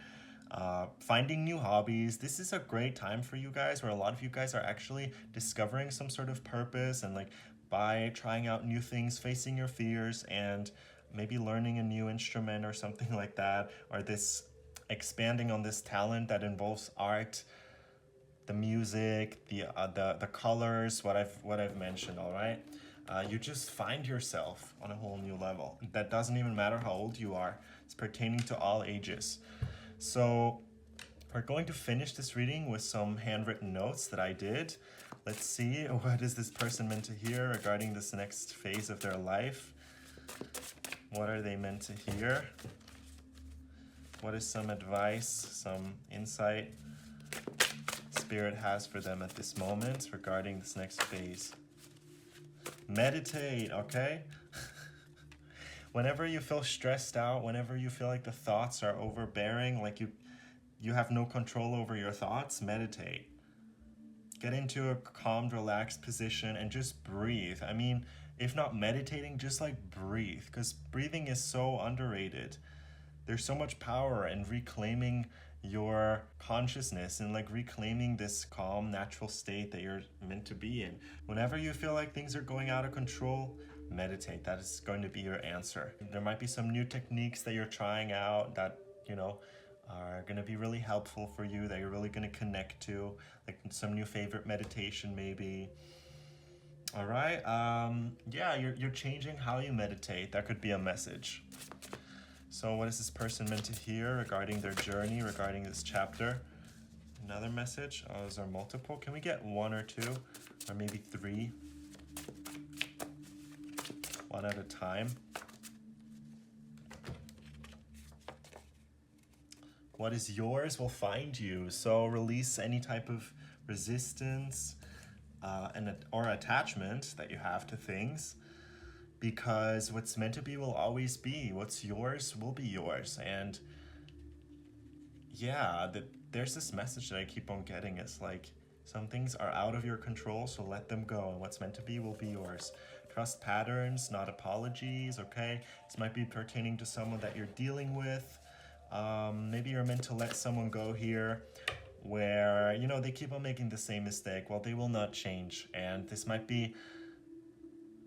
finding new hobbies. This is a great time for you guys, where a lot of you guys are actually discovering some sort of purpose, and like by trying out new things, facing your fears, and maybe learning a new instrument or something like that, or this expanding on this talent that involves art, the music, the colors, what I've mentioned. All right, you just find yourself on a whole new level. That doesn't even matter how old you are. It's pertaining to all ages. So we're going to finish this reading with some handwritten notes that I did. Let's see, what is this person meant to hear regarding this next phase of their life? What are they meant to hear? What is some advice, some insight Spirit has for them at this moment regarding this next phase? Meditate, okay? Whenever you feel stressed out, whenever you feel like the thoughts are overbearing, like you have no control over your thoughts, meditate. Get into a calm, relaxed position and just breathe. I mean, if not meditating, just like breathe, because breathing is so underrated. There's so much power in reclaiming your consciousness and like reclaiming this calm, natural state that you're meant to be in. Whenever you feel like things are going out of control, meditate. That is going to be your answer. There might be some new techniques that you're trying out that, you know, are going to be really helpful for you, that you're really going to connect to, like some new favorite meditation maybe. All right. Yeah, you're changing how you meditate. That could be a message. So what is this person meant to hear regarding their journey, regarding this chapter? Another message. Oh, those are multiple. Can we get one or two? Or maybe three? One at a time. What is yours will find you. So release any type of resistance or attachment that you have to things, because what's meant to be will always be. What's yours will be yours. And yeah, there's this message that I keep on getting. It's like, some things are out of your control, so let them go, and what's meant to be will be yours. Trust patterns, not apologies, okay? This might be pertaining to someone that you're dealing with. Maybe you're meant to let someone go here where, you know, they keep on making the same mistake. Well, they will not change, and this might be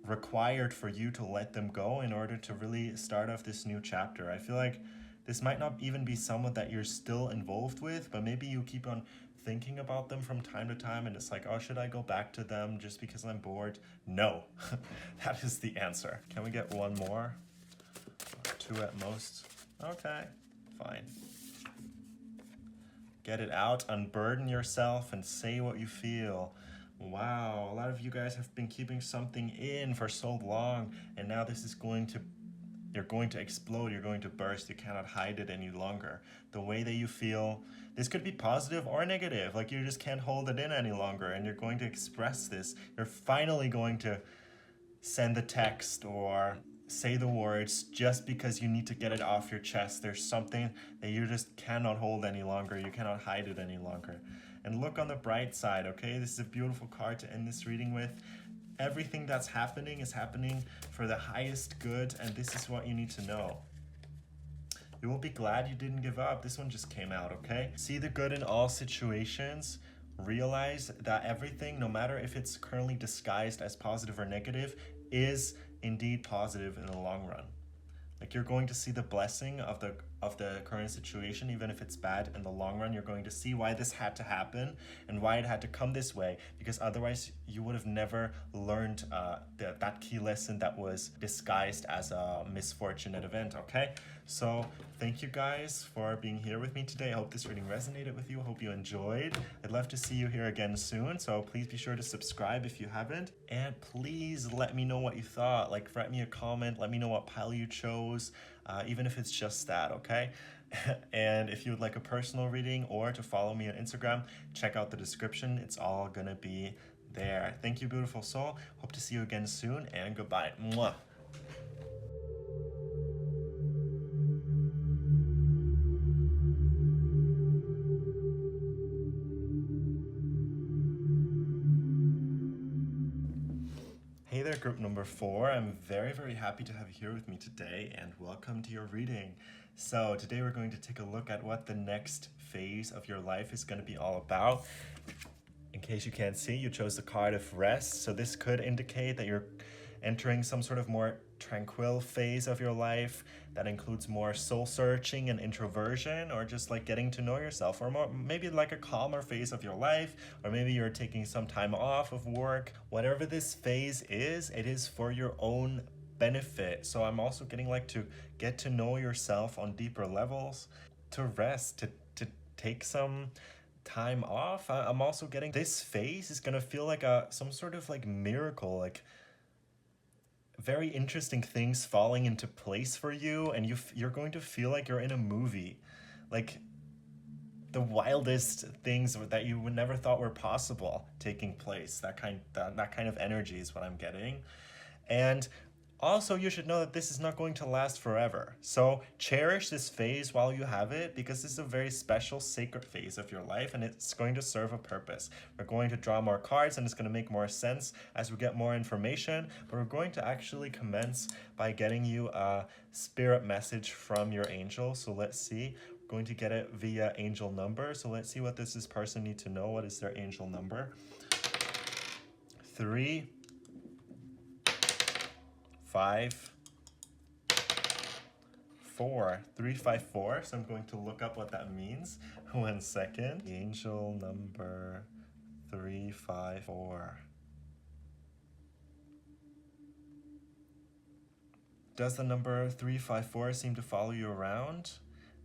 required for you to let them go in order to really start off this new chapter. I feel like this might not even be someone that you're still involved with, but maybe you keep on thinking about them from time to time, and it's like, oh, should I go back to them just because I'm bored? No. That is the answer. Can we get one more? Two at most. Okay, fine. Get it out, unburden yourself, and say what you feel. Wow, a lot of you guys have been keeping something in for so long, and now this is you're going to explode, you're going to burst, you cannot hide it any longer. The way that you feel, this could be positive or negative, like you just can't hold it in any longer, and you're going to express this. You're finally going to send the text or say the words just because you need to get it off your chest. There's something that you just cannot hold any longer, you cannot hide it any longer. And look on the bright side, okay? This is a beautiful card to end this reading with. Everything that's happening is happening for the highest good, and this is what you need to know. You will be glad you didn't give up. This one just came out, okay? See the good in all situations. Realize that everything, no matter if it's currently disguised as positive or negative, is indeed positive in the long run. Like, you're going to see the blessing of the current situation, even if it's bad. In the long run, you're going to see why this had to happen and why it had to come this way, because otherwise you would have never learned that key lesson that was disguised as a misfortunate event, okay? So thank you guys for being here with me today. I hope this reading resonated with you. I hope you enjoyed. I'd love to see you here again soon, so please be sure to subscribe if you haven't. And please let me know what you thought. Like, write me a comment. Let me know what pile you chose, even if it's just that, okay? And if you would like a personal reading or to follow me on Instagram, check out the description. It's all gonna be there. Thank you, beautiful soul. Hope to see you again soon, and goodbye. Mwah. Hey there, group number 4. I'm very, very happy to have you here with me today, and welcome to your reading. So today we're going to take a look at what the next phase of your life is going to be all about. In case you can't see, you chose the card of rest. So this could indicate that you're entering some sort of more tranquil phase of your life that includes more soul searching and introversion, or just like getting to know yourself, or more maybe like a calmer phase of your life, or maybe you're taking some time off of work. Whatever this phase is, it is for your own benefit. So I'm also getting like to get to know yourself on deeper levels, to rest, to take some time off. I'm also getting this phase is gonna feel like some sort of like miracle, like very interesting things falling into place for you, and you're going to feel like you're in a movie, like the wildest things that you would never thought were possible taking place. That kind of energy is what I'm getting. And also, you should know that this is not going to last forever. So cherish this phase while you have it, because this is a very special, sacred phase of your life, and it's going to serve a purpose. We're going to draw more cards, and it's going to make more sense as we get more information. But we're going to actually commence by getting you a spirit message from your angel. So let's see. We're going to get it via angel number. So let's see what this person needs to know. What is their angel number? 3, 5, 4. 3, 5, 4. So I'm going to look up what that means. 1 second. Angel number 3, 5, 4. Does the number 354 seem to follow you around?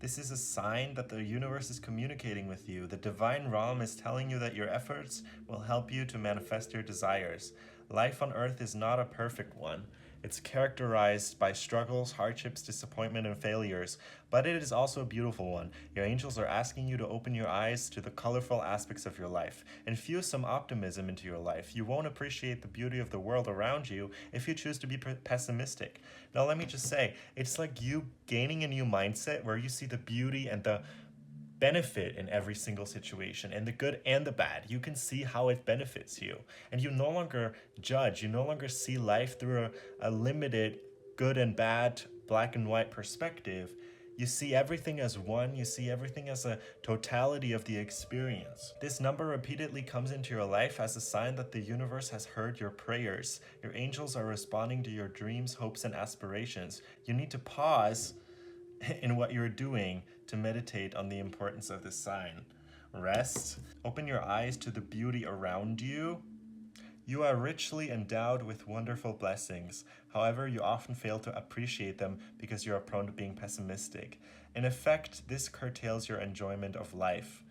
This is a sign that the universe is communicating with you. The divine realm is telling you that your efforts will help you to manifest your desires. Life on earth is not a perfect one. It's characterized by struggles, hardships, disappointment, and failures, but it is also a beautiful one. Your angels are asking you to open your eyes to the colorful aspects of your life. Infuse some optimism into your life. You won't appreciate the beauty of the world around you if you choose to be pessimistic. Now, let me just say, it's like you gaining a new mindset where you see the beauty and the benefit in every single situation, and the good and the bad. You can see how it benefits you, and you no longer judge. You no longer see life through a limited good and bad, black and white perspective. You see everything as one. You see everything as a totality of the experience. This number repeatedly comes into your life as a sign that the universe has heard your prayers. Your angels are responding to your dreams, hopes, and aspirations. You need to pause in what you're doing to meditate on the importance of this sign. Rest. Open your eyes to the beauty around you. You are richly endowed with wonderful blessings. However, you often fail to appreciate them because you are prone to being pessimistic. In effect, this curtails your enjoyment of life.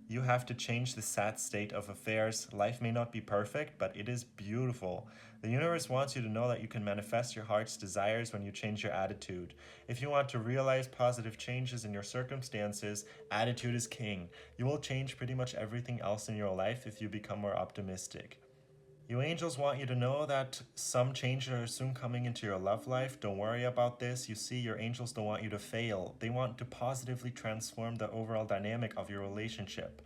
You have to change the sad state of affairs. Life may not be perfect, but it is beautiful. The universe wants you to know that you can manifest your heart's desires when you change your attitude. If you want to realize positive changes in your circumstances, attitude is king. You will change pretty much everything else in your life if you become more optimistic. You angels want you to know that some changes are soon coming into your love life. Don't worry about this. You see, your angels don't want you to fail. They want to positively transform the overall dynamic of your relationship.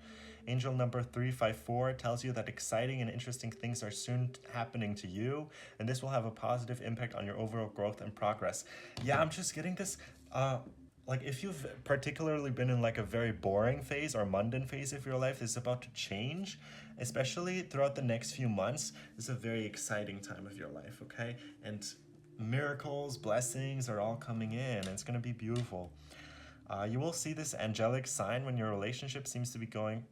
Angel number 354 tells you that exciting and interesting things are soon happening to you, and this will have a positive impact on your overall growth and progress. Yeah, I'm just getting this, like if you've particularly been in like a very boring phase or mundane phase of your life is about to change, especially throughout the next few months, is a very exciting time of your life, okay? And miracles, blessings are all coming in, and it's going to be beautiful. You will see this angelic sign when your relationship seems to be going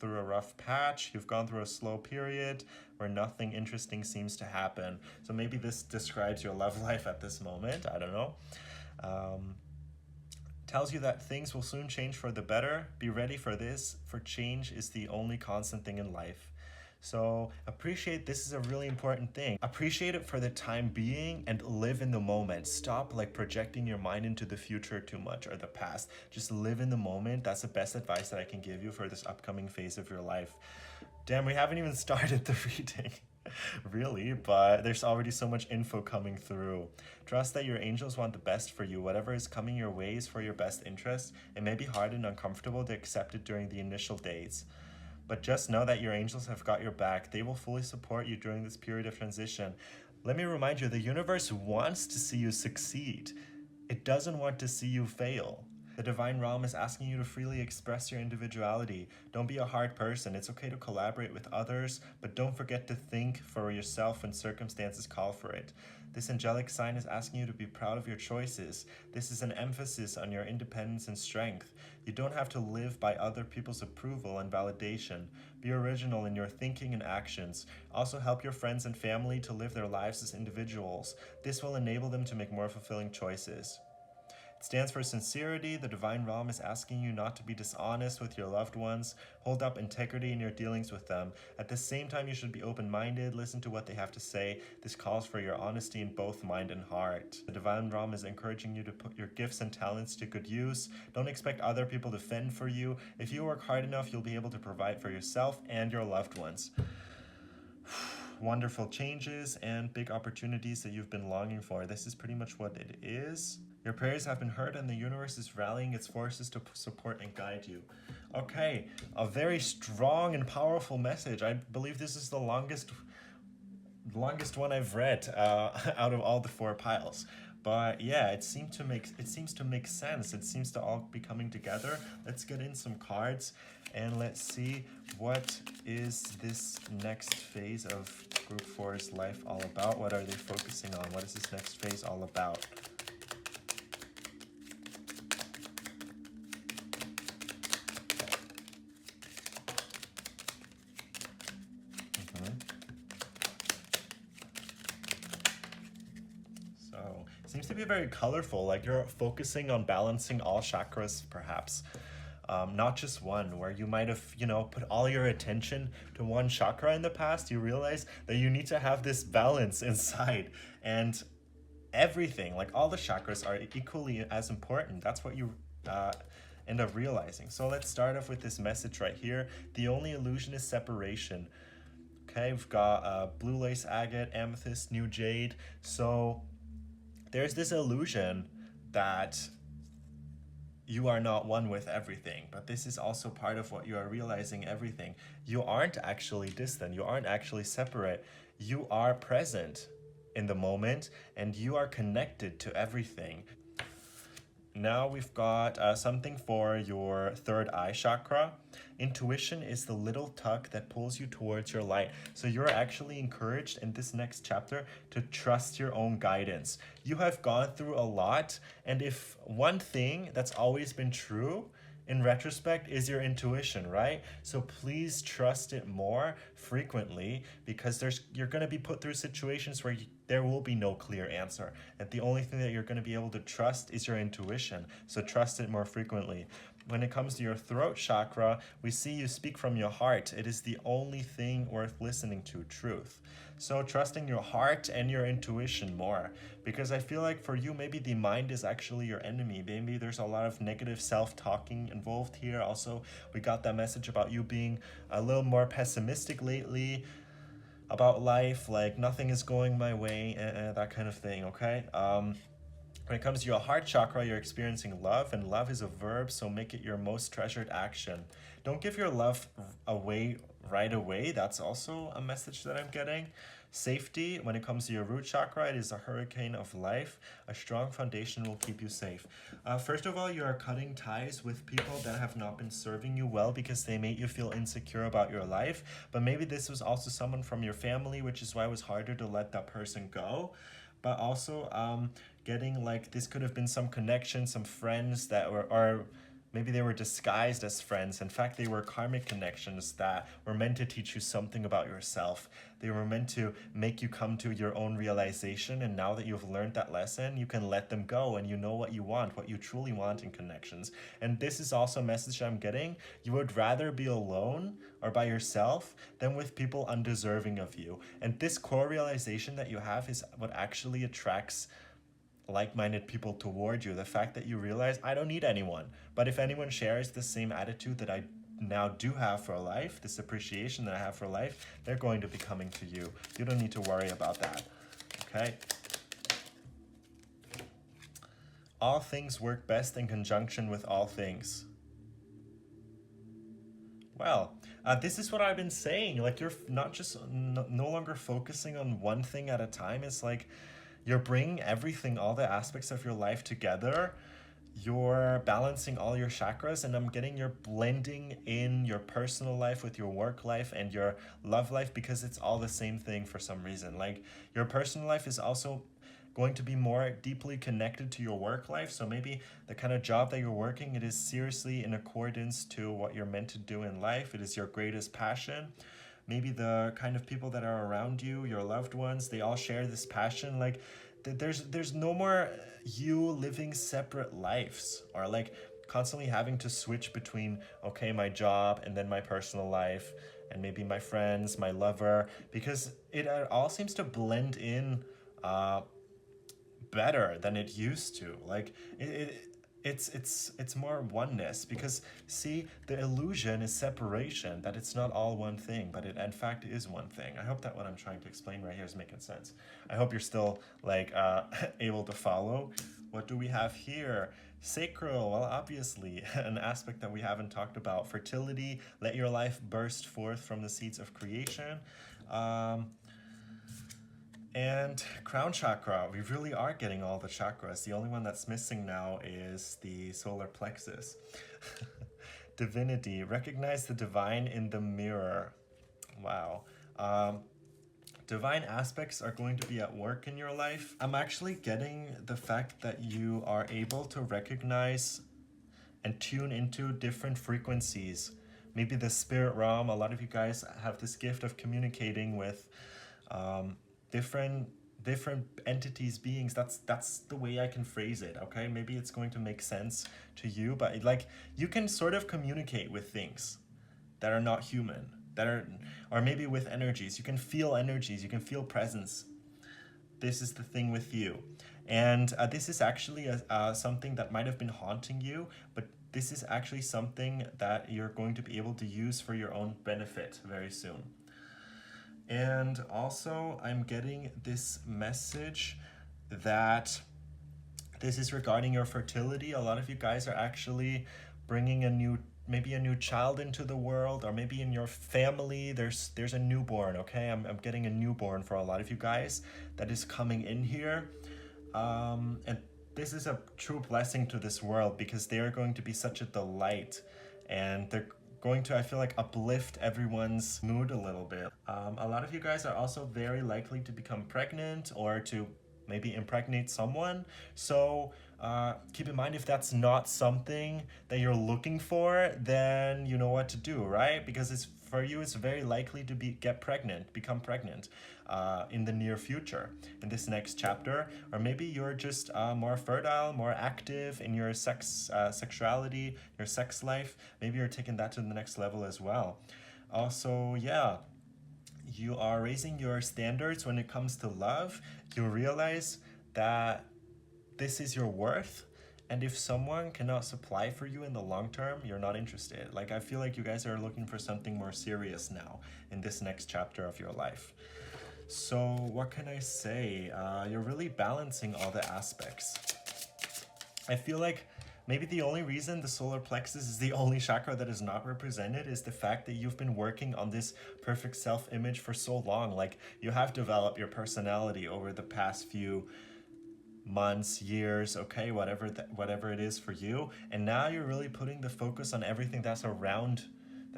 through a rough patch. You've gone through a slow period where nothing interesting seems to happen. So maybe this describes your love life at this moment. I don't know. Tells you that things will soon change for the better. Be ready for this, for change is the only constant thing in life. So appreciate, this is a really important thing. Appreciate it for the time being and live in the moment. Stop like projecting your mind into the future too much or the past. Just live in the moment. That's the best advice that I can give you for this upcoming phase of your life. Damn, we haven't even started the reading. Really, but there's already so much info coming through. Trust that your angels want the best for you. Whatever is coming your way is for your best interest. It may be hard and uncomfortable to accept it during the initial days, but just know that your angels have got your back. They will fully support you during this period of transition. Let me remind you, the universe wants to see you succeed. It doesn't want to see you fail. The divine realm is asking you to freely express your individuality. Don't be a hard person. It's okay to collaborate with others, but don't forget to think for yourself when circumstances call for it. This angelic sign is asking you to be proud of your choices. This is an emphasis on your independence and strength. You don't have to live by other people's approval and validation. Be original in your thinking and actions. Also help your friends and family to live their lives as individuals. This will enable them to make more fulfilling choices. It stands for sincerity. The divine realm is asking you not to be dishonest with your loved ones. Hold up integrity in your dealings with them. At the same time, you should be open-minded. Listen to what they have to say. This calls for your honesty in both mind and heart. The divine realm is encouraging you to put your gifts and talents to good use. Don't expect other people to fend for you. If you work hard enough, you'll be able to provide for yourself and your loved ones. Wonderful changes and big opportunities that you've been longing for. This is pretty much what it is. Your prayers have been heard and the universe is rallying its forces to support and guide you. Okay, a very strong and powerful message. I believe this is the longest one I've read out of all the 4 piles. But yeah, it seems to make sense. It seems to all be coming together. Let's get in some cards and let's see what is this next phase of Group 4's life all about. What are they focusing on? What is this next phase all about? seems to be very colorful. Like you're focusing on balancing all chakras, perhaps. Not just one, where you might have, put all your attention to one chakra in the past. You realize that you need to have this balance inside, and everything, like all the chakras, are equally as important. That's what you end up realizing. So let's start off with this message right here. The only illusion is separation. Okay, we've got blue lace agate, amethyst, new jade. So there's this illusion that you are not one with everything, but this is also part of what you are realizing. Everything, you aren't actually distant, you aren't actually separate, you are present in the moment, and you are connected to everything. Now we've got something for your third eye chakra. Intuition is the little tug that pulls you towards your light. So you're actually encouraged in this next chapter to trust your own guidance. You have gone through a lot, and if one thing that's always been true in retrospect is your intuition, right? So please trust it more frequently, because you're going to be put through situations where there will be no clear answer, and the only thing that you're going to be able to trust is your intuition. So trust it more frequently. When it comes to your throat chakra, we see you speak from your heart. It is the only thing worth listening to, truth. So trusting your heart and your intuition more, because I feel like for you, maybe the mind is actually your enemy. Maybe there's a lot of negative self-talking involved here. Also, we got that message about you being a little more pessimistic lately about life, like nothing is going my way, that kind of thing, okay? When it comes to your heart chakra, you're experiencing love, and love is a verb, so make it your most treasured action. Don't give your love away right away. That's also a message that I'm getting. Safety, when it comes to your root chakra, it is a hurricane of life. A strong foundation will keep you safe. First of all, you are cutting ties with people that have not been serving you well because they made you feel insecure about your life. But maybe this was also someone from your family, which is why it was harder to let that person go. But also getting like, this could have been some connection, some friends that were, or maybe they were disguised as friends. In fact, they were karmic connections that were meant to teach you something about yourself. They were meant to make you come to your own realization, and now that you've learned that lesson, you can let them go, and you know what you want, what you truly want in connections. And this is also a message I'm getting. You would rather be alone or by yourself than with people undeserving of you. And this core realization that you have is what actually attracts like-minded people toward you. The fact that you realize, I don't need anyone, but if anyone shares the same attitude that I now do have for life, this appreciation that I have for life, they're going to be coming to you. You don't need to worry about that, okay? All things work best in conjunction with all things. Well, this is what I've been saying. Like, you're not just no longer focusing on one thing at a time. It's like you're bringing everything, all the aspects of your life together. You're balancing all your chakras, and I'm getting you're blending in your personal life with your work life and your love life, because it's all the same thing for some reason. Like, your personal life is also going to be more deeply connected to your work life. So maybe the kind of job that you're working, it is seriously in accordance to what you're meant to do in life. It is your greatest passion. Maybe the kind of people that are around you, your loved ones, they all share this passion. Like, there's no more you living separate lives, or like constantly having to switch between, okay, my job and then my personal life and maybe my friends, my lover, because it all seems to blend in better than it used to. Like, it's more oneness, because see, the illusion is separation, that it's not all one thing, but it in fact is one thing. I hope that what I'm trying to explain right here is making sense. I hope you're still like able to follow. What do we have here? Sacral, well, obviously an aspect that we haven't talked about. Fertility, let your life burst forth from the seeds of creation. And crown chakra, we really are getting all the chakras. The only one that's missing now is the solar plexus. Divinity, recognize the divine in the mirror. Wow. Divine aspects are going to be at work in your life. I'm actually getting the fact that you are able to recognize and tune into different frequencies. Maybe the spirit realm, a lot of you guys have this gift of communicating with different different entities, beings. That's the way I can phrase it, okay? Maybe it's going to make sense to you, but like you can sort of communicate with things that are not human, that are, or maybe with energies. You can feel energies, you can feel presence. This is the thing with you. And this is actually something that might have been haunting you, but this is actually something that you're going to be able to use for your own benefit very soon. And also, I'm getting this message that this is regarding your fertility. A lot of you guys are actually bringing maybe a new child into the world, or maybe in your family there's a newborn, okay? I'm getting a newborn for a lot of you guys that is coming in here. And this is a true blessing to this world, because they are going to be such a delight, and they're going to, I feel like, uplift everyone's mood a little bit. A lot of you guys are also very likely to become pregnant, or to maybe impregnate someone. So keep in mind, if that's not something that you're looking for, then you know what to do, right? Because for you, it's very likely to become pregnant in the near future, in this next chapter. Or maybe you're just more fertile, more active in your sexuality, your sex life. Maybe you're taking that to the next level as well. Also, yeah, you are raising your standards when it comes to love. You realize that this is your worth, and if someone cannot supply for you in the long term, you're not interested. Like, I feel like you guys are looking for something more serious now in this next chapter of your life. So what can I say? You're really balancing all the aspects. I feel like maybe the only reason the solar plexus is the only chakra that is not represented is the fact that you've been working on this perfect self-image for so long. Like, you have developed your personality over the past few months, years, okay, whatever it is for you, and now you're really putting the focus on everything that's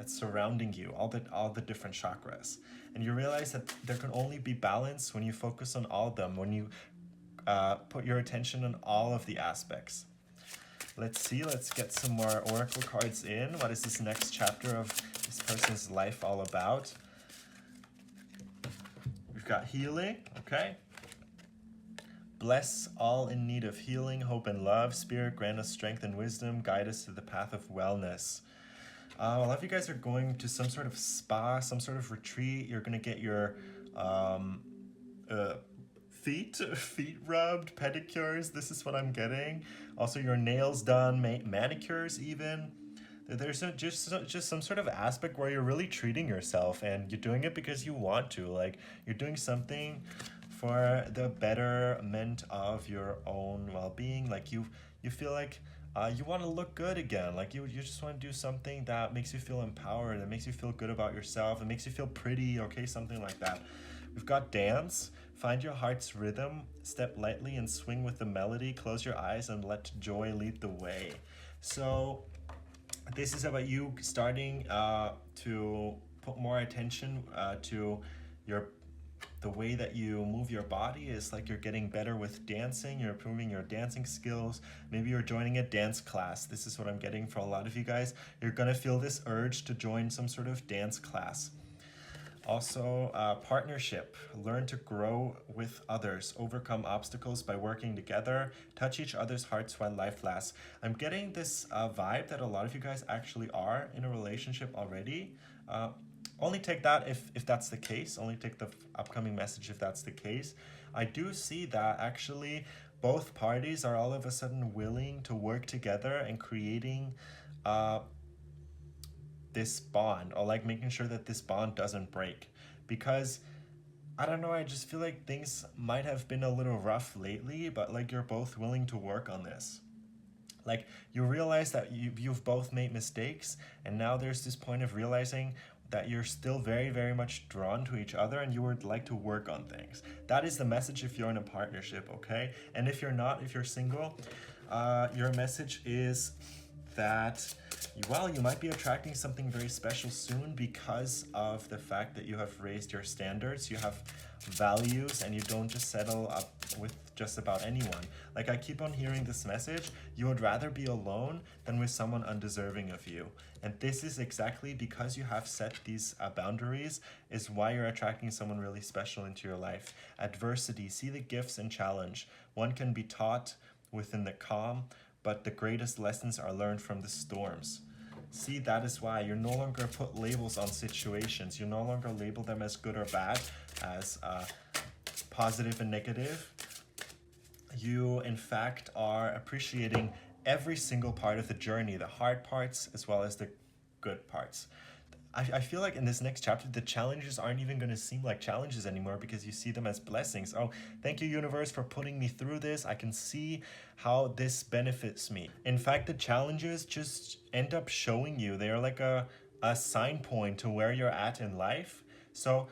surrounding you, all the different chakras, and you realize that there can only be balance when you focus on all of them, when you put your attention on all of the aspects. Let's get some more oracle cards in. What is this next chapter of this person's life all about? We've got healing, okay? Bless all in need of healing, hope, and love. Spirit, grant us strength and wisdom. Guide us to the path of wellness. A lot of you guys are going to some sort of spa, some sort of retreat. You're going to get your feet rubbed, pedicures. This is what I'm getting. Also, your nails done, manicures even. There's just some sort of aspect where you're really treating yourself, and you're doing it because you want to. Like, you're doing something for the betterment of your own well-being. Like, you feel like you want to look good again. Like, you just want to do something that makes you feel empowered, that makes you feel good about yourself, it makes you feel pretty, okay, something like that. We've got dance. Find your heart's rhythm, step lightly and swing with the melody, close your eyes and let joy lead the way. So this is about you starting to put more attention to the way that you move your body. Is like you're getting better with dancing, you're improving your dancing skills. Maybe you're joining a dance class. This is what I'm getting for a lot of you guys. You're gonna feel this urge to join some sort of dance class. Also, partnership. Learn to grow with others. Overcome obstacles by working together. Touch each other's hearts while life lasts. I'm getting this vibe that a lot of you guys actually are in a relationship already. Only take that if that's the case. Only take the upcoming message if that's the case. I do see that actually both parties are all of a sudden willing to work together and creating this bond, or like making sure that this bond doesn't break. Because I don't know, I just feel like things might have been a little rough lately, but like you're both willing to work on this. Like, you realize that you've both made mistakes, and now there's this point of realizing that you're still very, very much drawn to each other, and you would like to work on things. That is the message if you're in a partnership, okay? And if you're not, if you're single, your message is that, well, you might be attracting something very special soon because of the fact that you have raised your standards, you have values, and you don't just settle up with just about anyone. Like, I keep on hearing this message, you would rather be alone than with someone undeserving of you. And this is exactly because you have set these boundaries is why you're attracting someone really special into your life. Adversity, see the gifts and challenge. One can be taught within the calm, but the greatest lessons are learned from the storms. See, that is why you're no longer put labels on situations. You no longer label them as good or bad, as positive and negative. You, in fact, are appreciating every single part of the journey, the hard parts as well as the good parts. I feel like in this next chapter, the challenges aren't even going to seem like challenges anymore because you see them as blessings. Oh, thank you, universe, for putting me through this. I can see how this benefits me. In fact, the challenges just end up showing you. They're like a sign point to where you're at in life. So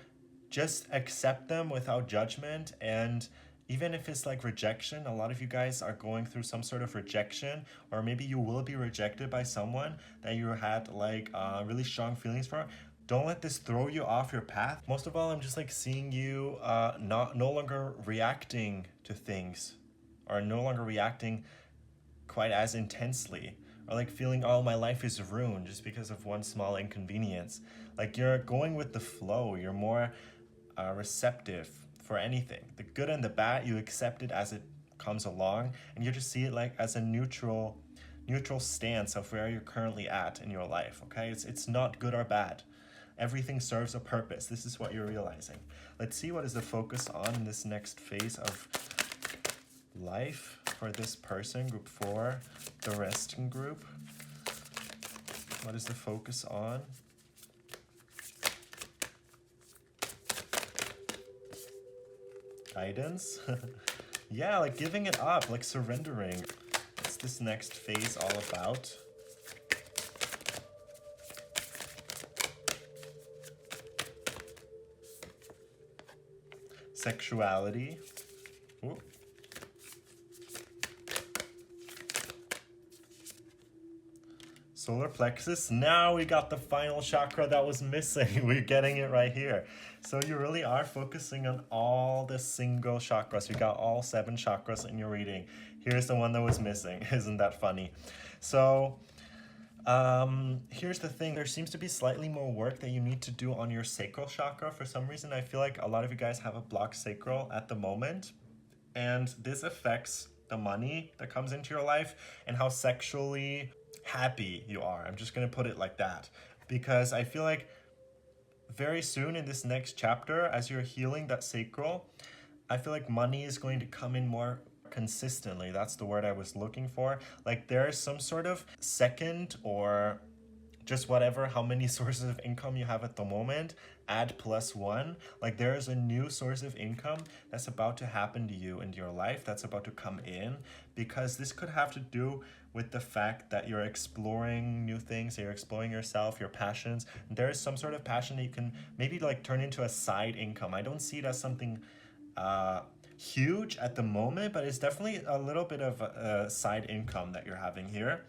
just accept them without judgment. And even if it's like rejection, a lot of you guys are going through some sort of rejection, or maybe you will be rejected by someone that you had like really strong feelings for. Don't let this throw you off your path. Most of all, I'm just like seeing you no longer reacting to things, or no longer reacting quite as intensely, or like feeling, oh, my life is ruined just because of one small inconvenience. Like, you're going with the flow. You're more receptive for anything. The good and the bad, you accept it as it comes along, and you just see it like as a neutral stance of where you're currently at in your life. Okay, it's not good or bad. Everything serves a purpose. This is what you're realizing. Let's see what is the focus on in this next phase of life for this person, group 4, the resting group. What is the focus on? Guidance. Yeah, like giving it up, like surrendering. What's this next phase all about? Sexuality. Ooh. Solar plexus. Now we got the final chakra that was missing. We're getting it right here. So you really are focusing on all the single chakras. We got all 7 chakras in your reading. Here's the one that was missing. Isn't that funny? So here's the thing. There seems to be slightly more work that you need to do on your sacral chakra. For some reason, I feel like a lot of you guys have a blocked sacral at the moment. And this affects the money that comes into your life and how sexually happy you are. I'm just going to put it like that. Because I feel like very soon in this next chapter, as you're healing that sacral, I feel like money is going to come in more consistently. That's the word I was looking for. Like, there's some sort of second, or just whatever, how many sources of income you have at the moment, add +1. Like, there is a new source of income that's about to happen to you in your life, that's about to come in, because this could have to do with the fact that you're exploring new things, you're exploring yourself, your passions. There is some sort of passion that you can maybe like turn into a side income. I don't see it as something huge at the moment, but it's definitely a little bit of a side income that you're having here.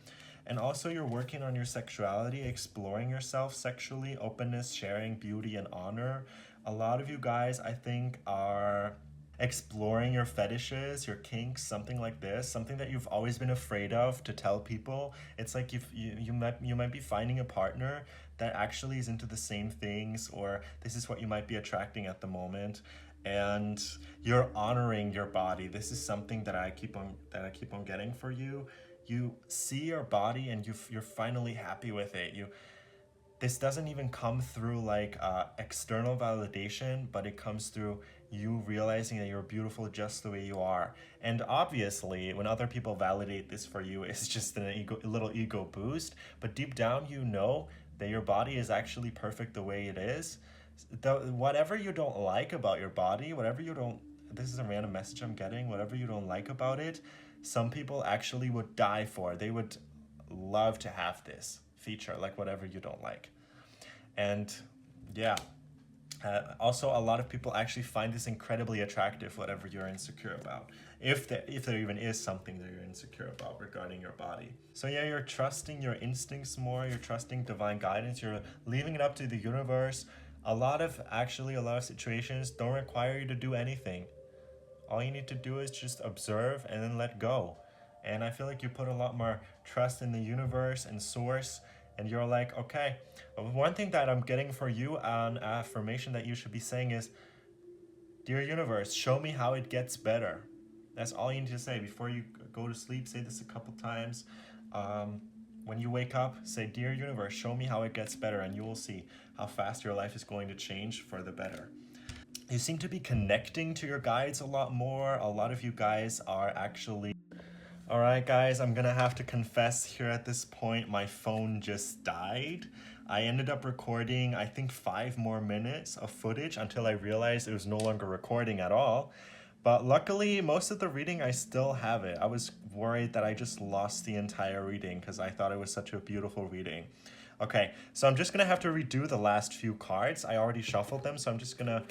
And also, you're working on your sexuality, exploring yourself sexually, openness, sharing, beauty, and honor. A lot of you guys, I think, are exploring your fetishes, your kinks, something like this, something that you've always been afraid of to tell people. It's like you might be finding a partner that actually is into the same things, or this is what you might be attracting at the moment. And you're honoring your body. This is something that I keep on getting for you. You see your body and you're finally happy with it. This doesn't even come through like external validation, but it comes through you realizing that you're beautiful just the way you are. And obviously, when other people validate this for you, it's just a little ego boost. But deep down, you know that your body is actually perfect the way it is. Whatever you don't like about your body, this is a random message I'm getting, whatever you don't like about it, some people actually would die for. They would love to have this feature, like whatever you don't like. And yeah, Also, a lot of people actually find this incredibly attractive, whatever you're insecure about. If there even is something that you're insecure about regarding your body. So yeah, you're trusting your instincts more, you're trusting divine guidance, you're leaving it up to the universe. A lot of situations don't require you to do anything. All you need to do is just observe and then let go. And I feel like you put a lot more trust in the universe and source, and you're like, okay, one thing that I'm getting for you, an affirmation that you should be saying is, dear universe, show me how it gets better. That's all you need to say before you go to sleep. Say this a couple times. When you wake up, say, dear universe, show me how it gets better, and you will see how fast your life is going to change for the better. You seem to be connecting to your guides a lot more. A lot of you guys are actually... Alright guys, I'm gonna have to confess here at this point, my phone just died. I ended up recording, I think, 5 more minutes of footage until I realized it was no longer recording at all. But luckily, most of the reading, I still have it. I was worried that I just lost the entire reading because I thought it was such a beautiful reading. Okay, so I'm just gonna have to redo the last few cards. I already shuffled them, so I'm just gonna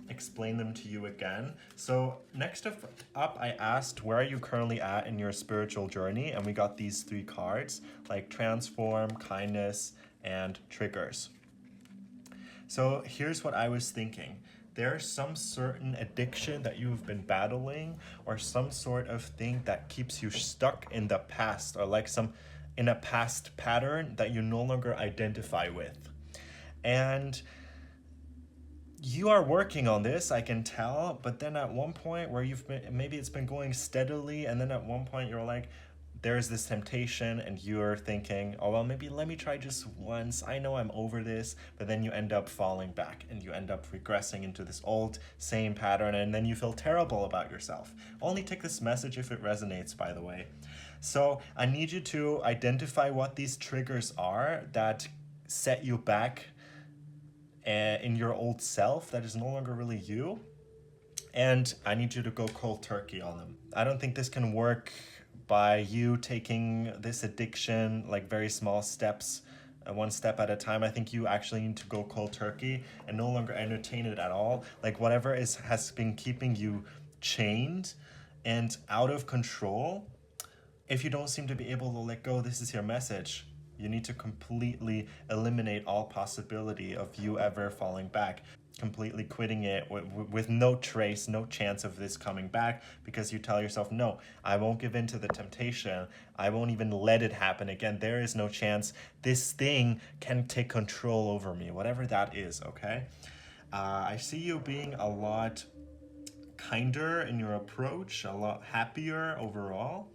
explain them to you again. So next up, I asked, where are you currently at in your spiritual journey? And we got these 3 cards, like transform, kindness, and triggers. So here's what I was thinking. There's some certain addiction that you've been battling, or some sort of thing that keeps you stuck in the past, or like in a past pattern that you no longer identify with. And you are working on this, I can tell, but then at one point where maybe it's been going steadily, and then at one point you're like, there's this temptation, and you're thinking, oh, well, maybe let me try just once. I know I'm over this, but then you end up falling back, and you end up regressing into this old, same pattern, and then you feel terrible about yourself. Only take this message if it resonates, by the way. So I need you to identify what these triggers are that set you back in your old self that is no longer really you, and I need you to go cold turkey on them. I don't think this can work by you taking this addiction like very small steps, one step at a time. I think you actually need to go cold turkey and no longer entertain it at all. Like whatever has been keeping you chained and out of control, if you don't seem to be able to let go, this is your message. You need to completely eliminate all possibility of you ever falling back, completely quitting it with no trace, no chance of this coming back, because you tell yourself, no, I won't give in to the temptation. I won't even let it happen again. There is no chance this thing can take control over me, whatever that is, okay? I see you being a lot kinder in your approach, a lot happier overall.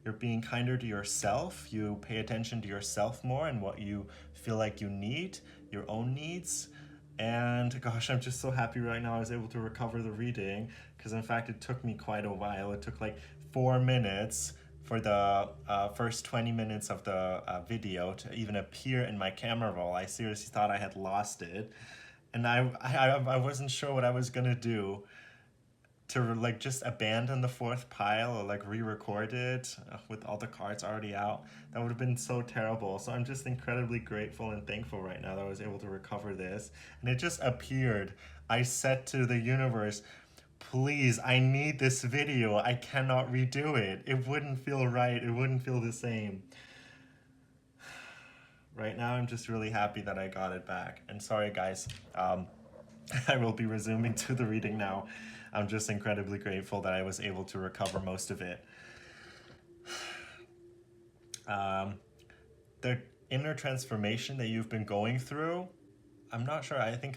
You're being kinder to yourself. You pay attention to yourself more and what you feel like you need, your own needs. And gosh, I'm just so happy right now I was able to recover the reading, because in fact it took me quite a while. It took like 4 minutes for the first 20 minutes of the video to even appear in my camera roll. I seriously thought I had lost it, and I wasn't sure what I was gonna do, to like just abandon the 4th pile or like re-record it with all the cards already out. That would have been so terrible. So I'm just incredibly grateful and thankful right now that I was able to recover this, and it just appeared. I said to the universe, please, I need this video. I cannot redo it. It wouldn't feel right. It wouldn't feel the same. Right now I'm just really happy that I got it back. And sorry guys, I will be resuming to the reading now. I'm just incredibly grateful that I was able to recover most of it. The inner transformation that you've been going through, I'm not sure. I think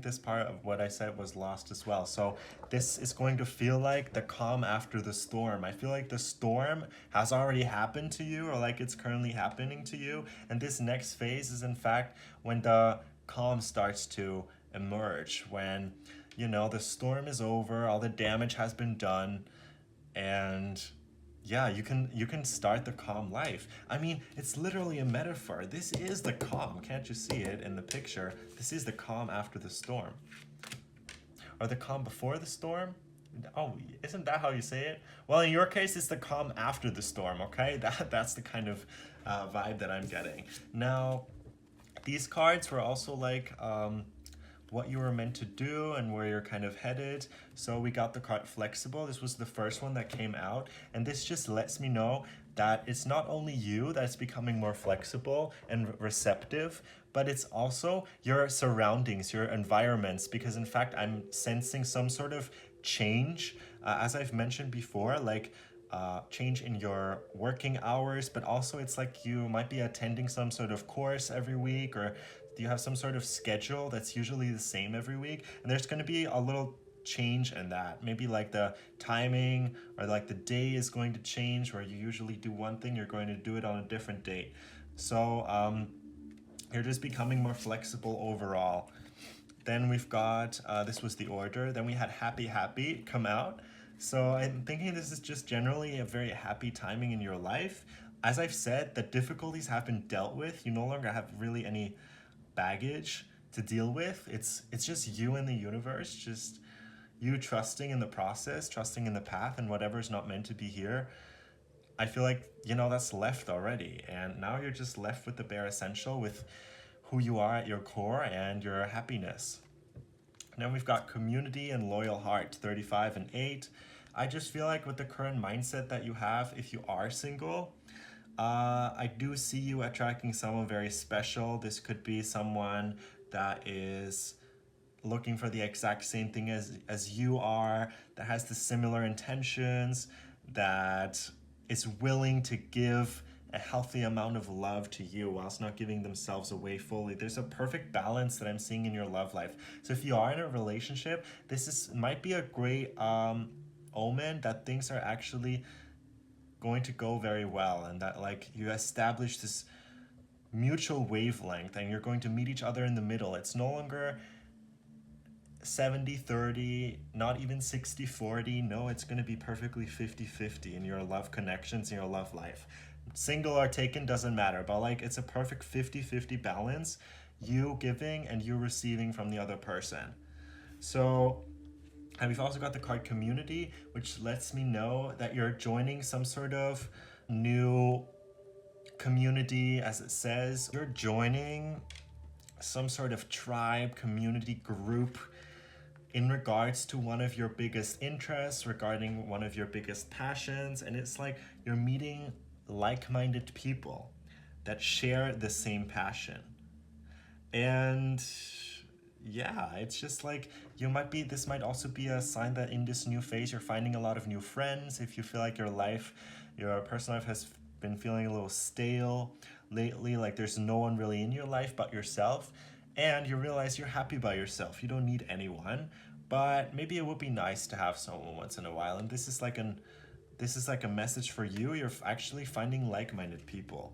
this part of what I said was lost as well. So this is going to feel like the calm after the storm. I feel like the storm has already happened to you, or like it's currently happening to you. And this next phase is in fact when the calm starts to emerge, when, you know, the storm is over, all the damage has been done, and yeah, you can start the calm life. I mean, it's literally a metaphor. This is the calm. Can't you see it in the picture? This is the calm after the storm. Or the calm before the storm? Oh, isn't that how you say it? Well, in your case, it's the calm after the storm, okay? That's the kind of vibe that I'm getting. Now, these cards were also like, what you were meant to do and where you're kind of headed. So we got the card flexible. This was the first one that came out, and this just lets me know that it's not only you that's becoming more flexible and receptive, but it's also your surroundings, your environments, because in fact I'm sensing some sort of change, as I've mentioned before, like change in your working hours, but also it's like you might be attending some sort of course every week, or you have some sort of schedule that's usually the same every week, and there's going to be a little change in that. Maybe like the timing or like the day is going to change, where you usually do one thing, you're going to do it on a different date. So you're just becoming more flexible overall. Then we've got, this was the order. Then we had happy, happy come out. So I'm thinking this is just generally a very happy timing in your life. As I've said, the difficulties have been dealt with. You no longer have really any baggage to deal with. It's just you and the universe, just you trusting in the process, trusting in the path, and whatever's not meant to be here. I feel like, that's left already. And now you're just left with the bare essential, with who you are at your core and your happiness. Then we've got community and loyal heart, 35 and 8. I just feel like with the current mindset that you have, if you are single, I do see you attracting someone very special. This could be someone that is looking for the exact same thing as you are, that has the similar intentions, that is willing to give a healthy amount of love to you whilst not giving themselves away fully. There's a perfect balance that I'm seeing in your love life. So if you are in a relationship, might be a great omen that things are actually going to go very well, and that like you establish this mutual wavelength and you're going to meet each other in the middle. It's no longer 70-30, not even 60-40. No, it's going to be perfectly 50-50 in your love connections, in your love life. Single or taken, doesn't matter, but like it's a perfect 50-50 balance, you giving and you receiving from the other person. So, and we've also got the card community, which lets me know that you're joining some sort of new community. As it says, you're joining some sort of tribe, community, group in regards to one of your biggest interests, regarding one of your biggest passions. And it's like you're meeting like-minded people that share the same passion. And yeah, it's just like this might also be a sign that in this new phase you're finding a lot of new friends. If you feel like your personal life has been feeling a little stale lately, like there's no one really in your life but yourself, and you realize you're happy by yourself, you don't need anyone, but maybe it would be nice to have someone once in a while. And this is like a message for you. You're actually finding like-minded people.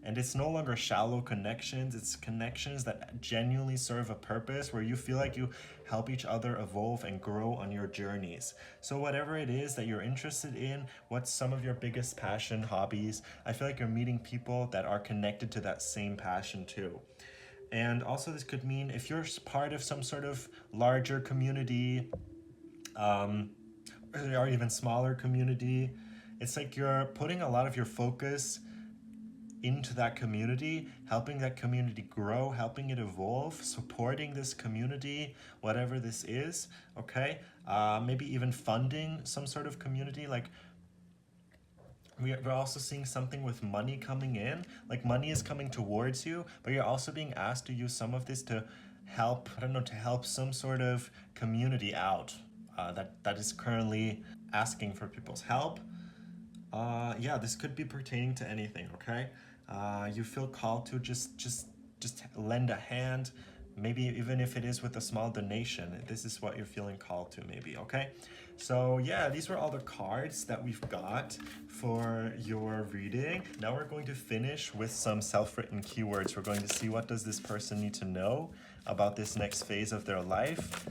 And it's no longer shallow connections, it's connections that genuinely serve a purpose, where you feel like you help each other evolve and grow on your journeys. So whatever it is that you're interested in, what's some of your biggest passion, hobbies, I feel like you're meeting people that are connected to that same passion too. And also this could mean if you're part of some sort of larger community, or even smaller community, it's like you're putting a lot of your focus into that community, helping that community grow, helping it evolve, supporting this community, whatever this is, okay? Maybe even funding some sort of community. Like we're also seeing something with money coming in, like money is coming towards you, but you're also being asked to use some of this to help, to help some sort of community out that is currently asking for people's help. Yeah, this could be pertaining to anything, okay? You feel called to just lend a hand, maybe even if it is with a small donation. This is what you're feeling called to, maybe, okay? So yeah, these were all the cards that we've got for your reading. Now we're going to finish with some self-written keywords. We're going to see, what does this person need to know about this next phase of their life?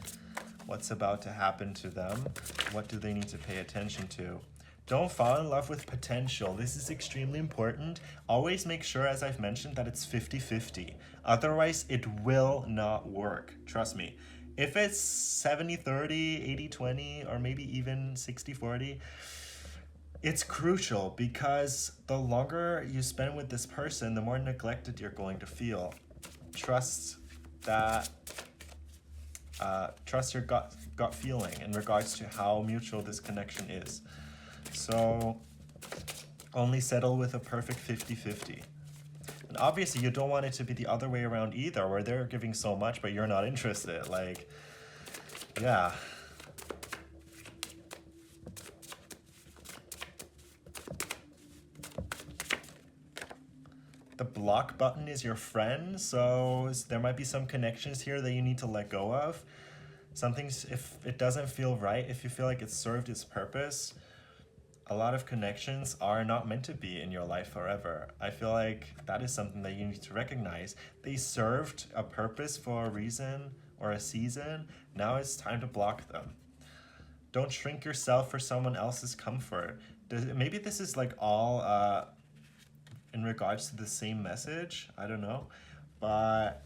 What's about to happen to them? What do they need to pay attention to? Don't fall in love with potential. This is extremely important. Always make sure, as I've mentioned, that it's 50-50. Otherwise, it will not work. Trust me. If it's 70-30, 80-20, or maybe even 60-40, it's crucial, because the longer you spend with this person, the more neglected you're going to feel. Trust that trust your gut feeling in regards to how mutual this connection is. So only settle with a perfect 50-50. And obviously you don't want it to be the other way around either, where they're giving so much but you're not interested. Like, yeah. The block button is your friend, so there might be some connections here that you need to let go of. Something's, if it doesn't feel right, if you feel like it's served its purpose, a lot of connections are not meant to be in your life forever. I feel like that is something that you need to recognize. They served a purpose for a reason or a season. Now it's time to block them. Don't shrink yourself for someone else's comfort. Maybe this is like all in regards to the same message. I don't know. But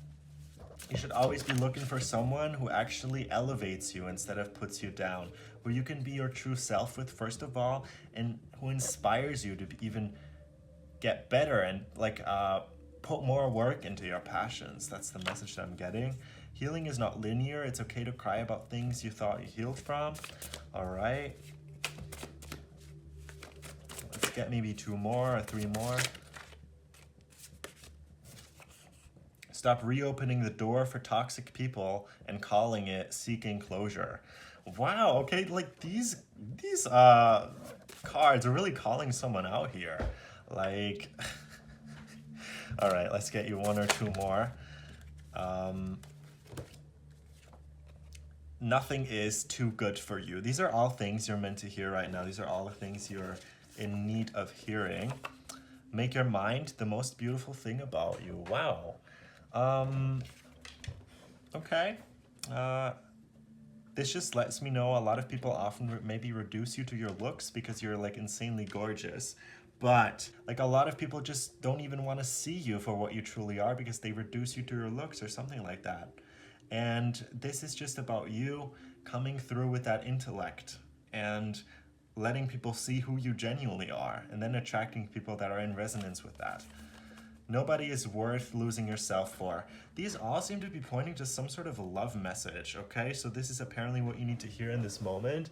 you should always be looking for someone who actually elevates you instead of puts you down, who you can be your true self with first of all, and who inspires you to even get better and like put more work into your passions. That's the message that I'm getting. Healing is not linear. It's okay to cry about things you thought you healed from. All right. Let's get maybe 2 more or 3 more. Stop reopening the door for toxic people and calling it seeking closure. Wow, okay, like these cards are really calling someone out here. Like, all right, let's get you 1 or 2 more. Nothing is too good for you. These are all things you're meant to hear right now. These are all the things you're in need of hearing. Make your mind the most beautiful thing about you. Wow. Okay. This just lets me know a lot of people often maybe reduce you to your looks because you're like insanely gorgeous. But like a lot of people just don't even want to see you for what you truly are because they reduce you to your looks or something like that. And this is just about you coming through with that intellect and letting people see who you genuinely are and then attracting people that are in resonance with that. Nobody is worth losing yourself for. These all seem to be pointing to some sort of a love message, okay? So this is apparently what you need to hear in this moment.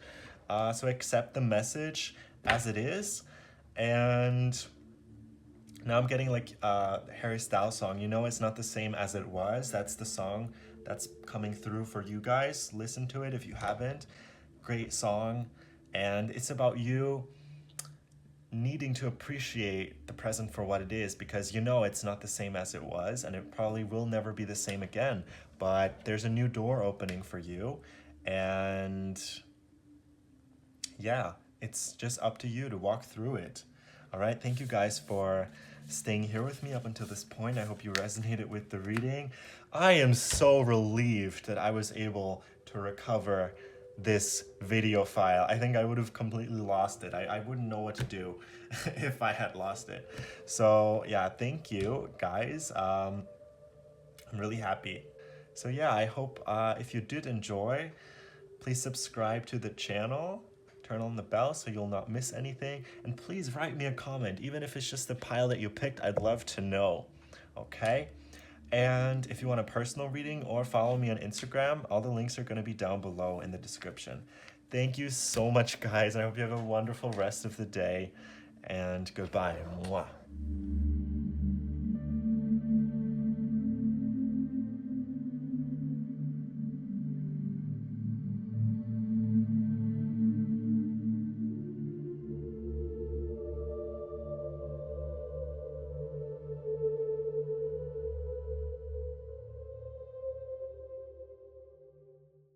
So accept the message as it is. And now I'm getting like Harry Styles song, You Know It's Not the Same as It Was. That's the song that's coming through for you guys. Listen to it if you haven't. Great song. And it's about you needing to appreciate the present for what it is, because you know it's not the same as it was, and it probably will never be the same again, but there's a new door opening for you, and yeah, it's just up to you to walk through it. All right, thank you guys for staying here with me up until this point. I hope you resonated with the reading. I am so relieved that I was able to recover this video file. I think I would have completely lost it. I wouldn't know what to do if I had lost it. So yeah, thank you guys. I'm really happy. So yeah, I hope if you did enjoy, please subscribe to the channel, turn on the bell so you'll not miss anything, and please write me a comment. Even if it's just the pile that you picked, I'd love to know, okay? And if you want a personal reading or follow me on Instagram, all the links are going to be down below in the description. Thank you so much, guys. I hope you have a wonderful rest of the day, and goodbye. Mwah.